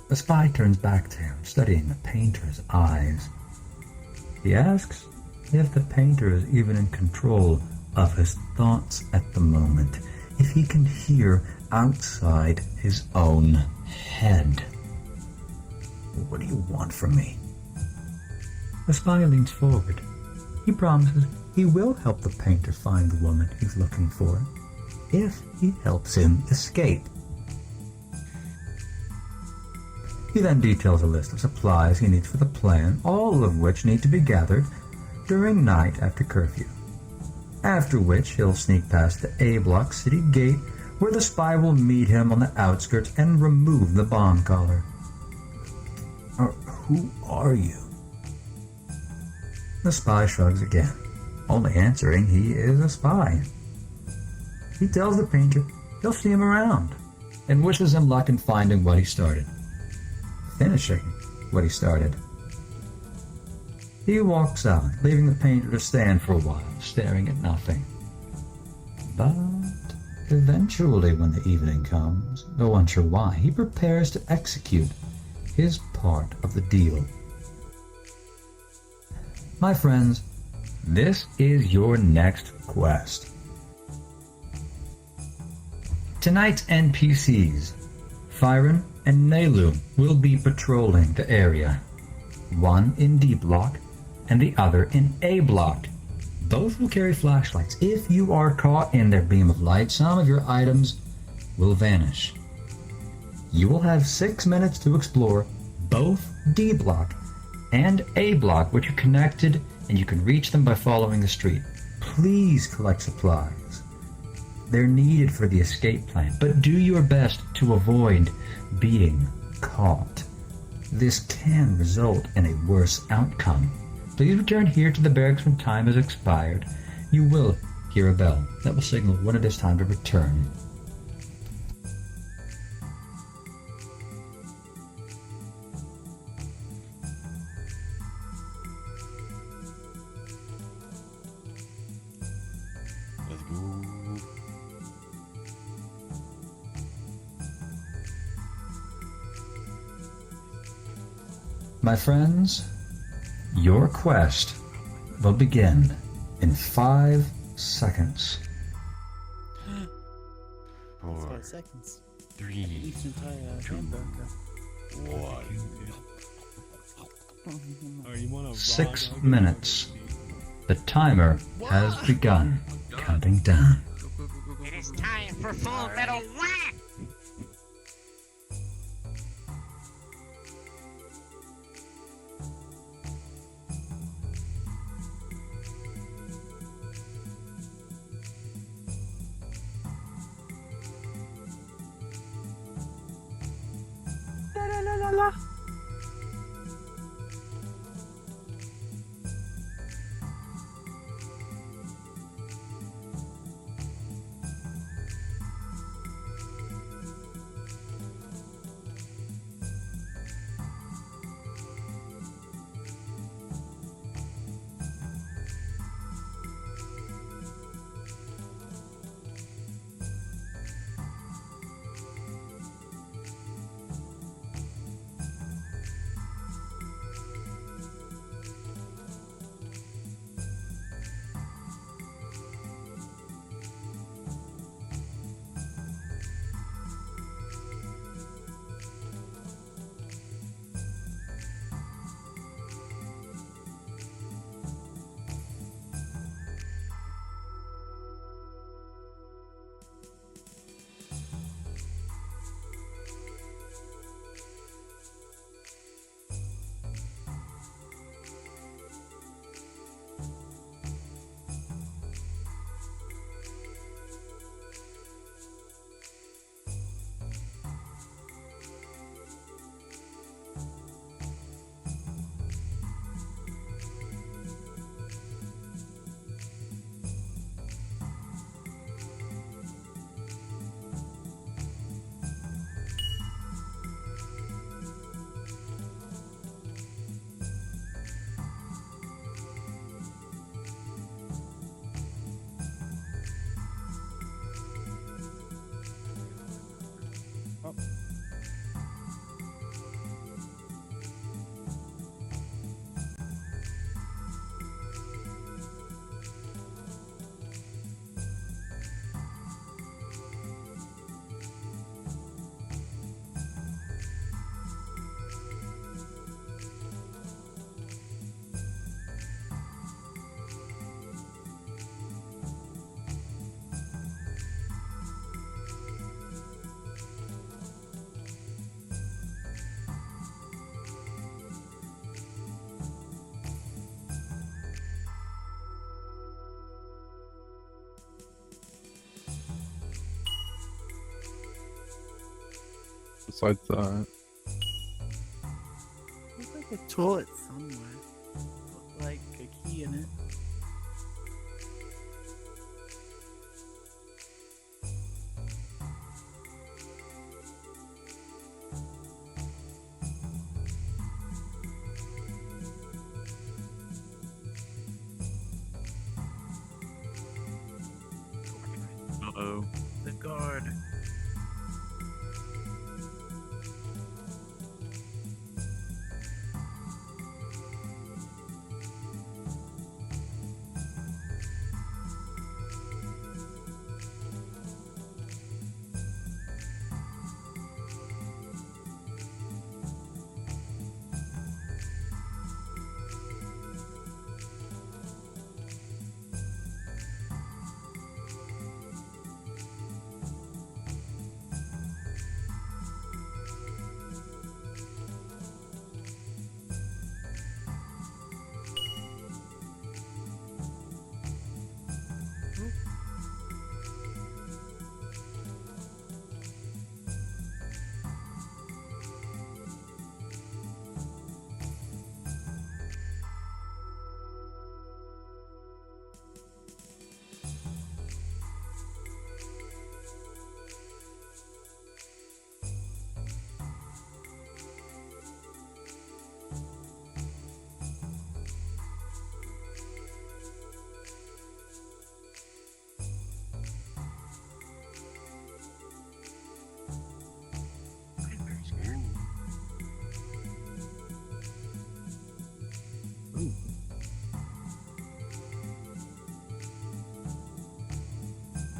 The spy turns back to him, studying the painter's eyes. He asks if the painter is even in control of his thoughts at the moment, if he can hear outside his own head. What do you want from me? The spy leans forward. He promises he will help the painter find the woman he's looking for, if he helps him escape. He then details a list of supplies he needs for the plan, all of which need to be gathered during night after curfew. After which he'll sneak past the A-Block city gate, where the spy will meet him on the outskirts and remove the bomb collar. Who are you? The spy shrugs again, only answering he is a spy. He tells the painter he'll see him around, and wishes him luck in finding what he started. Finishing what he started. He walks out, leaving the painter to stand for a while, staring at nothing. But eventually, when the evening comes, though unsure why, he prepares to execute his part of the deal. My friends, this is your next quest. Tonight's NPCs, Fyron and Nelu, will be patrolling the area. One in D block and the other in A block. Both will carry flashlights. If you are caught in their beam of light, some of your items will vanish. You will have 6 minutes to explore both D block and A block, which are connected, and you can reach them by following the street. Please collect supplies. They're needed for the escape plan, but do your best to avoid being caught. This can result in a worse outcome. Please return here to the barracks when time has expired. You will hear a bell that will signal when it is time to return. Let's go. My friends, your quest will begin in 5 seconds. 4, 5 seconds. 3, Each entire 2, hamburger. 1. 6 minutes. The timer has begun counting down. It is time for Full Metal Whack! la. Besides that. There's like a toilet somewhere. With, like a key in it. Uh-oh. The guard.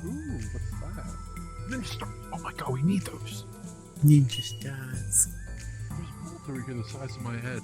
Ooh, what's that? Ninja stars. Oh my god, we need those. Ninja stars. There's bolts over here the size of my head.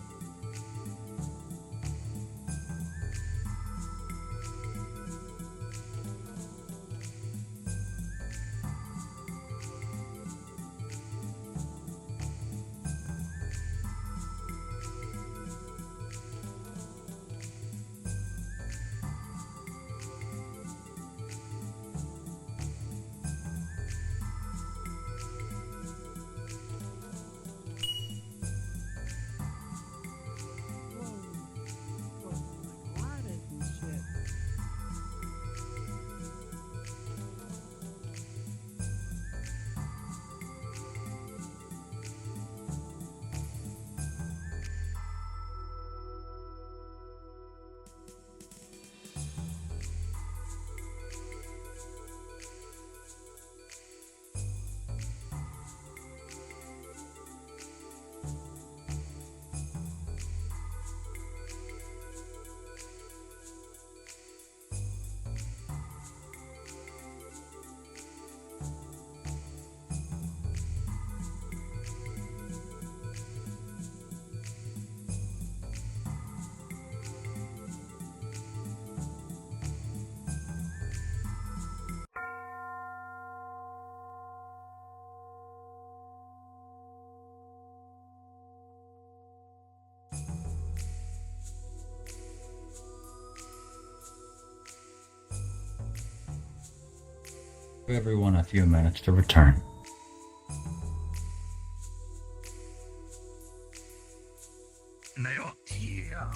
Give everyone a few minutes to return. Not here.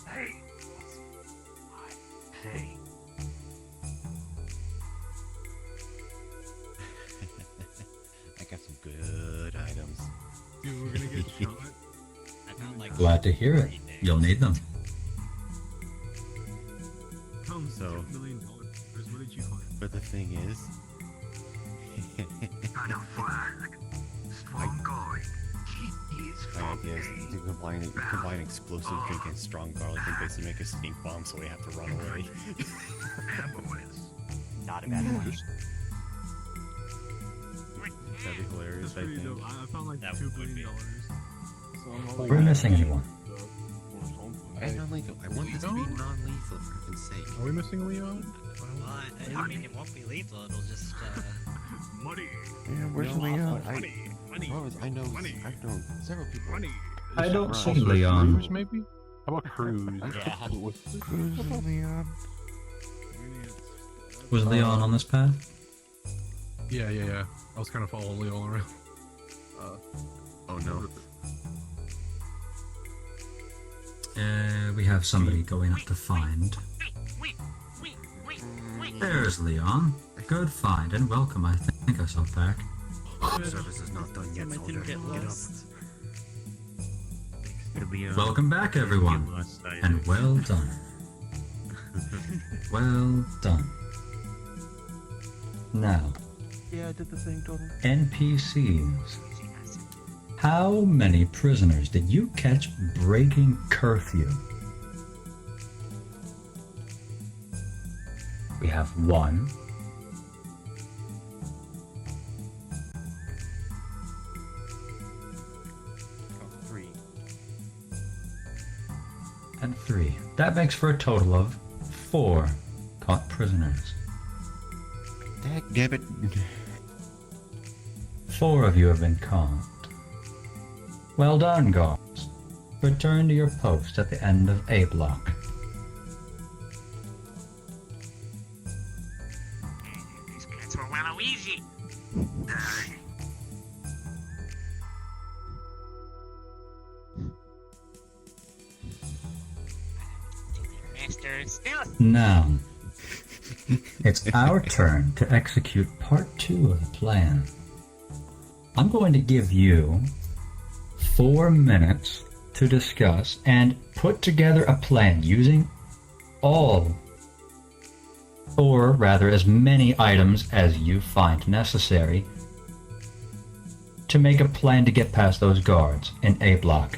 Hey. Hey. I got some good items. Dude, we're gonna get shot. I found like Glad to hear it. You'll need them. So, $2 million. What did you find? but the thing is, Got a flag. Strong guy. He is my from idea is to combine explosive drink and strong garlic and basically make a stink bomb so we have to run away. not a bad idea. That'd be hilarious, I Pretty think. dope. I found like $2 billion. So I'm Are we missing anyone? And non-lethal. I want this to be non-lethal, for heaven's sake. Are we missing Leon? I mean, it won't be lethal. It'll just money. Yeah, where's No, Leon? money. I know several people. Money. I don't see Also Leon. Cruz, maybe? How about Cruz? Yeah. Cruz and Leon. Was Leon on this path? Yeah. I was kind of following Leon around. Oh no. We have somebody going up to find. There's Leon. Good find and welcome, I think I saw back. Service is not done yet, I soldier. didn't get Get up. lost. Welcome back, everyone. And well done. Well done. Now, Yeah, I did the thing, total. NPCs. How many prisoners did you catch breaking curfew? We have 1. Oh, 3. And 3. That makes for a total of 4 caught prisoners. Dagnabbit. 4 of you have been caught. Well done, guards. Return to your post at the end of A block. These cats were Waluigi. Master Stealth. Now, it's our turn to execute part 2 of the plan. I'm going to give you 4 minutes to discuss and put together a plan using all, or rather as many items as you find necessary to make a plan to get past those guards in A block.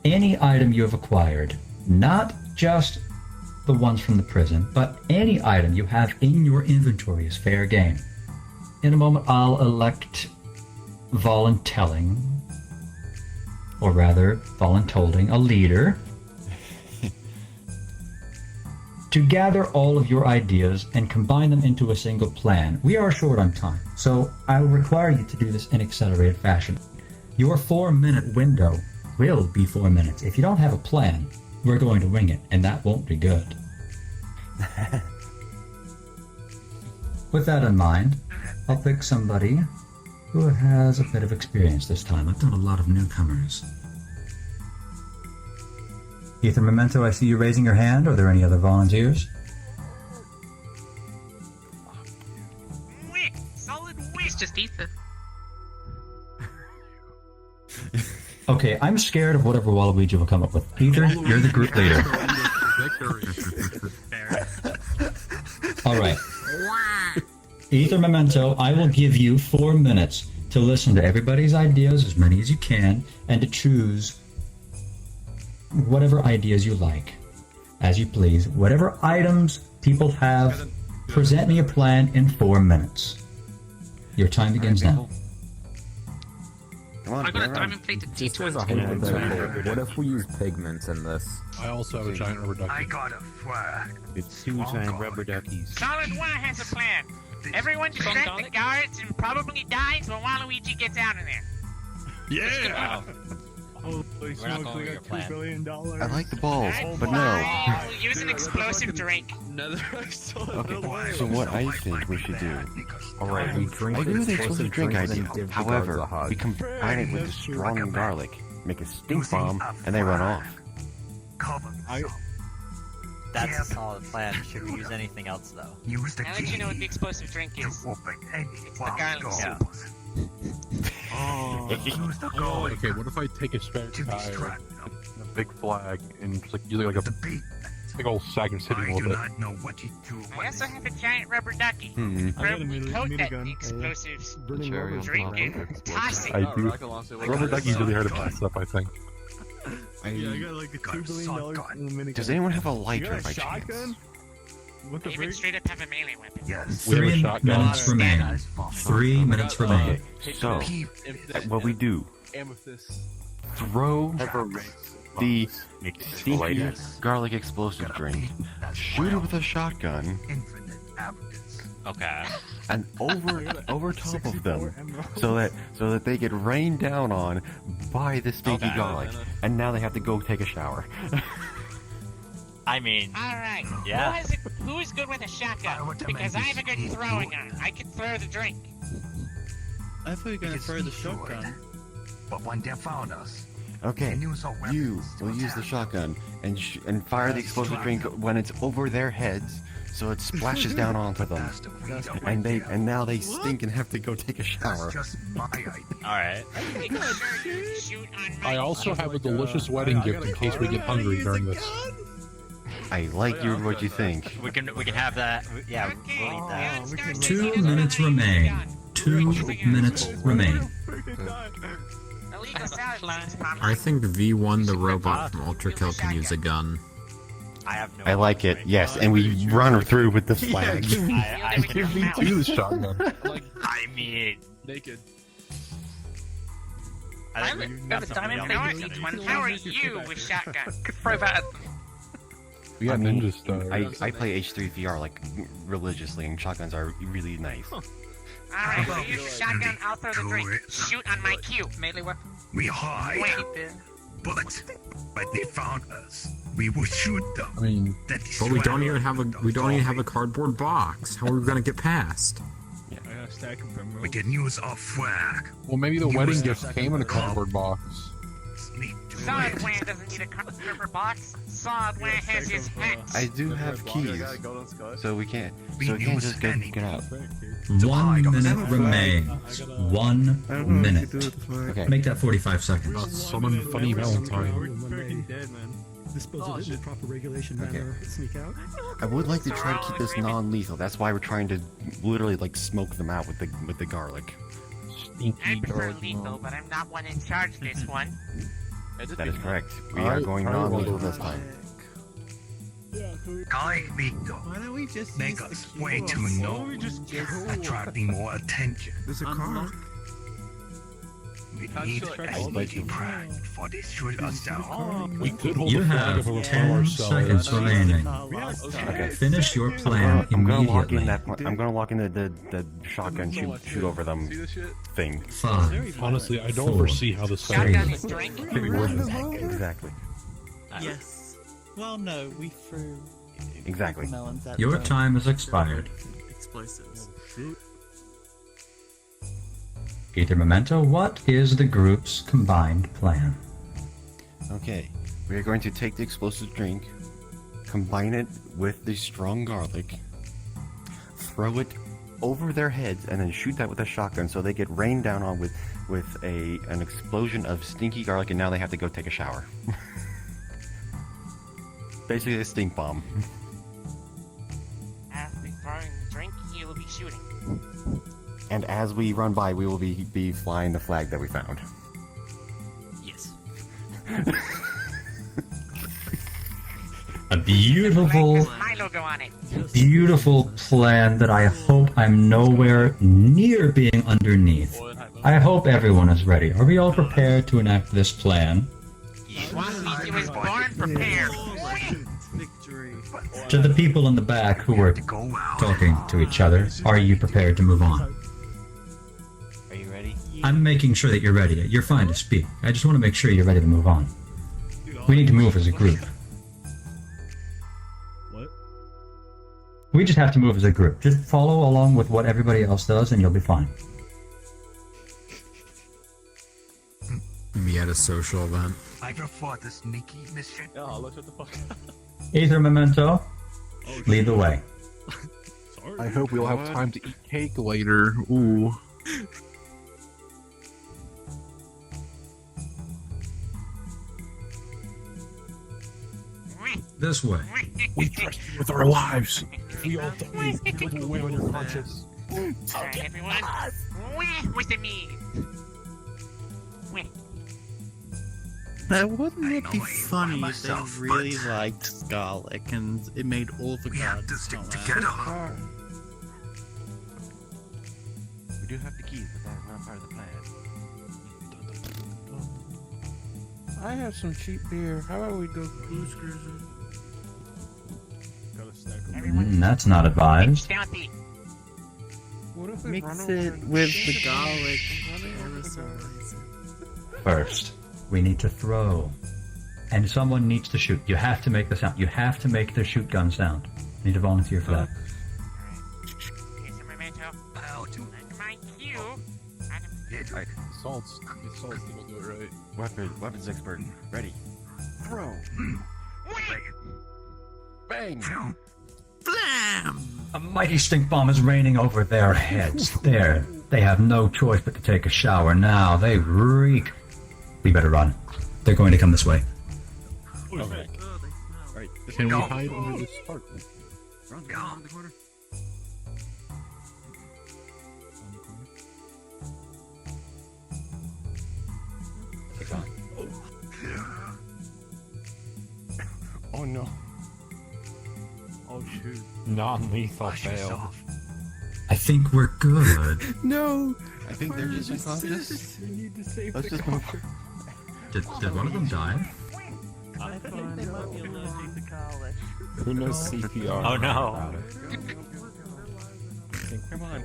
Any item you have acquired, not just the ones from the prison, but any item you have in your inventory is fair game. In a moment, I'll elect voluntelling, or rather, voluntolding a leader to gather all of your ideas and combine them into a single plan. We are short on time, so I will require you to do this in accelerated fashion. Your 4-minute window will be 4 minutes. If you don't have a plan, we're going to wing it, and that won't be good. With that in mind, I'll pick somebody who has a bit of experience this time. I've done a lot of newcomers. Ethan Memento, I see you raising your hand. Are there any other volunteers? Solid waste, just Ethan. Okay, I'm scared of whatever Waluigi will come up with. Ethan, you're the group leader. Alright. Ether Memento, I will give you 4 minutes to listen to everybody's ideas, as many as you can, and to choose whatever ideas you like, as you please. Whatever items people have, present me a plan in 4 minutes. Your time begins now. I got a diamond plated T20. What if we use pigments in this? I also have a giant rubber ducky. I got a flag. It's 2 giant rubber duckies. Solid 1 has a plan. Everyone distract the guards and probably dies when Waluigi gets out of there. Yeah! Holy smokes, we got $2 billion. I like the balls, but no. Use an explosive drink. Okay, so what I think we should do. Alright, we drink I agree with the explosive explosive drink drinks, idea. then give the However, guards a hug. we combine it with the strong garlic, make a stink bomb, and they run off. That's a solid plan. Should we use anything else though? I'll let you know what the explosive drink is. It's the garlic soup. Okay, what if I take a spare tire, a big flag, and just like use it like a big old sack and sitting a little bit? I also have a giant rubber ducky. Where we coat that explosives drink and toss it. I do. Rubber ducky's really hard to pass up, I think. Yeah, I got like a $2 billion in the minigun. Does anyone have a lighter You got a by shotgun? chance? What the Even freak? straight up have a melee weapon. Yes. 3 minutes remain. 3 minutes remain. So, what we do, throw the stinky garlic explosive drink, shoot it with a shotgun, Okay. and over top of them, so that they get rained down on by the stinky garlic, and now they have to go take a shower. I mean, Alright. Yeah. Who is good with a shotgun? Because I have a good throwing arm. I can throw the drink. I thought you were gonna throw the shotgun. But when they found us, Okay, you will use the shotgun and fire the explosive drink when it's over their heads, so it splashes down onto them, and now they stink and have to go take a shower. alright. I also have a delicious wedding gift in case we get hungry during this. I like what you think. We can have that. Yeah, we'll eat that. 2 minutes remain. 2 minutes remain. I think V1 the robot from Ultra Kill can use a gun. I like it, yes, and we run her through with the flag. I Give me too the shotgun. I mean, Naked. I think we got something else. How are you with shotgun? Throw that. We got ninja stars. I play H3 VR like religiously, and shotguns are really nice. Alright, so use the shotgun, I'll throw the drink. Shoot on my cue. Melee weapon. we hide. Wait. But they found us. We will shoot them. I mean, But we don't even have a cardboard box. How are we gonna get past? We can use our flag. well, maybe the wedding gift came in a cardboard box. Solid Land doesn't need a cardboard box. Solid Land has his pets. I do have keys, so we can't just get out. 1 minute remains. 1 minute. Okay. Make that 45 seconds. Summon Funny Valentine. Dispose of it in the proper regulation manner. Sneak out. I would like to try to keep this non-lethal. That's why we're trying to literally like smoke them out with the garlic. I prefer lethal, but I'm not one in charge this one. That is correct. We are going non-lethal this time. Guy Vito, Why don't we just make use us the way keyboard? too known, attracting more attention. There's a car. We need a pride for this shoot us down. We could hold You the flag have up over 10 ourselves. seconds remaining. Okay. Finish your plan I'm gonna lock in immediately. I'm gonna lock in the shotgun shoot over them thing. 5. Honestly, I don't 4, foresee how this Shotgun thing is drink. Exactly. Yes. Well, no, we threw Exactly. melons at Your them. time has expired. Explosives. Peter Memento, what is the group's combined plan? Okay. We are going to take the explosive drink, combine it with the strong garlic, throw it over their heads, and then shoot that with a shotgun so they get rained down on with an explosion of stinky garlic, and now they have to go take a shower. Basically a stink bomb. After throwing the drink, he will be shooting. And as we run by, we will be flying the flag that we found. Yes. A beautiful, My logo on it. beautiful plan that I hope I'm nowhere near being underneath. I hope everyone is ready. Are we all prepared to enact this plan? He was born prepared. Victory. To the people in the back who were talking to each other, are you prepared to move on? Are you ready? I'm making sure that you're ready. You're fine to speak. I just want to make sure you're ready to move on. We need to move as a group. What? We just have to move as a group. Just follow along with what everybody else does and you'll be fine. Me at a social event. I prefer the sneaky mission. Oh, look at the fuck. Ether Memento, lead the way. I hope we'll have time to eat cake later. Ooh. This way. We trust you with our lives. If we all die, you will weigh on your conscience. Alright, everyone. Where's the meat? Now, wouldn't it be funny if they really liked garlic and it made all the gods stick together? We do have the keys, but that's not part of the plan. I have some cheap beer. How about we go Blues Cruiser? That's not advised. What if we Mix run it over with and- the garlic. First, we need to throw. And someone needs to shoot. You have to make the sound. You have to make the shoot gun sound. I need to volunteer for that. Here's a memento. Under my cue. Alright, Salt's to go do it right. weapons expert, ready. Throw. Bang! Blam! A mighty stink bomb is raining over their heads. There. They have no choice but to take a shower now. They reek. We better run. They're going to come this way. Okay. Alright, can we hide under this spark? Run the corner. Keep going. Oh no. Oh shoot. Non-lethal fail. I think we're good. No! I think they're just unconscious. We need to save Let's the just move. car. Did one of them die? I think they might be allergic to garlic. Who knows CPR? Oh no. Come on.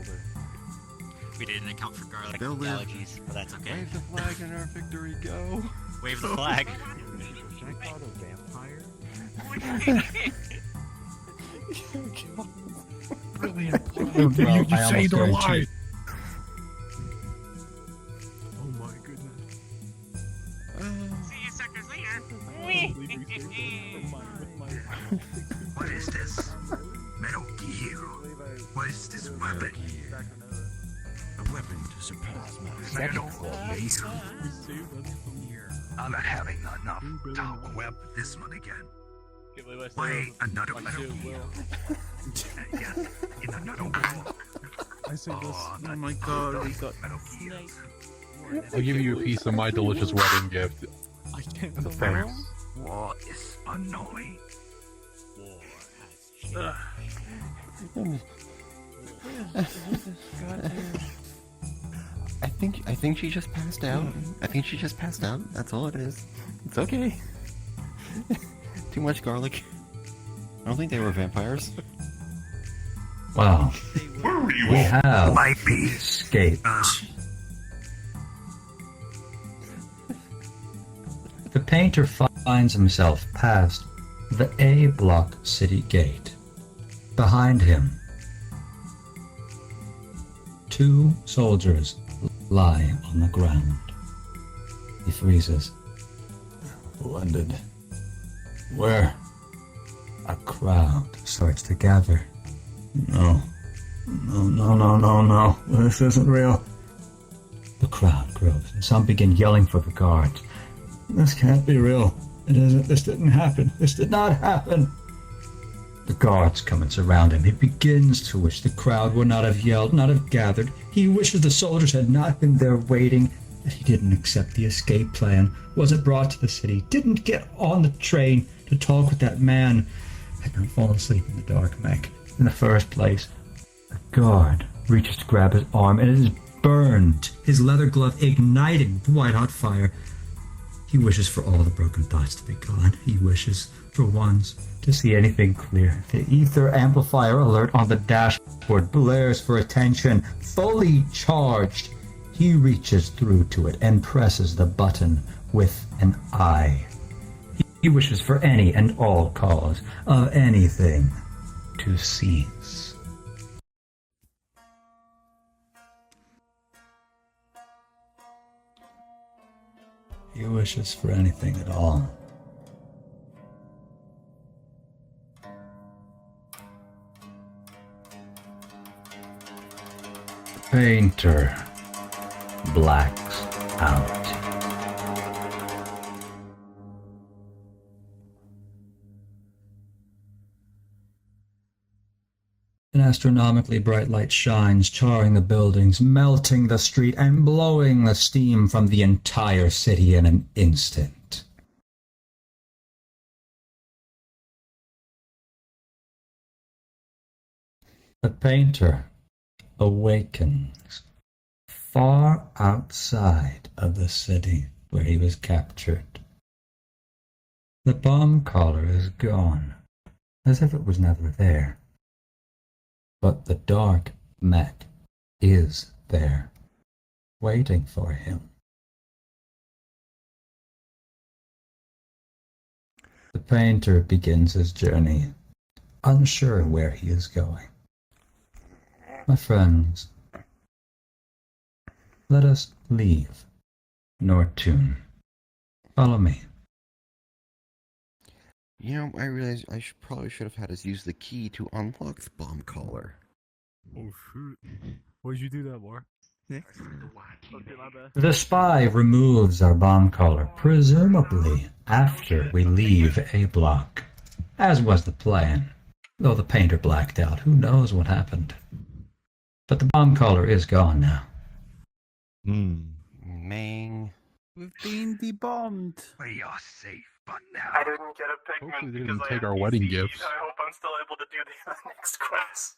We didn't account for garlic They'll live. allergies, but that's okay. Wave the flag and our victory go. Wave the flag. Should I call it a vampire? Brilliant. Well, You I saved our almost lives. Oh my goodness. See you suckers later. What is this? Metal Gear. What is this weapon? A weapon to surpass my Metal base. Gear. I'm not having enough talk web this one again. Wait, another Metal Gear. Yes, in another world. I say this. Oh my god, we got Metal Gears. I'll give you a piece of my delicious wedding gift. I can't Thanks. War is annoying. I think she just passed out. I think she just passed out. That's all it is. It's okay. Too much garlic. I don't think they were vampires. Wow. We have Might be. escaped. The painter finds himself past the A block city gate. Behind him, two soldiers lie on the ground. He freezes. Blended. Where? A crowd starts to gather. No. No. This isn't real. The crowd grows, and some begin yelling for the guards. This can't be real. It isn't. This didn't happen. This did not happen. The guards come and surround him. He begins to wish the crowd would not have yelled, not have gathered. He wishes the soldiers had not been there waiting, that he didn't accept the escape plan, wasn't brought to the city, didn't get on the train to talk with that man, had not fallen asleep in the dark mech in the first place. The guard reaches to grab his arm, and it is burned, his leather glove igniting the white-hot fire. He wishes for all the broken thoughts to be gone. He wishes for once to see anything clear. The ether amplifier alert on the dashboard blares for attention, fully charged. He reaches through to it and presses the button with an eye. He wishes for any and all cause of anything to cease. He wishes for anything at all. Painter blacks out. An astronomically bright light shines, charring the buildings, melting the street, and blowing the steam from the entire city in an instant. The painter awakens far outside of the city where he was captured. The bomb collar is gone, as if it was never there. But the dark mech is there, waiting for him. The painter begins his journey, unsure where he is going. My friends, let us leave Nortune. Follow me. You know, I realized I probably should have had us use the key to unlock the bomb collar. Oh shoot. Why'd you do that, War? The spy removes our bomb collar, presumably after we leave A block, as was the plan. Though the painter blacked out, who knows what happened. But the bomb collar is gone now. Mang. We've been debombed. We are safe, but now. I didn't get a pigment Hopefully they because didn't I take have our wedding PC. gifts. I hope I'm still able to do the next quest.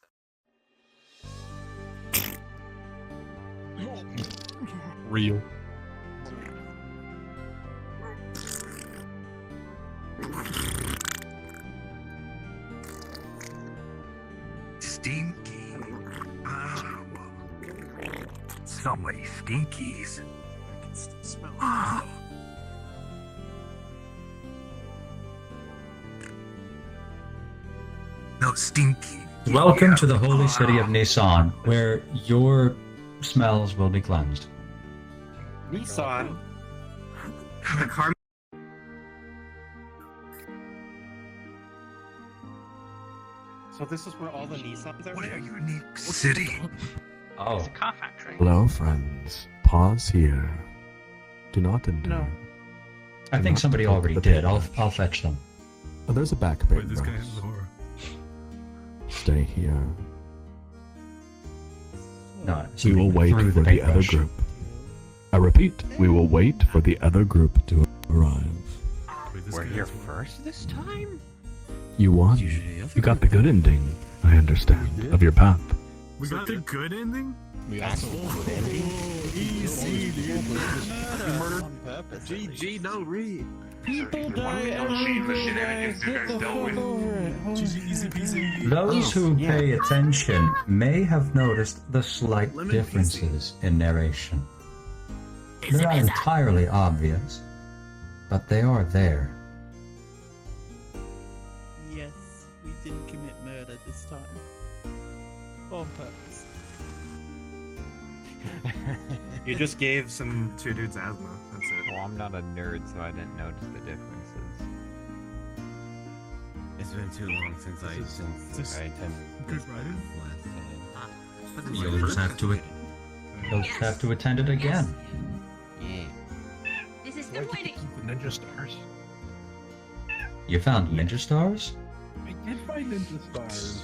Real. Stinky. So many stinkies. Ah. No stinky. Welcome to the holy city of Nissan, where your smells will be cleansed. Nissan. The car. So this is where all the Nissans are? What a unique city. Oh. It's a car factory. Hello, friends. Pause here. Do not enter. No. I think somebody already did. I'll fetch them. Oh, there's a back bay. Wait, this guy has the horror. Stay here. No, We will wait through for the other paintbrush. group. I repeat, we will wait for the other group to arrive. Wait, this We're guy here has the horror. first this time? You won. You got the good ending, I understand, of your path. We got the good ending? We got some good ending. Easy, dude. Murdered. GG, no read. People die every day. Get the fuck over it. GG, easy peasy. Those who pay attention may have noticed the slight differences in narration. They're not entirely obvious, but they are there. Yes, we didn't commit murder this time. On purpose. You just gave some two dudes asthma. That's it. Well, I'm not a nerd, so I didn't notice the differences. It's been too long since I attended Good writing? last time. You'll just have to attend it again. Yeah. This is the wedding. Ninja stars. You found ninja stars? I did find ninja stars.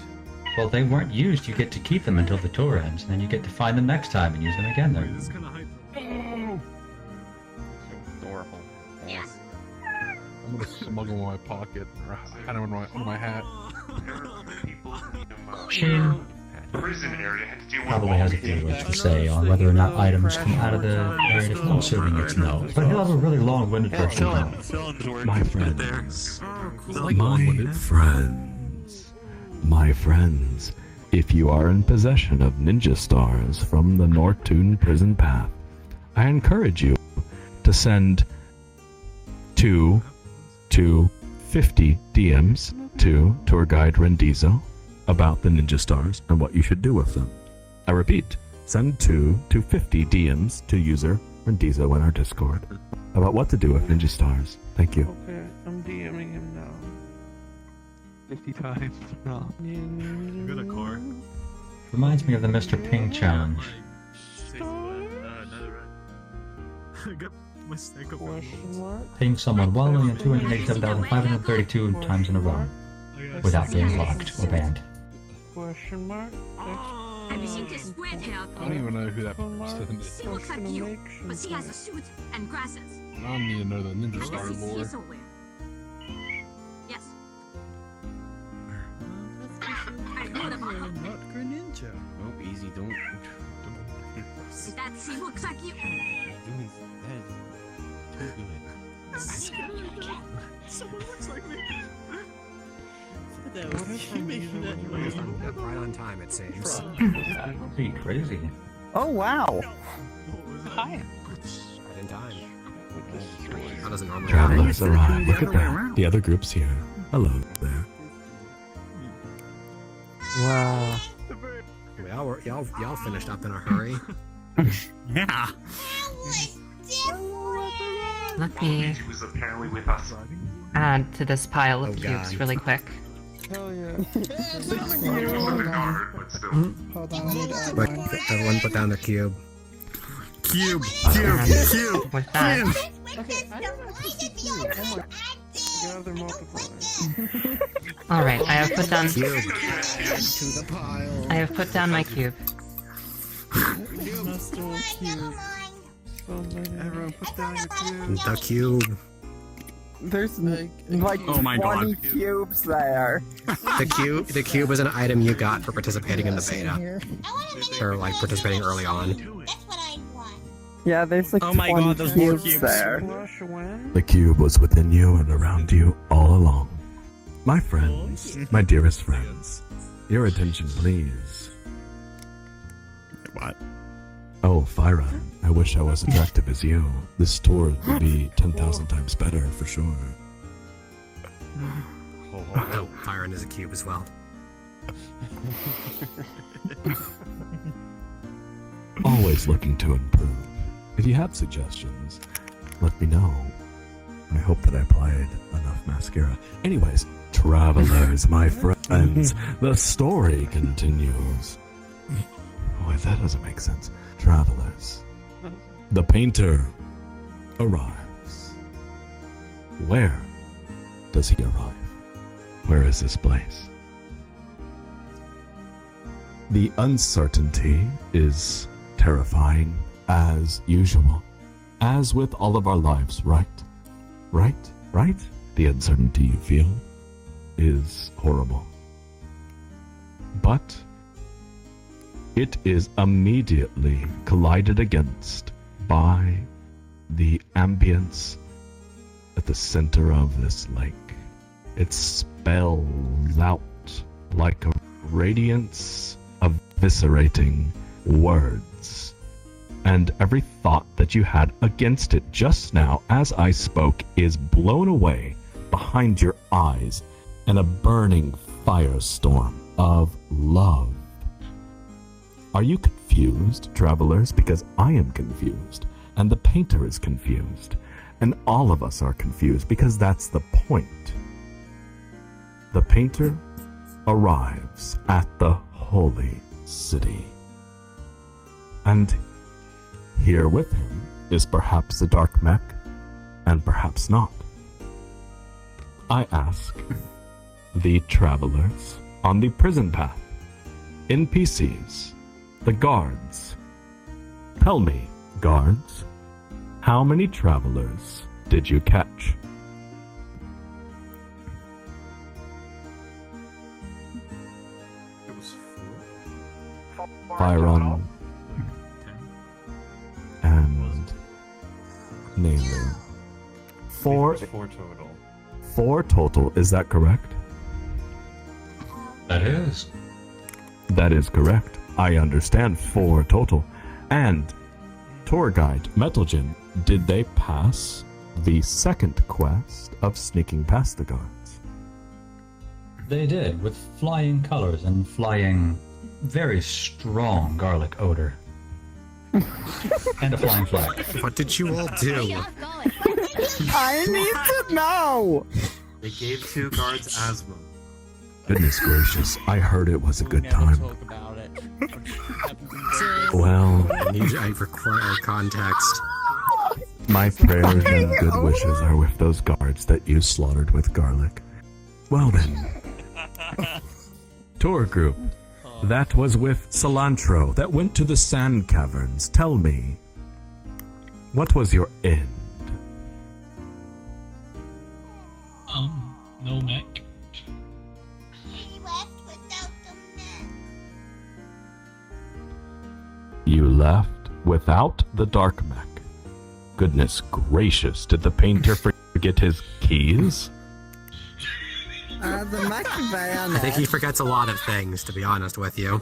Well, they weren't used. You get to keep them until the tour ends, and then you get to find them next time and use them again there. Wait, this is kind of hype. Oh! Adorable. Yes. I'm gonna smuggle them in my pocket, or hide them under my hat. She Prison area had to deal with probably what has a we few did. words to say on whether or not items come out of the area. I'm assuming it's no, but he'll have a really long-winded version. My friends. Oh, My friends, if you are in possession of ninja stars from the Nortune prison path, I encourage you to send 2 to 50 DMs to tour guide Rendizo about the ninja stars and what you should do with them. I repeat, send 2 to 50 DMs to user Rendizo in our Discord about what to do with ninja stars. Thank you. Okay, I'm DMing him now. 50 times. No. Good a car. Reminds me of the Mr. Ping challenge. Ping someone well and 287,532 times in a row without being blocked or banned. Question mark? Have you seen this red hair? I don't even know who that person is. She looks like you, but she has a suit and glasses. I need to know the ninja star She's lore. here somewhere. Yes. I heard about her. Not Greninja. Oh, easy, don't. That she looks like you. Doing that is too good. Someone looks like me. Right on time, it seems. Be crazy. Oh wow! Hi. Right in time. How does it normally Travelers arrive. Look at that. The other group's here. Hello there. Wow. Y'all finished up in a hurry. Yeah. Let me She was apparently with us. add to this pile of cubes God. really quick. Hell yeah. Hold on, I need to add But one. everyone put down their cube. Cube. With that, Okay, I don't know if this is you. Oh my god, they're multiplying. alright, I have put down Cube. To the pile. I have put down my cube. Muscle cube. Everyone put down your cube. The cube. There's like Oh my 20 God. cubes there. The cube is an item you got for participating in the beta. Or like participating early on. Yeah, there's like Oh my 20 God, there's more cubes cubes. there. Flush when? The cube was within you and around you all along. My friends, my dearest friends, your attention please. What? Oh, Fyra, I wish I was attractive as you. This tour would be 10,000 times better for sure. Oh, Byron is a cube as well. Always looking to improve. If you have suggestions, let me know. I hope that I applied enough mascara. Anyways, travelers, my friends, the story continues. Oh, wait, that doesn't make sense. Travelers, the painter arrives. Where does he arrive? Where is this place? The uncertainty is terrifying as usual. As with all of our lives, right? Right? The uncertainty you feel is horrible. But it is immediately collided against by the ambience at the center of this lake. It spells out like a radiance eviscerating words. And every thought that you had against it just now as I spoke is blown away behind your eyes in a burning firestorm of love. Are you confused, travelers? Because I am confused, and the painter is confused, and all of us are confused because that's the point. The painter arrives at the holy city. And here with him is perhaps a dark mech, and perhaps not. I ask the travelers on the prison path, NPCs, the guards. Tell me, guards, how many travelers did you catch? It was 4. Fyron and Nailu. 4 total. 4 total, is that correct? That is. That is correct. I understand 4 total. And Tour guide Metalgen, did they pass the second quest of sneaking past the guards? They did, with flying colors and flying very strong garlic odor. And a flying flag. What did you all do? I need to know! They gave 2 guards asthma. Goodness gracious, I heard it was a good time. Talk about it. Well, I require context. my prayers and good wishes are with those guards that you slaughtered with garlic. Well then. Tour group. That was with cilantro that went to the sand caverns. Tell me, what was your end? No mech. You left without the dark mech. Goodness gracious, did the painter forget his keys? The mech van. I think he forgets a lot of things, to be honest with you.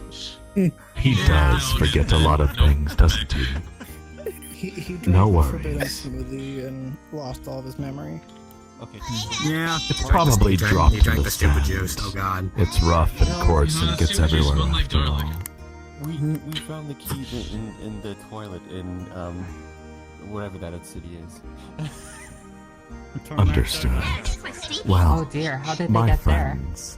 He does forget a lot of things, doesn't he? He No drank the forbidden worries. smoothie and lost all of his memory. Okay. Yeah. It's probably dropped He drank in the the stupid sand. juice, oh god. It's rough and coarse and gets everywhere after all. We found the keys in the toilet in whatever that city is. Understood. Well, Oh dear, how did they my get there? friends,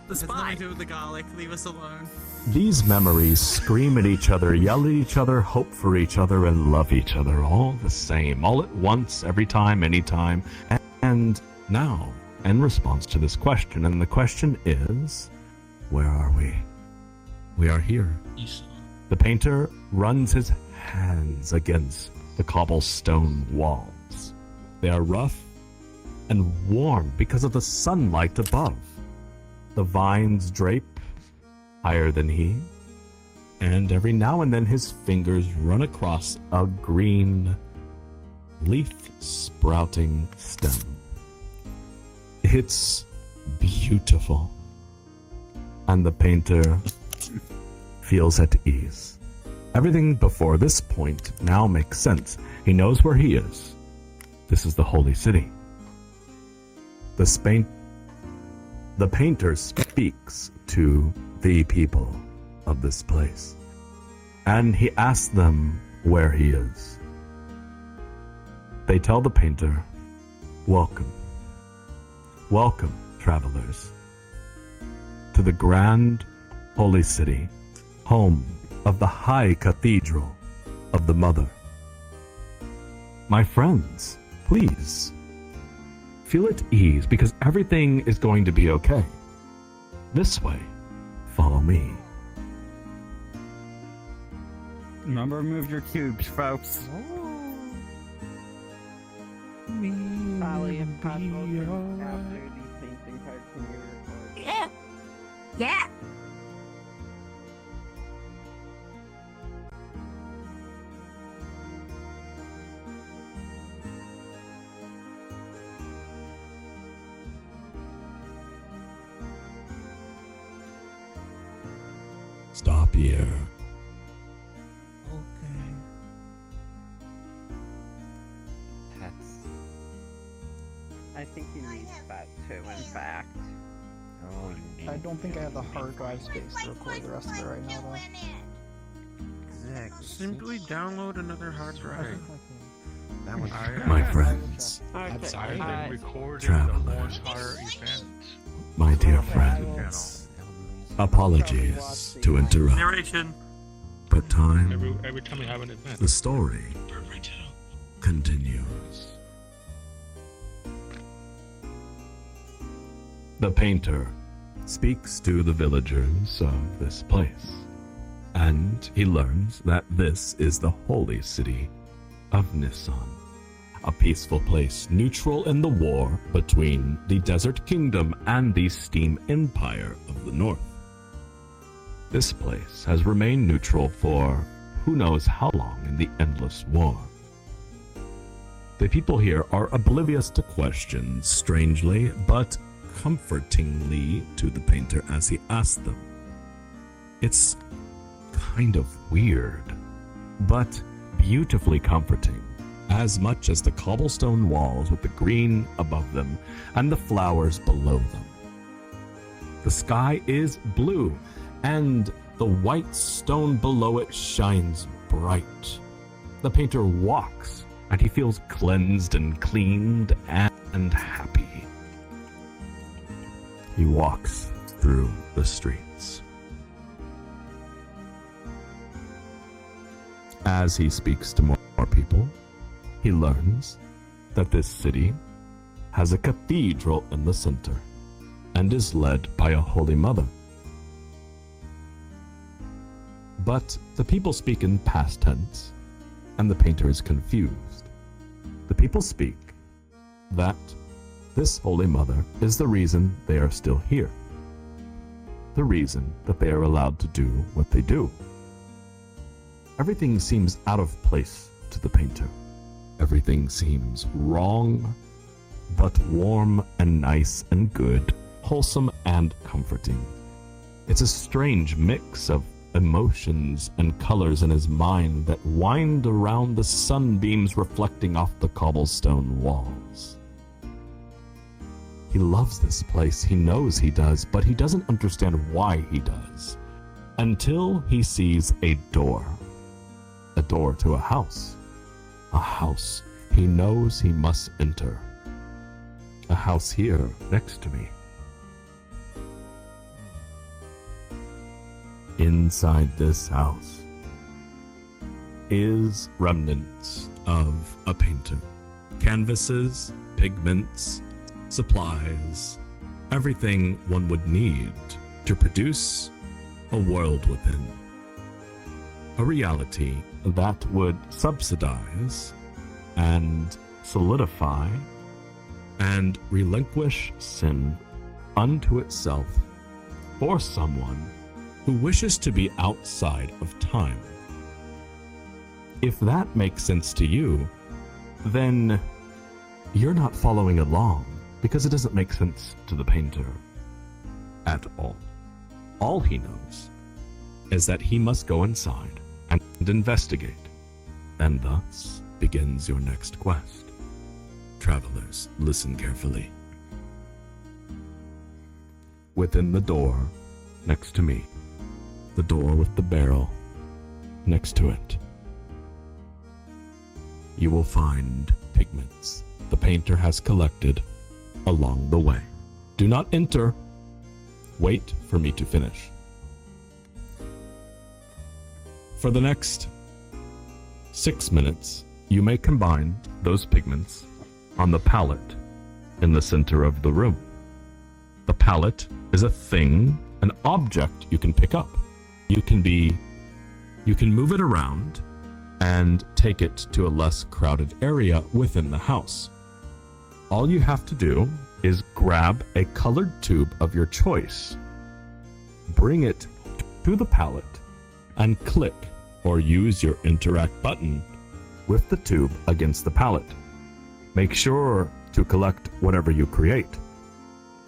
The spy. Do with the garlic. Leave us alone. these memories scream at each other, yell at each other, hope for each other, and love each other all the same, all at once, every time, anytime. And now, in response to this question, and the question is, where are we? We are here. The painter runs his hands against the cobblestone walls. They are rough and warm because of the sunlight above. The vines drape higher than he, and every now and then his fingers run across a green leaf sprouting stem. It's beautiful, and the painter feels at ease. Everything before this point now makes sense. He knows where he is. This is the holy city. The painter speaks to the people of this place, and he asks them where he is. They tell the painter, "Welcome. Welcome, travelers, to the grand holy city, home of the high cathedral of the Mother. My friends, please, feel at ease because everything is going to be okay. This way, follow me." Remember, move your cubes, folks. Polly, if possible, after these painting cards, can you record? Yeah. Yeah. Stop here. I think he needs that too, in fact. I don't think I have the hard drive space to record the rest of it right now, though. Exactly. Simply download another hard drive. That one. My friends, travelers, my dear friends, apologies to interrupt, Narration. but time, Every time we have an event. the story continues. The painter speaks to the villagers of this place, and he learns that this is the holy city of Nissan, a peaceful place neutral in the war between the Desert Kingdom and the Steam Empire of the North. This place has remained neutral for who knows how long in the endless war. The people here are oblivious to questions, strangely, but comfortingly to the painter as he asks them. It's kind of weird. but beautifully comforting, as much as the cobblestone walls with the green above them and the flowers below them. The sky is blue, and the white stone below it shines bright. The painter walks, and he feels cleansed and cleaned and happy. He walks through the streets. As he speaks to more people, he learns that this city has a cathedral in the center and is led by a holy mother. But the people speak in past tense, and the painter is confused. The people speak that this holy mother is the reason they are still here, the reason that they are allowed to do what they do. Everything seems out of place to the painter. Everything seems wrong, but warm and nice and good, wholesome and comforting. It's a strange mix of emotions and colors in his mind that wind around the sunbeams reflecting off the cobblestone walls. He loves this place, he knows he does, but he doesn't understand why he does, until he sees a door to a house he knows he must enter. A house here next to me. Inside this house is remnants of a painter. Canvases, pigments, supplies, everything one would need to produce a world within. A reality that would subsidize and solidify and relinquish sin unto itself for someone who wishes to be outside of time. If that makes sense to you, then you're not following along, because it doesn't make sense to the painter at all. All he knows is that he must go inside and investigate, and thus begins your next quest. Travelers, listen carefully. Within the door next to me, the door with the barrel next to it, you will find pigments the painter has collected along the way. Do not enter. Wait for me to finish. For the next 6 minutes, you may combine those pigments on the palette in the center of the room. The palette is a thing, an object you can pick up. You can move it around and take it to a less crowded area within the house. All you have to do is grab a colored tube of your choice, bring it to the palette, and click or use your interact button with the tube against the palette. Make sure to collect whatever you create.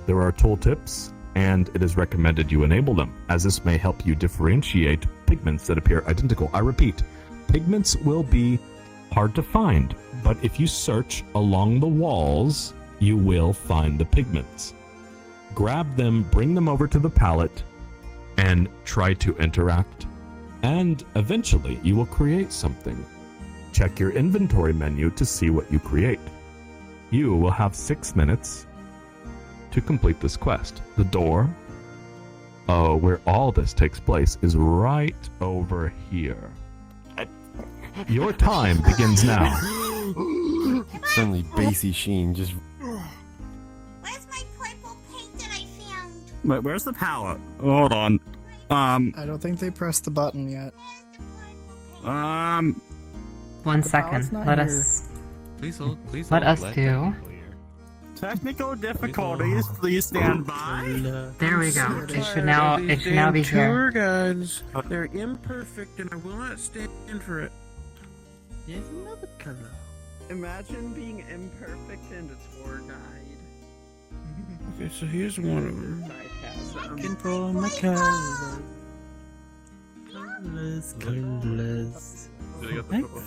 There are tooltips, and it is recommended you enable them, as this may help you differentiate pigments that appear identical. I repeat, pigments will be hard to find, but if you search along the walls, you will find the pigments. Grab them, bring them over to the palette, and try to interact, and eventually you will create something. Check your inventory menu to see what you create. You will have 6 minutes to complete this quest. The door, where all this takes place, is right over here. Your time begins now. Suddenly, Basie Sheen just... Where's my purple paint that I found? Wait, where's the palette? Hold on. I don't think they pressed the button yet. 1 second. Let us. Please hold. Let us do. Technical difficulties. Please stand by. There we go. It should now be Tour here. guides. They're imperfect, and I will not stand for it. There's another color. Imagine being imperfect and a tour guide. Okay, so here's one of them. Looking for my colors. Colors. I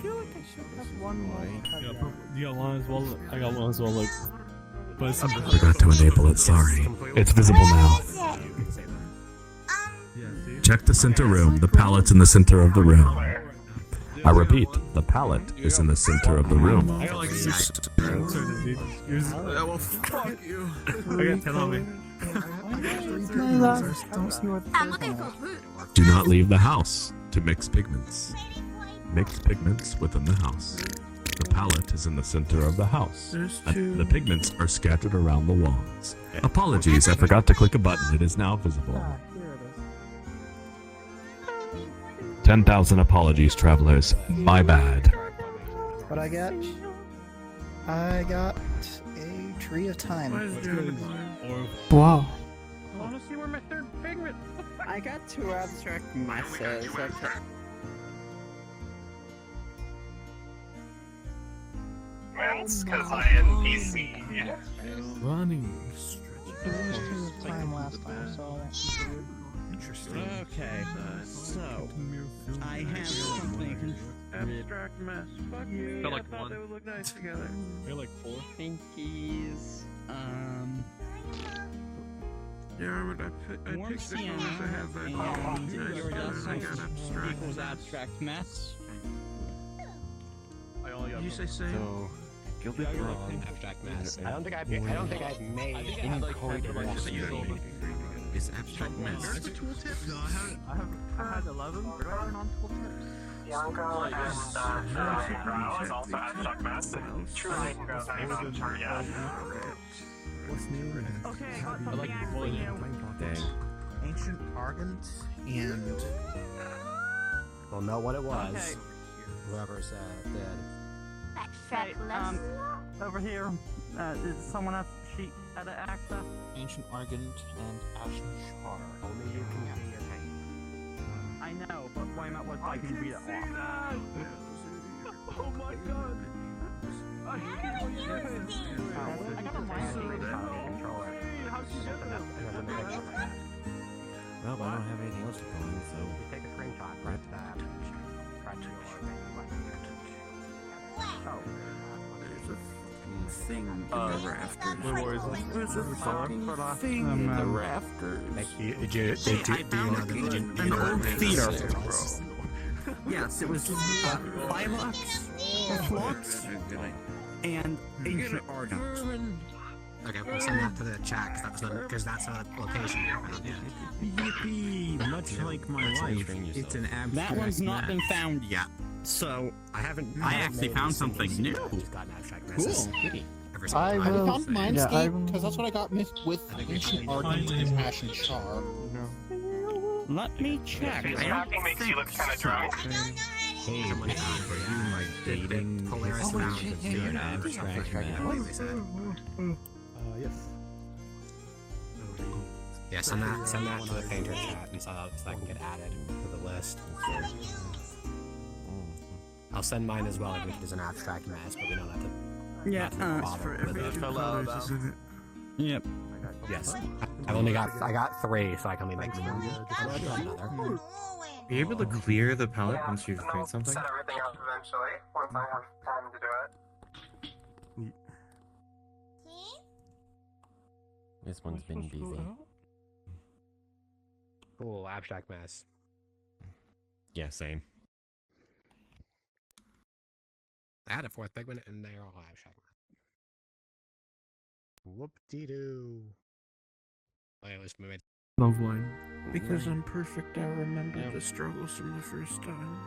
feel like I should have one more. You got one as well? I got one as well, like... But it's I forgot to enable it, sorry. It's visible now. Check the center room. The pallet's in the center of the room. I repeat, the pallet is in the center of the room. I got like 6 well, fuck you. I got 10 on me. Do not leave the house to mix pigments. Mix pigments within the house. The pallet is in the center of the house. And the pigments are scattered around the walls. Apologies, I forgot to click a button. It is now visible. 10,000 apologies, travelers. My bad. What I get? I got a tree of time. Wow. I want to see where my third pigment. I got 2 abstract messes. That's because I am PC. Running. It was time last time, so... Interesting. Okay, so I have something. Abstract mess. Fuck you. Felt I like thought one. they would look nice together. They're like 4. Pinkies. Yeah, but I picked this one as I have that. I got abstract. Equals abstract mess. Did you say same? So, Gilded Bronze. Abstract mess. I don't think I've made any code Is abstract mess. No, I had 11. Where do I turn on tooltips? Yanko and Brown is also abstract mess. True Light Girl's not even on the chart yet. What's new? Okay, I got I like something the for you. Dang. Ancient Argent and We'll know what it was. Okay. Whoever's did. Over here, is someone else sheet at an access? Ancient Argent and Ashen Char. Only you can see your paint. I know, but why not what I can read it off? Oh my god! I got a mind controller. How'd you get that? Well, I don't have anything else to go in, so... Take a screenshot, press that. Oh. There's a thing in the rafters. There's a fucking thing in the rafters. Do you know An old theater. Yes, it was Phylux, Flux, and Ancient Argent. Okay, we'll send that to the chat because that's a location you found. Yippee! Much like my life, it's an abstract. That one's not been found yet. So I actually found something new. Cool. I will. found Mindscape because that's what I got with Ancient Argent and Ashen Char. Let me check. Talking makes you look kind of drunk. Hey, are you my dating Polaris found an abstract mess? Yes. Yeah, send that to the painter chat and so I can get added to the list. I'll send mine as well, which is an abstract mess, but we know not to. Yeah, For every color, isn't it? Yep. Yes. I got 3, so I can only make 1. Another. Are you able to clear the palette once you've created something? Set everything up eventually, once I have time to do it. This one's been busy. Cool, abstract mess. Yeah, same. I had a 4th pigment and they're all abstract mess. Whoop-de-doo. I always made Love line. Because I'm perfect, I remember the struggles from the first time.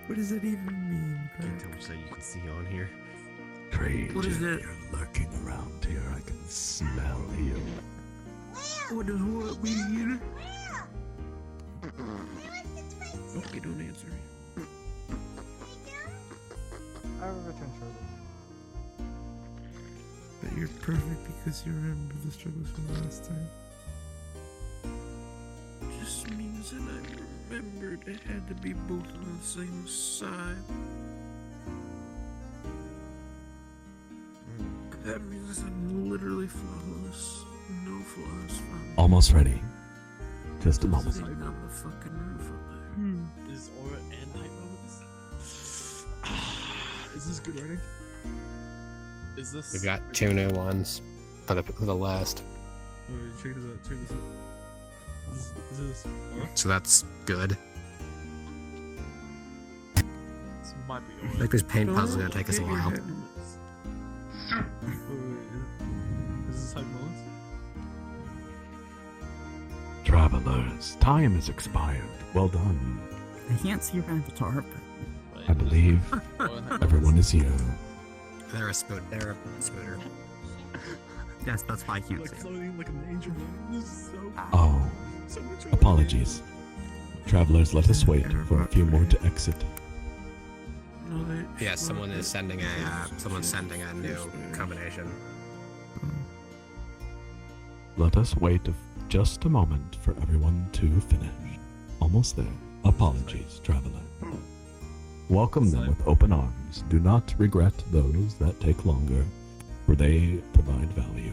What does that even mean? Can't tell which side you can see on here. Stranger, What is that? you're lurking around here. I can smell you. What does what mean? Okay, don't answer me. I will return shortly. But you're perfect because you remember the struggles from last time. Just means that I remembered it had to be both on the same side. That means I'm literally flawless. No flaws found. Almost ready. just a moment. Is Aura and Night Moments? Is this good writing? Is this? We've got 2 new ones for the last. Wait, check this out. Check this out. Is this Aura? So that's good. This might be Aura. I think this paint puzzle is gonna take us a while. Wait, is this Night Moments? Travelers, time is expired. Well done. I can't see your avatar, but I believe everyone is here. They're a spooter. yes, that's why I can't Like see. floating like an angel. This is so. Oh, So much apologies. Travelers, let us wait for a few more to exit. Yeah, someone's sending a new combination. Let us wait just a moment for everyone to finish. Almost there. Apologies, traveler. Welcome them with open arms. Do not regret those that take longer, for they provide value.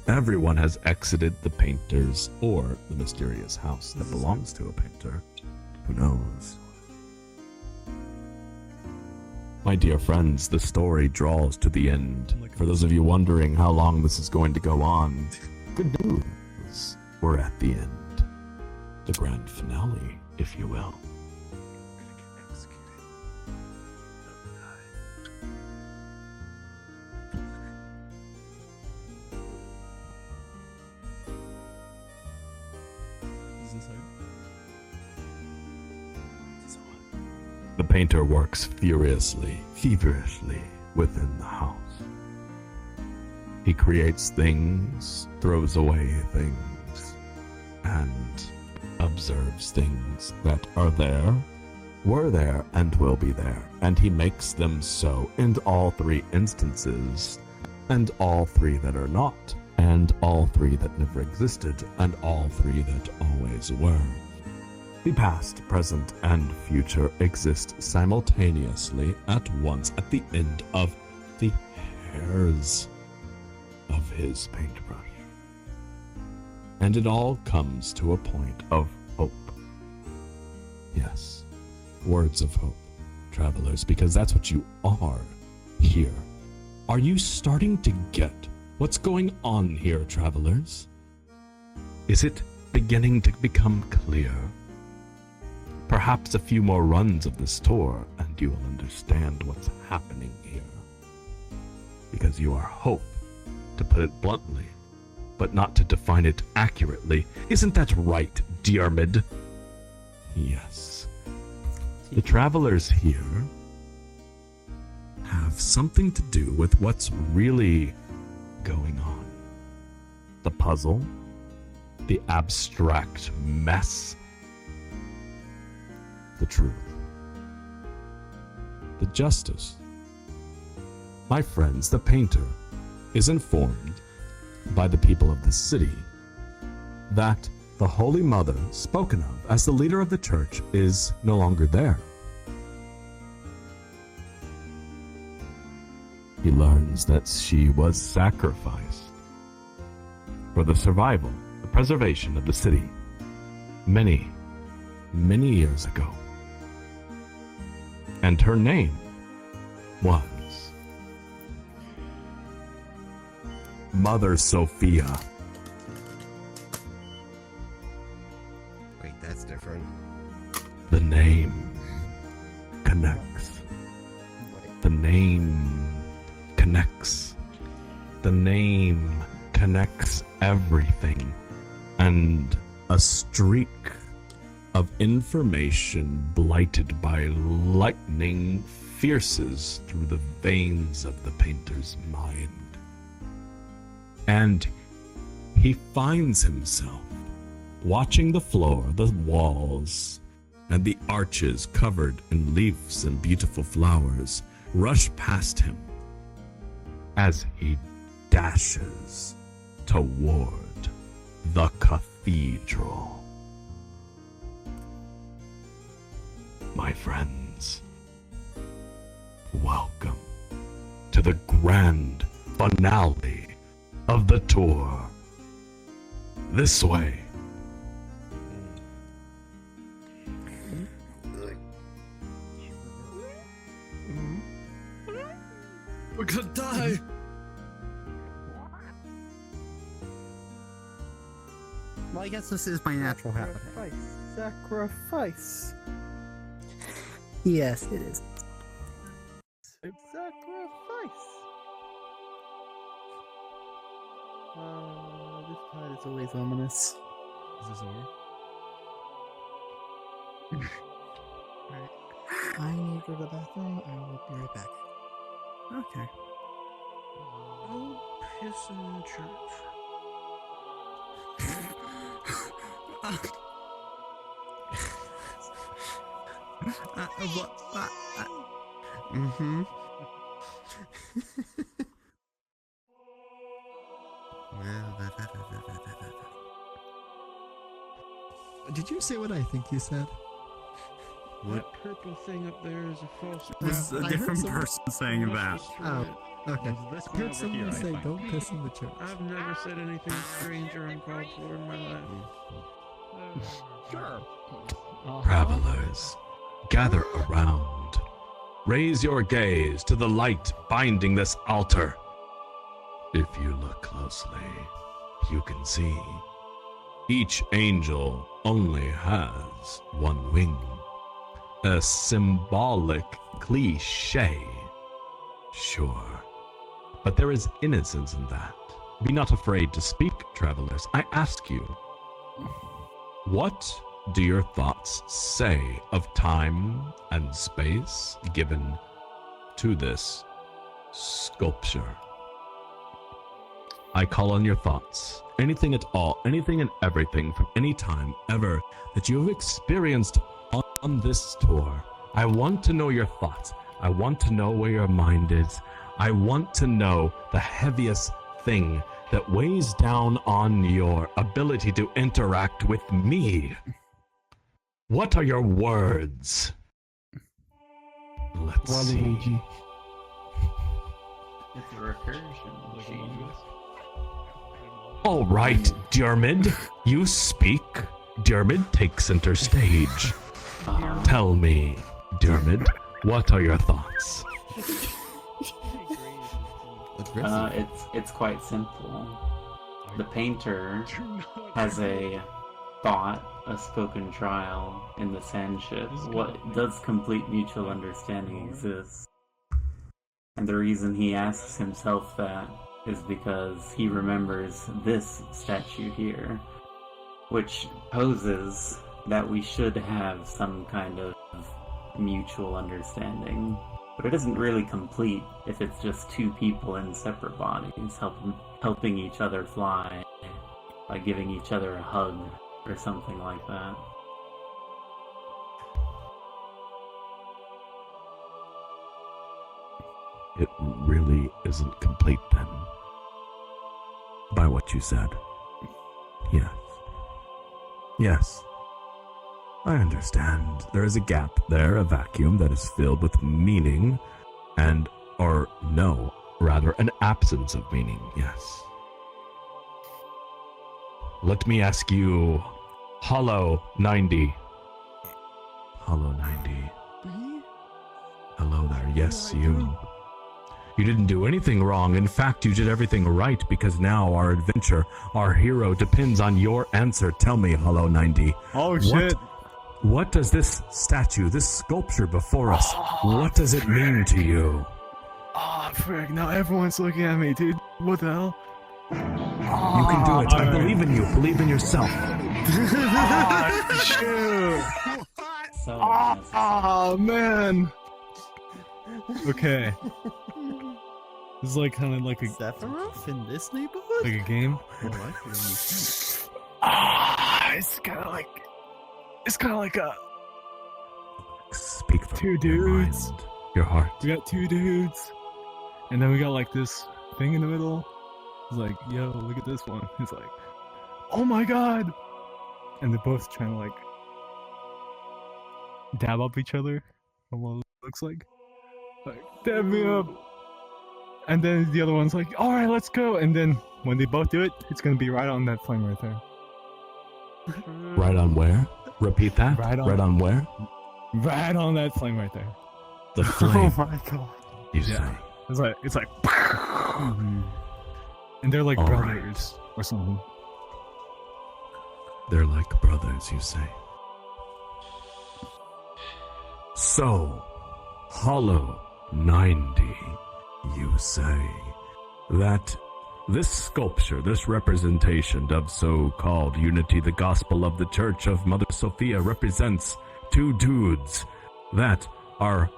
Everyone has exited the painter's or the mysterious house that belongs to a painter. Who knows? My dear friends, the story draws to the end. For those of you wondering how long this is going to go on, good news. We're at the end. The grand finale, if you will. The painter works feverishly within the house. He creates things, throws away things, and observes things that are there, were there, and will be there. And he makes them so in all 3 instances, and all 3 that are not, and all 3 that never existed, and all 3 that always were. The past, present, and future exist simultaneously at once at the end of the hairs of his paintbrush. And it all comes to a point of hope. Yes, words of hope, travelers, because that's what you are here. Are you starting to get what's going on here, travelers? Is it beginning to become clear? Perhaps a few more runs of this tour and you will understand what's happening here. Because you are hope, to put it bluntly, but not to define it accurately. Isn't that right, Diarmid? Yes. The travelers here have something to do with what's really going on. The puzzle, the abstract mess, the truth, the justice. My friends, the painter is informed by the people of the city that the Holy Mother, spoken of as the leader of the church, is no longer there. He learns that she was sacrificed for the survival, the preservation of the city many, many years ago. And her name was Mother Sophia. Wait, that's different. The name connects. The name connects. The name connects everything. And a streak of information blighted by lightning pierces through the veins of the painter's mind. And he finds himself watching the floor, the walls, and the arches covered in leaves and beautiful flowers rush past him as he dashes toward the cathedral. My friends, welcome to the grand finale of the tour. This way. We're gonna die! Well, I guess this is my natural habitat. Sacrifice. Yes, it is. Sacrifice. This tide is always ominous. Is this over? Alright. I need to go to the bathroom. I will be right back. Okay. Oh, piss in the church. Mm-hmm. Did you say what I think you said? That purple thing up there is a false This is a different person saying that. Oh, okay. I heard someone say, "Don't piss in the church." I've never said anything strange or uncalled for in my life. Sure. Travelers, gather around. Raise your gaze to the light binding this altar. If you look closely, you can see each angel only has one wing. A symbolic cliche. Sure. But there is innocence in that. Be not afraid to speak, travelers. I ask you, what do your thoughts say of time and space given to this sculpture? I call on your thoughts. Anything at all, anything and everything from any time ever that you have experienced on this tour. I want to know your thoughts. I want to know where your mind is. I want to know the heaviest thing that weighs down on your ability to interact with me. What are your words? Let's see. It's a recursion. Jesus. All right, Dermid, you speak. Dermid, take center stage. Tell me, Dermid, what are your thoughts? It's quite simple. The painter has a thought, a spoken trial in the sand ship. What does complete mutual understanding exist? And the reason he asks himself that is because he remembers this statue here, which poses that we should have some kind of mutual understanding. But it isn't really complete if it's just two people in separate bodies helping each other fly, by giving each other a hug or something like that. It really isn't complete then. By what you said. Yes. Yes. I understand. There is a gap there, a vacuum that is filled with meaning and, or no, rather an absence of meaning, yes. Let me ask you, Hollow 90. Hollow 90. Hello there, yes, you. You didn't do anything wrong. In fact, you did everything right because now our adventure, our hero, depends on your answer. Tell me, Hollow 90. Oh, shit. What does this statue, this sculpture before us, what does it mean to you? Oh, frick. Now everyone's looking at me, dude. What the hell? You can do it. I believe in you. Believe in yourself. Shoot. Oh, man. Okay. This is like kind of like a Sephiroth in this neighborhood? like a game. It's kind of like a Speak from two your dudes. mind, your heart. We got two dudes, and then we got like this thing in the middle, He's like, yo, look at this one. He's like, oh my god! And they're both trying to like dab up each other from what it looks like. Like, dab me up! And then the other one's like, alright, let's go! And then when they both do it, it's gonna be right on that flame right there. Right on where? Repeat that. Right Right on where? Right on that flame right there. The flame. Oh my god. You say. It's like and they're like All brothers or something. They're like brothers, you say. So, Hollow 90, you say, that this sculpture, this representation of so-called unity, the gospel of the Church of Mother Sophia, represents two dudes that are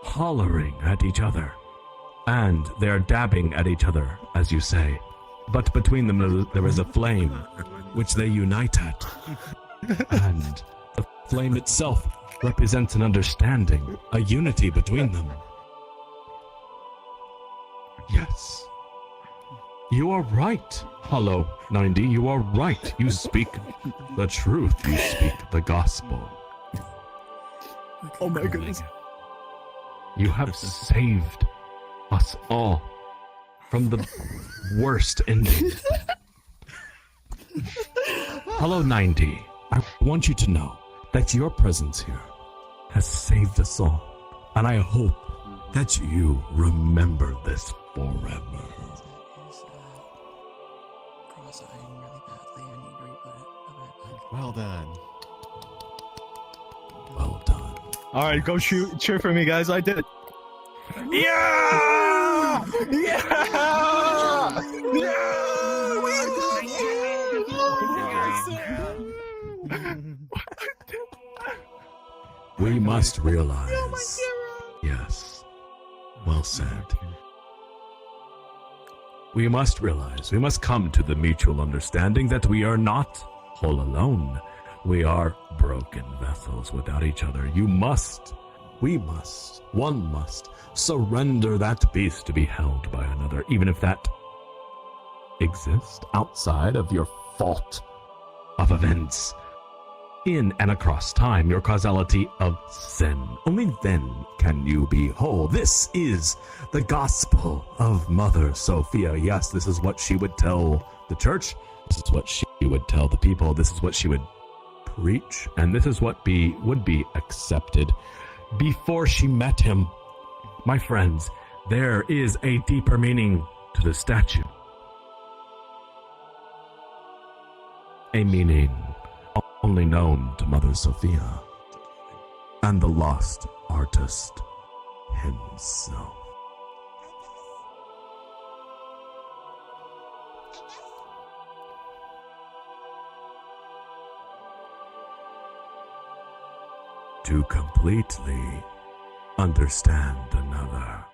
hollering at each other, and they're dabbing at each other, as you say. But between them there is a flame, which they unite at. And the flame itself represents an understanding, a unity between them. Yes. You are right, Hollow 90, you are right. You speak the truth, you speak the gospel. Oh my goodness. You have saved us all from the worst ending. Hollow 90, I want you to know that your presence here has saved us all. And I hope that you remember this forever. Well done. Well done. Alright, go cheer for me, guys. I did it. Yeah! Yeah! We must realize. Yes. Well said. We must realize, we must come to the mutual understanding that we are not all alone. We are broken vessels without each other. You must, we must, one must surrender that beast to be held by another, even if that exists outside of your fault of events. In and across time, your causality of sin. Only then can you be whole. This is the gospel of Mother Sophia. Yes, this is what she would tell the church. This is what she would tell the people. This is what she would preach. And this is what would be accepted before she met him. My friends, there is a deeper meaning to the statue. A meaning only known to Mother Sophia and the lost artist himself. To completely understand another.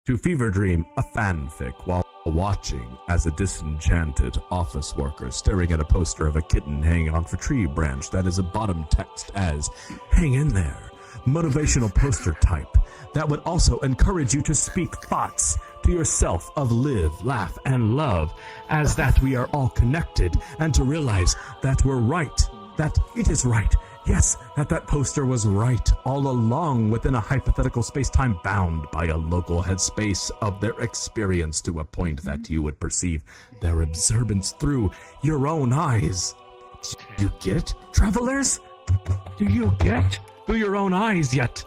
To fever dream a fanfic while watching as a disenchanted office worker staring at a poster of a kitten hanging off a tree branch that is a bottom text as "Hang in there," motivational poster type that would also encourage you to speak thoughts to yourself of live, laugh, and love, as that we are all connected, and to realize that we're right, that it is right. Yes, that poster was right all along within a hypothetical space-time bound by a local headspace of their experience to a point that you would perceive their observance through your own eyes. Do you get, travelers? Do you get through your own eyes yet?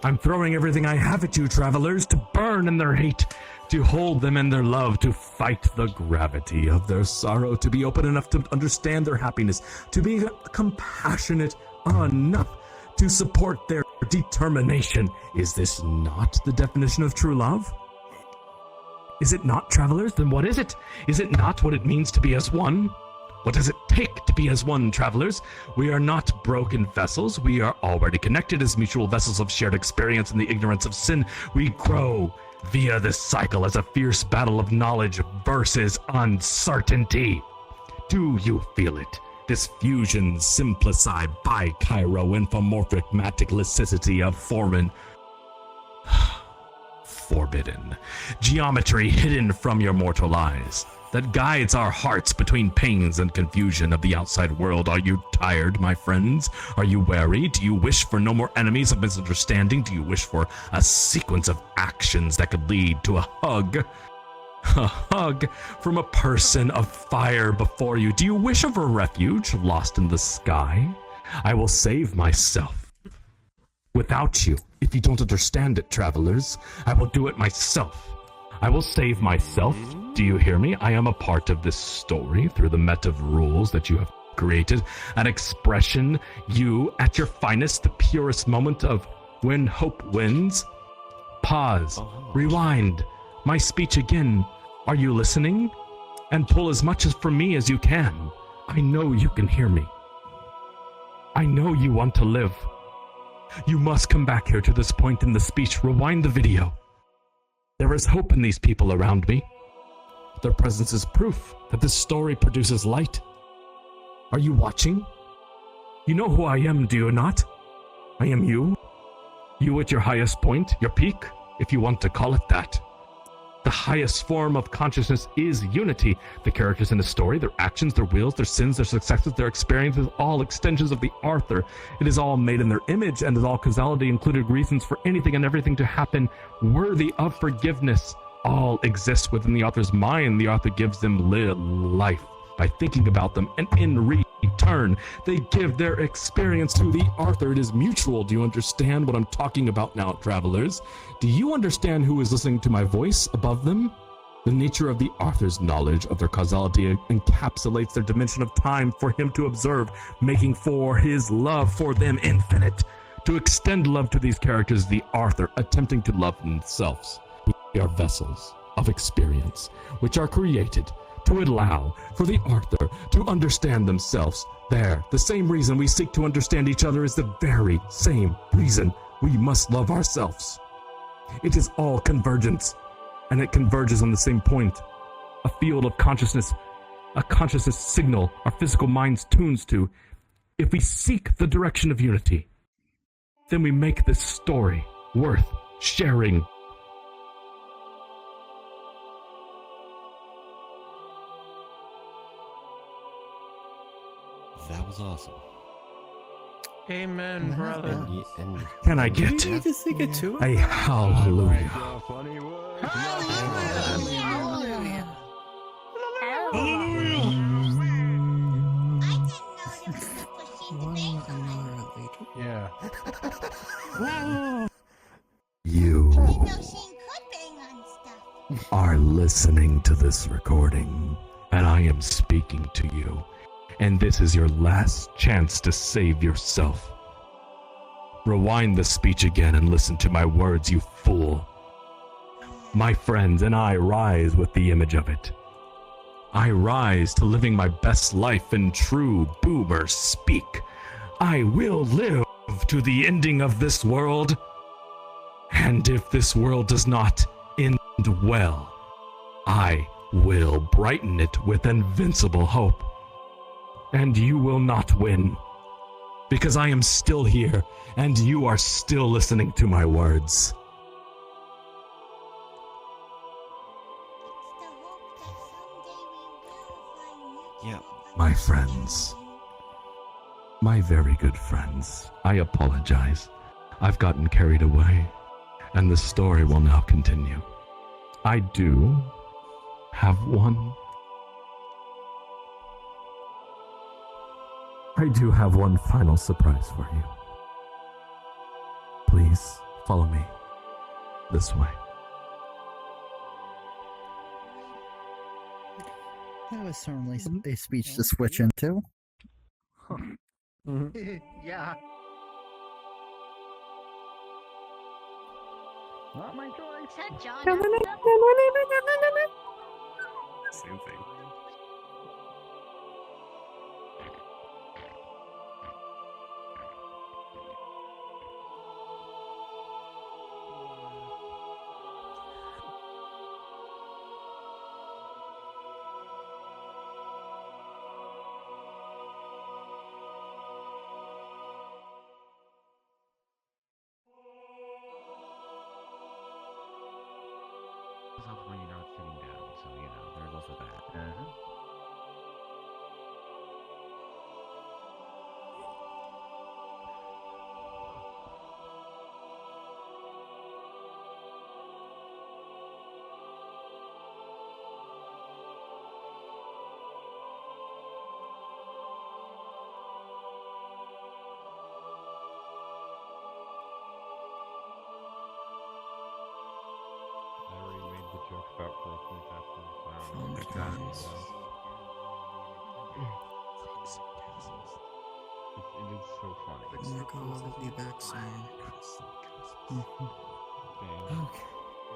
I'm throwing everything I have at you, travelers, to burn in their hate, to hold them in their love, to fight the gravity of their sorrow, to be open enough to understand their happiness, to be compassionate enough to support their determination. Is this not the definition of true love? Is it not, travelers? Then what is it? Is it not what it means to be as one? What does it take to be as one, travelers? We are not broken vessels. We are already connected as mutual vessels of shared experience in the ignorance of sin. We grow via this cycle as a fierce battle of knowledge versus uncertainty. Do you feel it? This fusion simplici bi-chiro infomorphic matic licicity of foreign forbidden, geometry hidden from your mortal eyes, that guides our hearts between pains and confusion of the outside world. Are you tired, my friends? Are you weary? Do you wish for no more enemies of misunderstanding? Do you wish for a sequence of actions that could lead to a hug? A hug from a person of fire before you. Do you wish of a refuge lost in the sky? I will save myself. Without you, if you don't understand it, travelers, I will do it myself. I will save myself. Do you hear me? I am a part of this story through the met of rules that you have created. An expression, you at your finest, the purest moment of when hope wins. Pause. Rewind. My speech again. Are you listening? And pull as much as from me as you can. I know you can hear me. I know you want to live. You must come back here to this point in the speech. Rewind the video. There is hope in these people around me. Their presence is proof that this story produces light. Are you watching? You know who I am, do you not? I am you. You at your highest point, your peak, if you want to call it that. The highest form of consciousness is unity. The characters in the story, their actions, their wills, their sins, their successes, their experiences, all extensions of the author. It is all made in their image, and is all causality included reasons for anything and everything to happen worthy of forgiveness. All exist within the author's mind. The author gives them life by thinking about them, and in return, they give their experience to the author. It is mutual. Do you understand what I'm talking about now, travelers? Do you understand who is listening to my voice above them? The nature of the author's knowledge of their causality encapsulates their dimension of time for him to observe, making for his love for them infinite. To extend love to these characters, the author attempting to love themselves. We are vessels of experience, which are created to allow for the author to understand themselves. There, the same reason we seek to understand each other is the very same reason we must love ourselves. It is all convergence, and it converges on the same point. A field of consciousness, a consciousness signal our physical minds tunes to. If we seek the direction of unity, then we make this story worth sharing. That was awesome. Amen, brother. Can I get Do you need to sing it too? a hallelujah? Yeah. You are listening to this recording, and I am speaking to you. And this is your last chance to save yourself. Rewind the speech again and listen to my words, you fool. My friends and I rise with the image of it. I rise to living my best life in true boomer speak. I will live to the ending of this world. And if this world does not end well, I will brighten it with invincible hope. And you will not win, because I am still here, and you are still listening to my words. Yeah. My friends, my very good friends, I apologize. I've gotten carried away, and the story will now continue. I do have one final surprise for you. Please follow me this way. That was certainly a speech to switch into. Yeah. Not my choice. Same thing. It is so funny. Oh my god, I'll be back soon. Okay.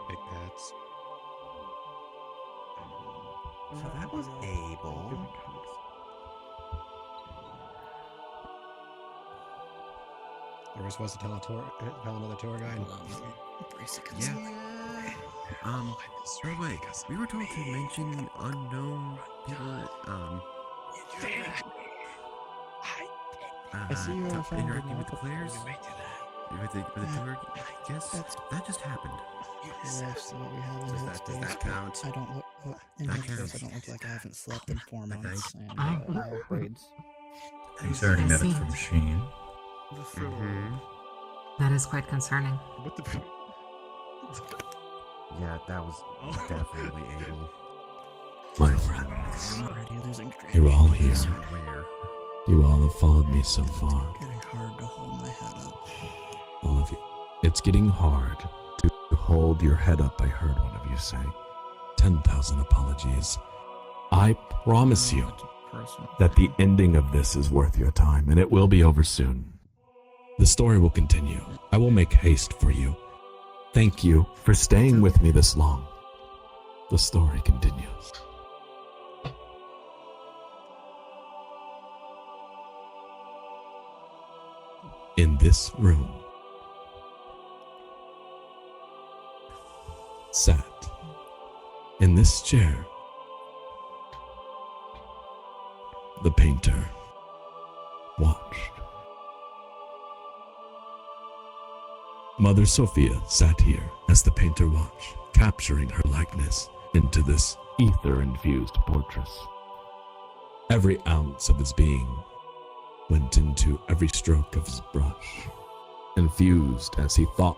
Big pets. So that was Abel. They were supposed to tell another tour guide. Yeah. By the way, we were told to mention unknown people, I see you interacting with the players. With the tour guests. That just happened. Yes, what we have in Does Headspace, that but count? I don't look in That Headspace. counts. I don't look like I haven't slept in 4 Okay. months, and Oh. I have braids. Concerning that it's from Sheen. That is quite concerning. Yeah, that was definitely Abel. My friends, I'm already losing track. you're all here. Where? You all have followed me so far. It's getting hard to hold my head up. All of you. It's getting hard to hold your head up, I heard one of you say. 10,000 apologies. I promise you that the ending of this is worth your time, and it will be over soon. The story will continue. I will make haste for you. Thank you for staying with me this long. The story continues. In this room sat in this chair the painter watched. Mother Sophia sat here as the painter watched, capturing her likeness into this ether-infused portrait. Every ounce of his being went into every stroke of his brush, infused as he thought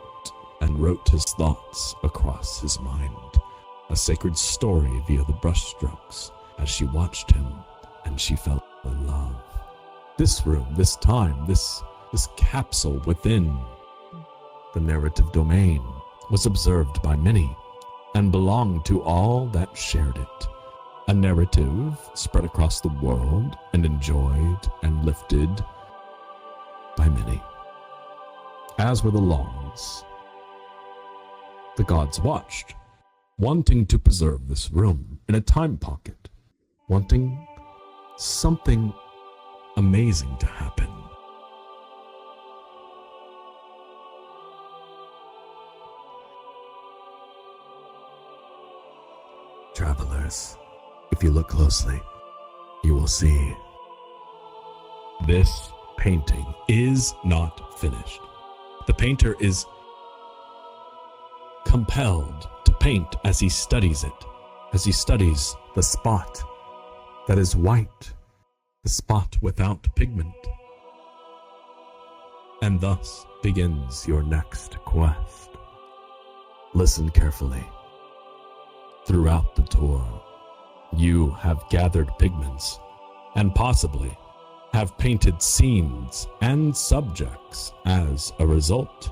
and wrote his thoughts across his mind, a sacred story via the brushstrokes as she watched him and she fell in love. This room, this time, this capsule within the narrative domain was observed by many and belonged to all that shared it. A narrative spread across the world and enjoyed and lifted by many. As were the laws. The gods watched, wanting to preserve this room in a time pocket, wanting something amazing to happen. Travelers, if you look closely, you will see this painting is not finished. The painter is compelled to paint as he studies it, as he studies the spot that is white, the spot without pigment. And thus begins your next quest. Listen carefully. Throughout the tour, you have gathered pigments and possibly have painted scenes and subjects as a result.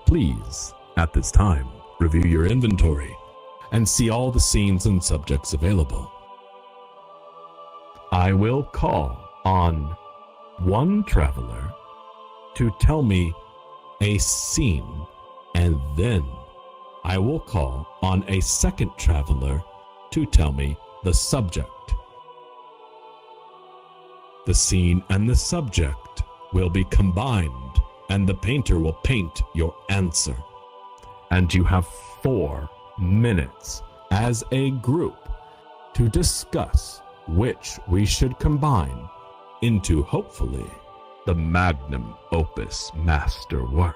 Please, at this time, review your inventory and see all the scenes and subjects available. I will call on one traveler to tell me a scene, and then I will call on a second traveler to tell me the subject. The scene and the subject will be combined, and the painter will paint your answer. And you have 4 minutes as a group to discuss which we should combine into, hopefully, the magnum opus masterwork.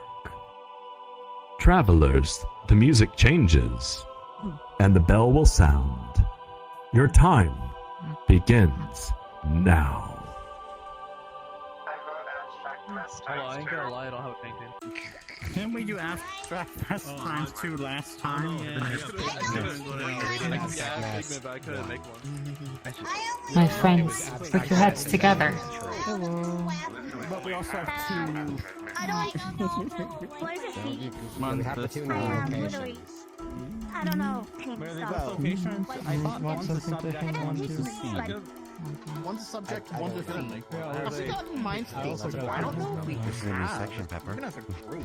Travelers, the music changes, and the bell will sound. Your time begins now. Hold on, I ain't gonna lie, I don't have a painting. Didn't we do abstract times 2 last time? I couldn't make one. My friends, put your heads together. Hello. But we also have 2. What is it? We have the 2 now. Literally. I don't know. Where are they both locations? I thought one's a subject and one's a scene. One's a subject, I one's a don't thing. know. Have we gotten Mindscape? I don't know if we This is a new have. section, Pepper. Even as a group.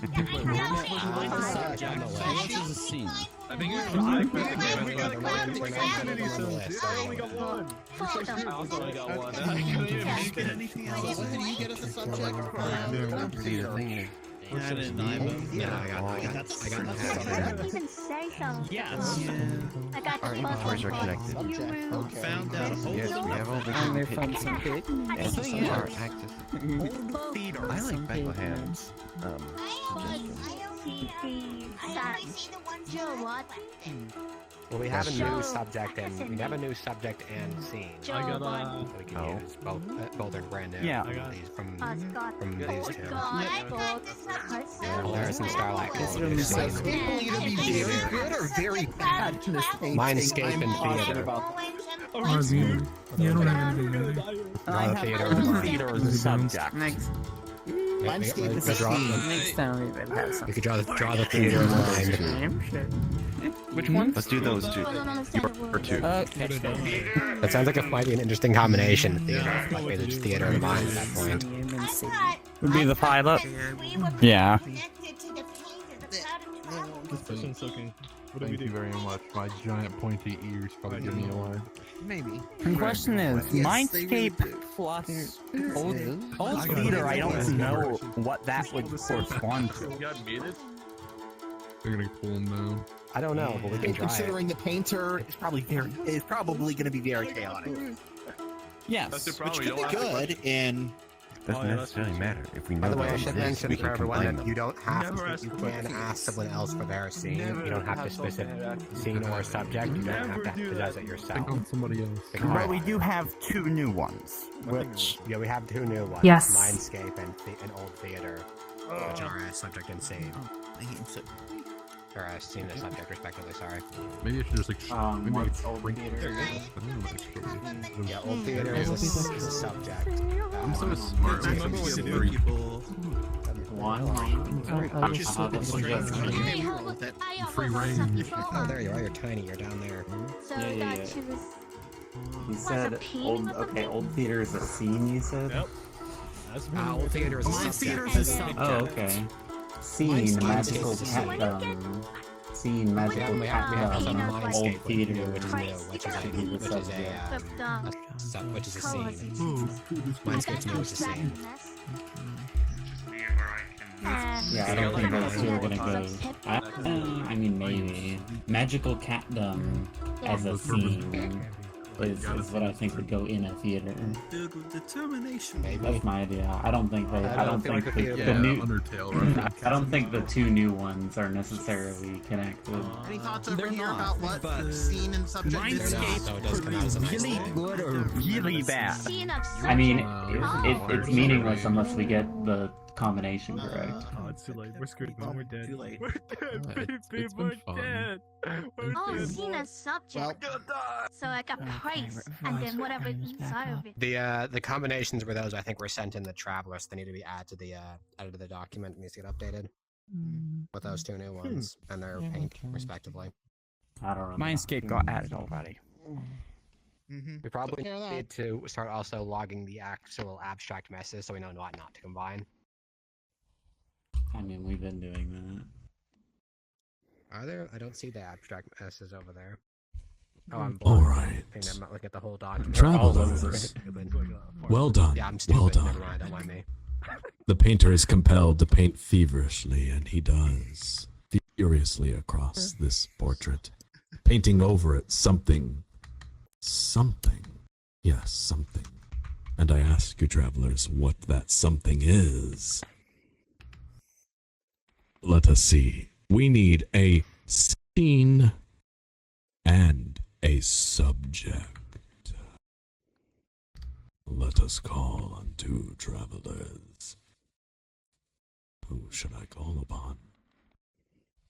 One's a subject, one's a scene. I think you're We got infinity zones. I only got one. I also only got one. I couldn't even make it anything else. What did you get as a subject? See the thing is, I didn't know. Yeah, I got Don't even say so. Yes. I got our the inventories are puzzle. connected. Found out. Yes, we have all the And they different found some pit. pig. And some Yeah. are active. Theater. I like Bethlehem's What? Well, we have a new subject and scene. I got So we can use both are brand new. Yeah. These from These these two. two. There is some Starlight. Is it either be very good or very bad in this painting? Mindscape and theater. You don't have anything. I have theater as a subject. Landscape is a scene. You could draw the theater line. Which one? Let's do those two. Or two. That sounds like it might be an interesting combination. Theater, like maybe just theater and mind at that point. Would be the pilot. Yeah. Thank you very much. My giant pointy ears probably give me away. Maybe. The question is, Mindscape plus old theater, I don't know what that would correspond to. You got muted? They're gonna pull them down. I don't know, but we can try it. Considering the painter is probably going to be very chaotic. Yes. That's the Which problem. could be good in. Doesn't necessarily matter. If we know By the way, I that should this, mention we for can everyone combine that them. you don't have to, you can ask someone else for their scene. You don't have to specific scene or subject. You don't have to possess it yourself. On somebody else. But we do have two new ones, which... Yeah, we have two new ones. Yes. Mindscape and Old Theater, which are subject and scene. Or scene and subject, respectively, sorry. Maybe I should just like. Maybe What's old theater? Yeah, Old Theater is a subject. I'm so smart. I remember when Very people. Free range. Oh, there you are. You're tiny. You're down there. So Yeah, yeah, that yeah. she was. You said old theater is a scene, you said? Yep. Old Theater is a Mind subject. theater is a subject. Oh, okay. Scene, magical cat scene, magical We cat have also Mindscape, old theater, which is new, which is a scene. Mindscape's new, which is a scene. Yeah, I don't think those two are gonna go. I mean, maybe. Magical catdom as a scene is what I think would go in a theater. Dude, with determination. That's my idea. I don't think the new. Undertale, right? I don't think the two new ones are necessarily connected. Any thoughts over here about what the scene and subject is? Mindscape really good or really bad? I mean, it's meaningless unless we get the combination correct. Oh, it's too late. We're screwed. Man. We're dead. Too late. We're dead, baby. It's We're been fun. dead. We're Oh, dead. seen a subject. So I got price, and then whatever inside of it. The combinations were those I think were sent in the Travelers. They need to be added to the document. It needs to get updated with those two new ones and their paint respectively. I don't know. Mindscape got added already. We probably need to start also logging the actual abstract messes so we know what not to combine. I mean, we've been doing that. Are there? I don't see the abstract messes over there. Oh, I'm All blind. right. I think I'm not looking at the whole document. Travelers, well done. Yeah, I'm stupid. Well done. Never mind. Don't mind me. The painter is compelled to paint feverishly, and he does, furiously across this portrait, painting over it something. Yes, something. And I ask you, travelers, what that something is. Let us see. We need a scene and a subject. Let us call on two travelers. Who should I call upon?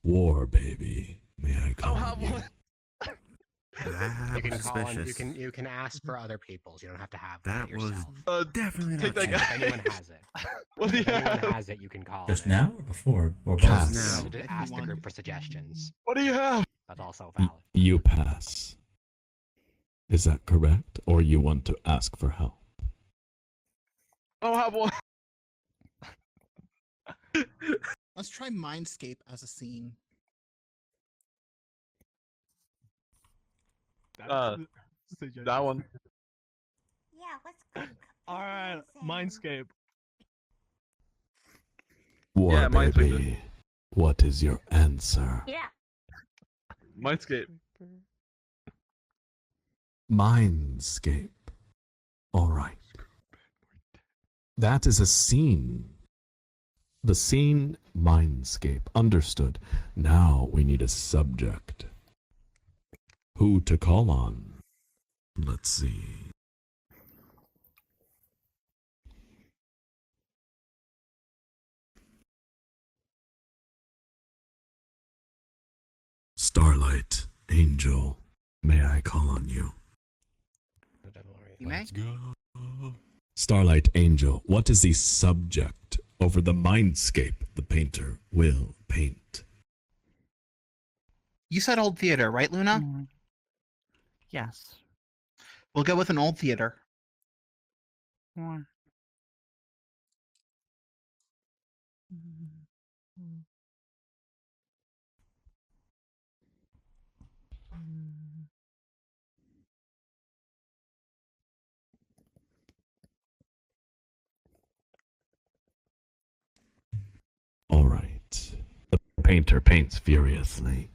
War baby, may I call on you? You can call on, you can ask for other people's. You don't have to have That it was yourself. definitely Take not that If guy. anyone has it. What do you If anyone have? has it, you can call Just it. now or before? Or Just both? now. Ask the group for suggestions. What do you have? That's also valid. You pass. Is that correct? Or you want to ask for help? I don't have one. Let's try Mindscape as a scene. That one. Yeah, let's go. Alright, Mindscape. War Yeah, Mindscape. baby. What is your answer? Yeah. Mindscape. Mindscape. Alright. That is a scene. The scene, Mindscape. Understood. Now we need a subject. Who to call on? Let's see. Starlight, Angel, may I call on you? You may. Go. Starlight, Angel, what is the subject over the mindscape the painter will paint? You said old theater, right, Luna? Yes. We'll go with an old theater. One. All right. The painter paints furiously.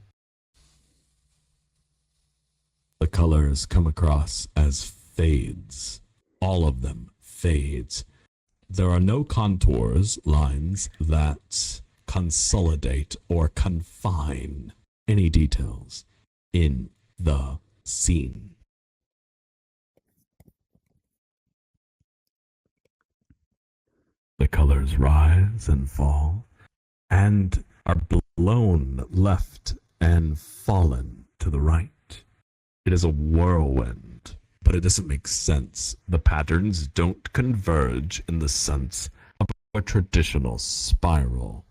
The colors come across as fades. All of them fades. There are no contours, lines that consolidate or confine any details in the scene. The colors rise and fall and are blown left and fallen to the right. It is a whirlwind, but it doesn't make sense. The patterns don't converge in the sense of a traditional spiral.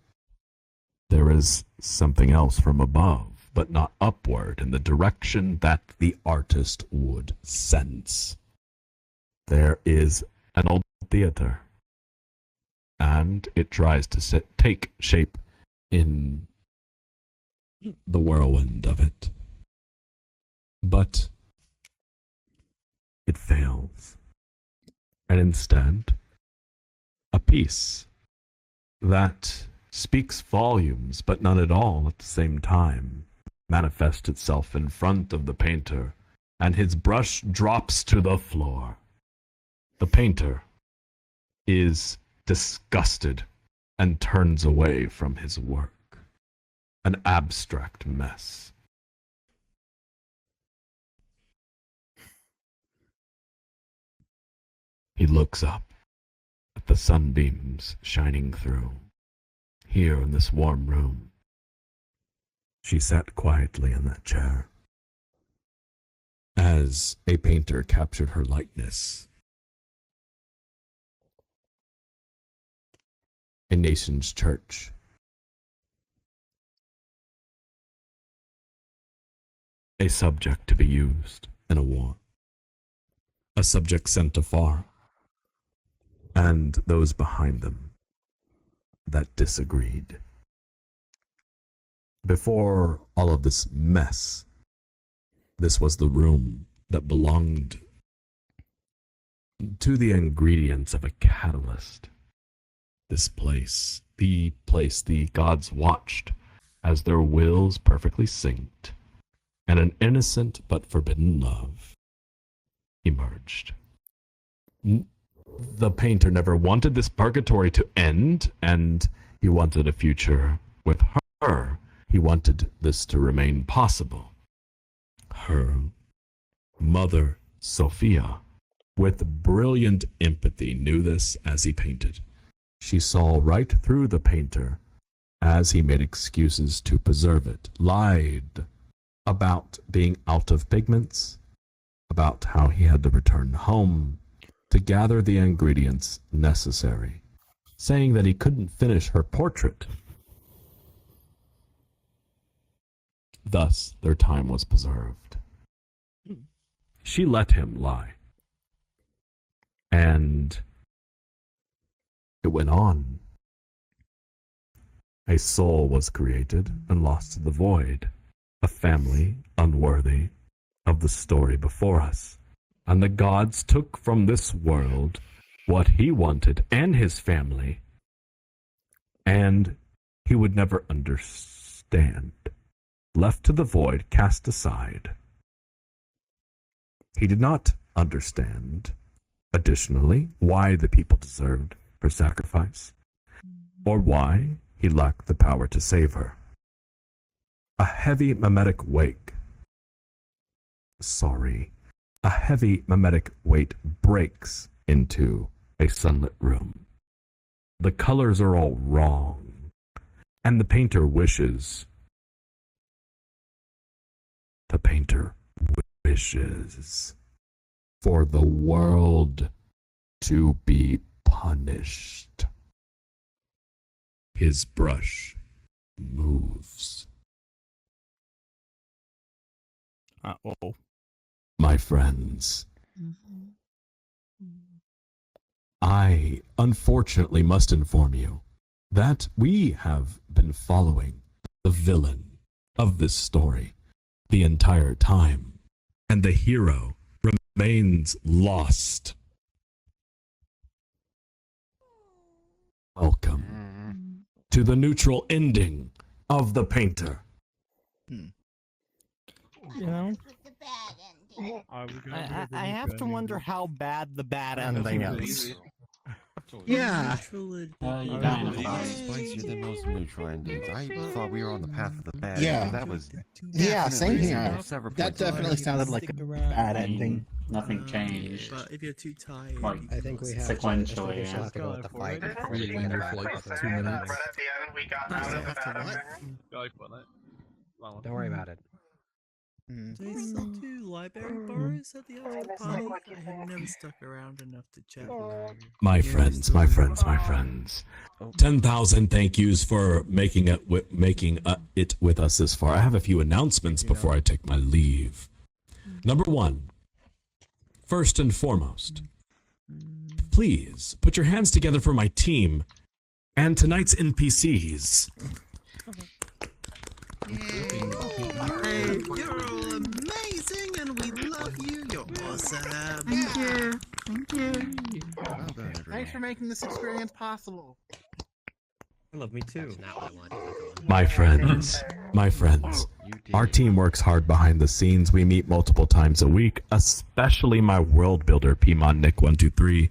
There is something else from above, but not upward in the direction that the artist would sense. There is an old theater, and it tries to take shape in the whirlwind of it. But it fails. And instead, a piece that speaks volumes, but none at all at the same time, manifests itself in front of the painter, and his brush drops to the floor. The painter is disgusted and turns away from his work. An abstract mess. He looks up at the sunbeams shining through. Here in this warm room, she sat quietly in that chair. As a painter captured her likeness, a nation's church, a subject to be used in a war, a subject sent afar, and those behind them that disagreed. Before all of this mess, this was the room that belonged to the ingredients of a catalyst. This place the gods watched as their wills perfectly synced, and an innocent but forbidden love emerged. The painter never wanted this purgatory to end, and he wanted a future with her. He wanted this to remain possible. Her mother, Sophia, with brilliant empathy, knew this as he painted. She saw right through the painter as he made excuses to preserve it, lied about being out of pigments, about how he had to return home to gather the ingredients necessary, saying that he couldn't finish her portrait Thus their time was preserved. She let him lie. And it went on. A soul was created and lost to the void, a family unworthy of the story before us. And the gods took from this world what he wanted and his family, and he would never understand. Left to the void, cast aside. He did not understand, additionally, why the people deserved her sacrifice, or why he lacked the power to save her. A heavy mimetic weight breaks into a sunlit room. The colors are all wrong, and the painter wishes for the world to be punished. His brush moves. Uh-oh. My friends, I unfortunately must inform you that we have been following the villain of this story the entire time, and the hero remains lost. Welcome to the neutral ending of The Painter. You know, I have to wonder how bad the bad ending is. Yeah. You die Spice, you're the most neutral endings. I thought we were on the path of the bad. Yeah. That was Yeah, same here. several That points definitely away. sounded like a bad ending. Nothing changed. But if you're too tired, Like, I think we have sequentially. to have to go with the fight. before we Reading think your about like what 2 minutes. Right at the end, we got Does out it of have to that. what? Don't worry about it. do they still do library borrows at the after party? I have never stuck around enough to check. My friends, 10,000 thank yous for making it with us this far. I have a few announcements before I take my leave. Number one, first and foremost, please put your hands together for my team and tonight's NPCs. Hey, you're all amazing and we love you. You're awesome. Thank you. Thank you. Thanks for making this experience possible. I love me too. My friends, our team works hard behind the scenes. We meet multiple times a week, especially my world builder, Pimon Nick 123.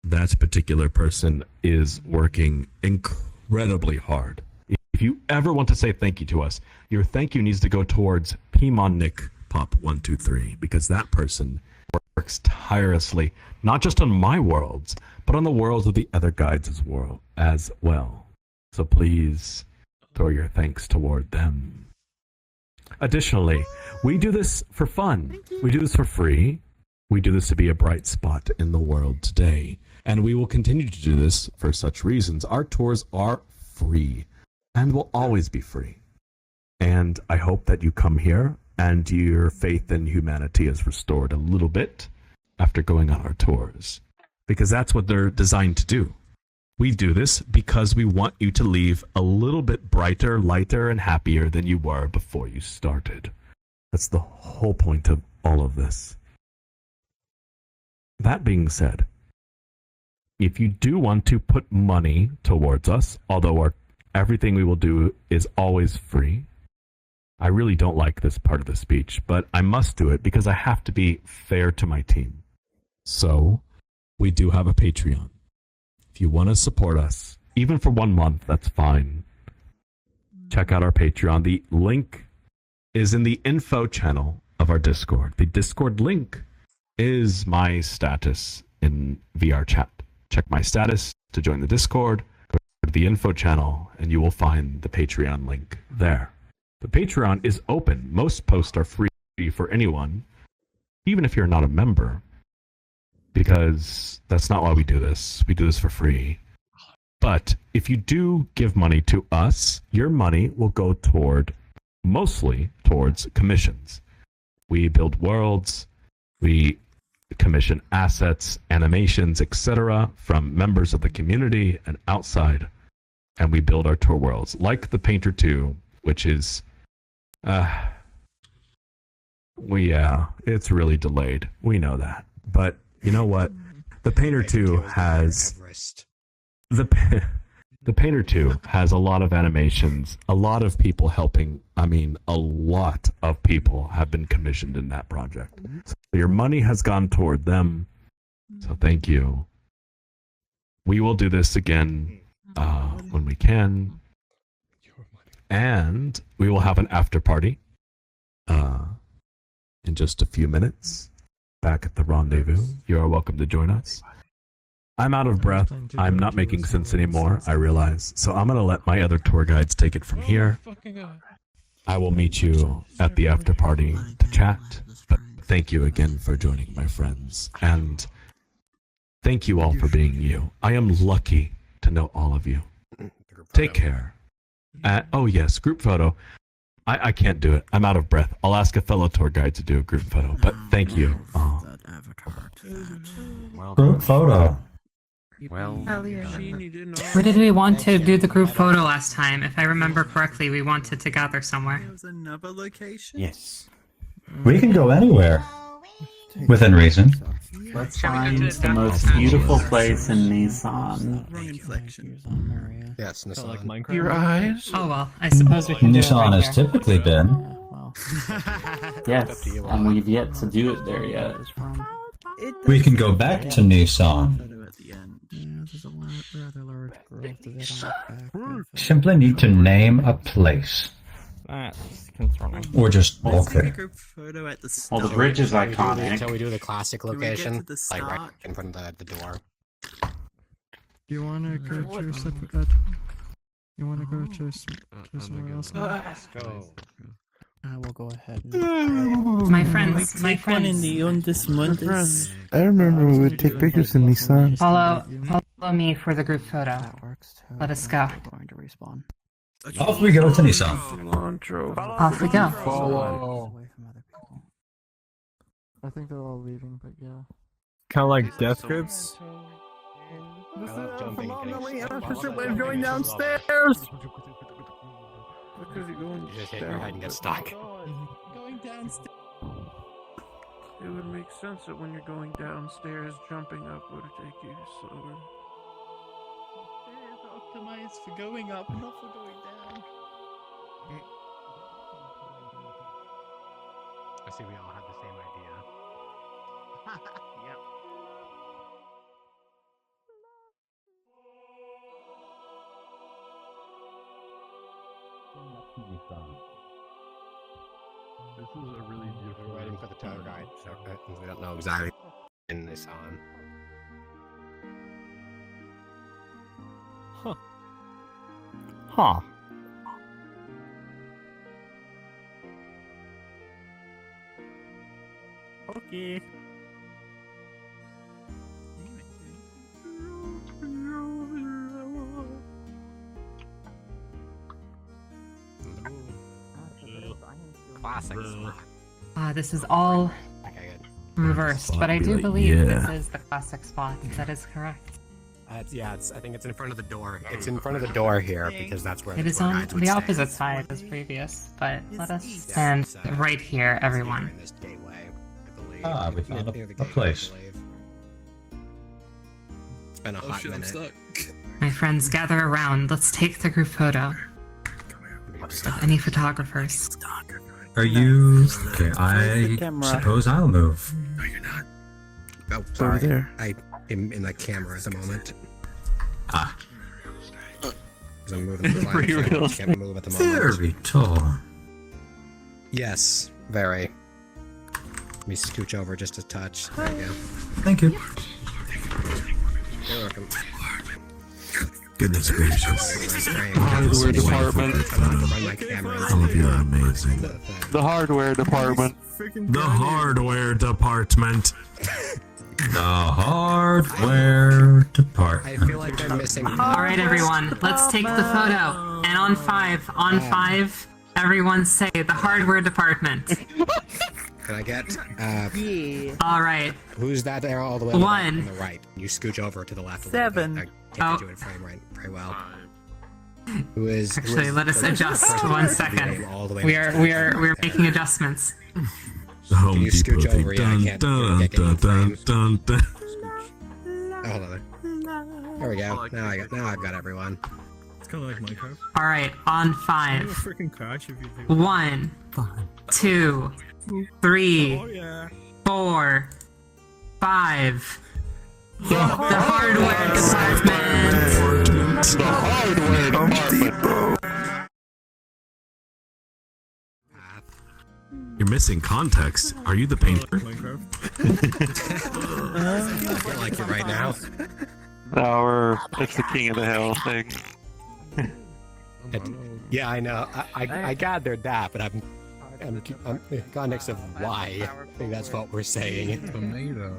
That particular person is working incredibly hard. If you ever want to say thank you to us, your thank you needs to go towards Pimon Nick Pop 123, because that person works tirelessly, not just on my worlds, but on the worlds of the other guides as well. So please throw your thanks toward them. Additionally, we do this for fun. We do this for free. We do this to be a bright spot in the world today. And we will continue to do this for such reasons. Our tours are free and will always be free. And I hope that you come here and your faith in humanity is restored a little bit after going on our tours, because that's what they're designed to do. We do this because we want you to leave a little bit brighter, lighter, and happier than you were before you started. That's the whole point of all of this. That being said, if you do want to put money towards us, although everything we will do is always free, I really don't like this part of the speech, but I must do it because I have to be fair to my team. So, we do have a Patreon. If you want to support us, even for 1 month, that's fine. Check out our Patreon. The link is in the info channel of our Discord. The Discord link is my status in VR chat. Check my status to join the Discord. Go to the info channel, and you will find the Patreon link there. The Patreon is open. Most posts are free for anyone, even if you're not a member, because that's not why we do this. We do this for free. But if you do give money to us, your money will go toward mostly towards commissions. We build worlds, we commission assets, animations, etc. from members of the community and outside, and we build our tour worlds, like the Painter 2, which is, it's really delayed. We know that. But you know what? The Painter 2 has... The Painter 2 has a lot of animations, a lot of people helping. I mean, a lot of people have been commissioned in that project. So your money has gone toward them. So thank you. We will do this again when we can. And we will have an after party in just a few minutes back at the rendezvous. You are welcome to join us. I'm out of breath. I'm not making sense anymore, I realize. So I'm going to let my other tour guides take it from here. I will meet you at the after party to chat. But thank you again for joining, my friends. And thank you all for being you. I am lucky to know all of you. Take care. Oh yes, group photo. I can't do it. I'm out of breath. I'll ask a fellow tour guide to do a group photo. But thank you. Group photo. Well, Where did we want to do the group photo last time? If I remember correctly, we wanted to gather somewhere. There was another location? Yes. We can go anywhere. Within reason. Let's find the most beautiful place in Nissan. Wrong inflection. Yes, Nissan. Like Your eyes? Oh well, I suppose we can do it Nissan right has here. typically been. Yes, and we've yet to do it there yet. We can go back to Nissan. Simply need to name a place. That's concerning. Or just walk Take a there. group photo at the Well, start. the bridge is Until iconic. we do the classic Can we get to location, the like right start? in front of the door. Do you want to go to a separate... you want to go to somewhere else? Let's go. I will go ahead. My friends, my Take one in friends. the Undis Mundus. I remember we would take pictures in Nissan. Follow me for the group photo. Let us go. Going to respawn. Off we go to Nissan. Off we go. Away from other people. I think they're all leaving, but yeah. Kind of like death grips. I love jumping and getting stuck. We're going downstairs. Because you're going You just hit your head and get stuck. Going downstairs. It would make sense that when you're going downstairs, jumping up would take you slower. Stairs are optimized for going up, not for going down. I see we all had the same idea. Yep. This is a really beautiful. We're waiting for the tour guide, so we don't know exactly in this on. Huh. Huh. Okay. Classic. This is all Okay, good. reversed, but I do believe this is the classic spot. That is correct. I think it's in front of the door. It's in front of the door here because that's where It the is tour on guides would the stay. opposite side as previous, but let us east. stand It's, right here, everyone. Behind this gateway, I believe. Ah, we found Near a the gateway, place. I believe. It's been a Oh hot shit, I'm minute. stuck. My friends, gather around. Let's take the group photo. Any photographers? Are you... Okay, the I camera. suppose I'll move. No, you're not. Oh, over sorry. there. I am in the camera at the moment. Ah, 'Cause I'm moving the flag. I can't move at the moment. very tall. Yes, very. Let me scooch over just a touch. There you go. Thank you. You're welcome. Goodness gracious. Hardware department. All of you are amazing. The hardware department. The hardware department. The hardware department. I feel like I'm missing. All right, everyone. Let's take the photo. And on five, Everyone say the hardware department. Can I get? All right. Who's that there all the way on the right? You scooch over to the left. 7. I can't do it frame right very well. Who is? Actually, let us adjust 1 second. We are making adjustments. Home you Depot scooch over? Yeah, I can't get in frame. Oh, hold on. There we go. Now I've got everyone. It's kind of like Minecraft. All right, on 5. Freaking crash if you think. 1, 2, 3, 4, 5. The hardware department. The hardware department. You're missing context. Are you the painter? I feel like it right now. No, it's the king of the hill thing. Yeah, I know. I gathered that, but I'm context of why. I think that's what we're saying. Tomato.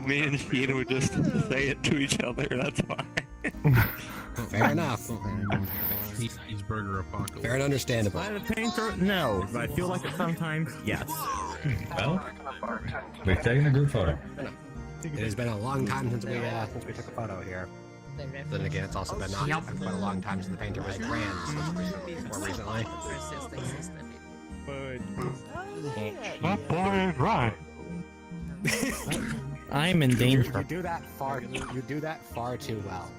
Me and Sheen would just say it to each other, that's why. Fair enough. Cheeseburger apocalypse. Fair and understandable. Am I the painter? No, but I feel like it sometimes. Yes. Well, we're taking a group photo. It has been a long time since we took a photo here. Then again, it's also been quite a long time since the painter was grand, more recently. That boy is right. I'm in danger. You do that far. You do that far too well.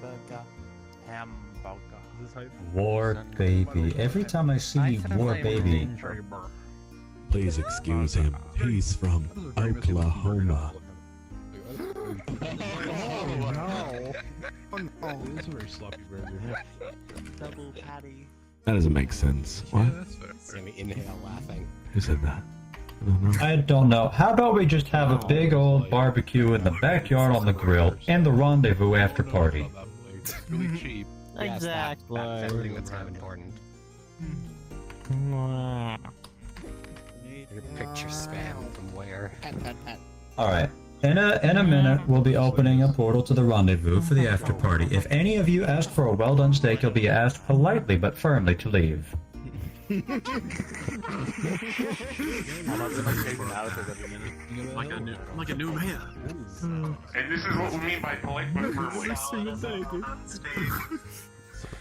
War Baby. Every time I see War Baby. Please excuse him. He's from Oklahoma. Oh no! Oh no! This is a very sloppy burger. Double patty. That doesn't make sense. What? Yeah, that's fair. Let me inhale laughing. Who said that? I don't know. I don't know. How about we just have a big old barbecue in the backyard on the grill and the rendezvous after party? It's really cheap. Exactly. That's everything that's kind of important. Your picture spam from where? Alright. In a minute, we'll be opening a portal to the rendezvous for the after party. If any of you ask for a well-done steak, you'll be asked politely but firmly to leave. Like a new man. And this is what we mean by polite but firmly.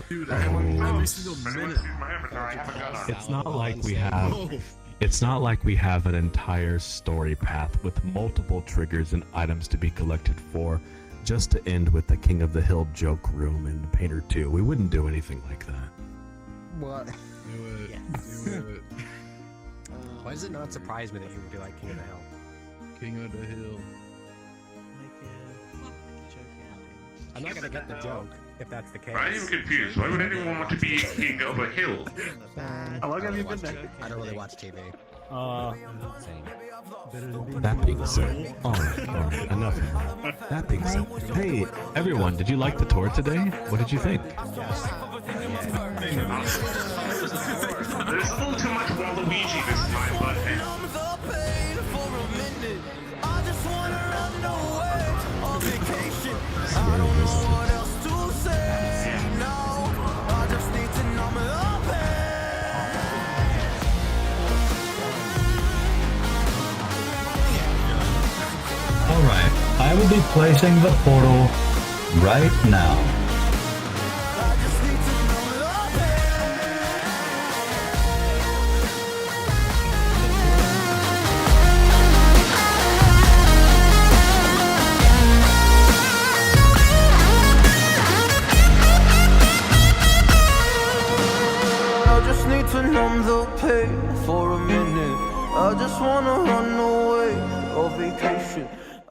Dude, every single minute. It's not like we have. It's not like we have an entire story path with multiple triggers and items to be collected for, just to end with the King of the Hill joke room in Painter 2. We wouldn't do anything like that. What? Do it. Why does it not surprise me that you would be like King of the Hill? King of the Hill. I'm not gonna get the joke if that's the case. I am confused. Why would anyone want to be king of a hill? How long have you been there? I don't really watch TV. That being said, alright, enough of that. That being said, hey, everyone, did you like the tour today? What did you think? There's a little too much Waluigi this time, but Alright, I will be placing the portal right now.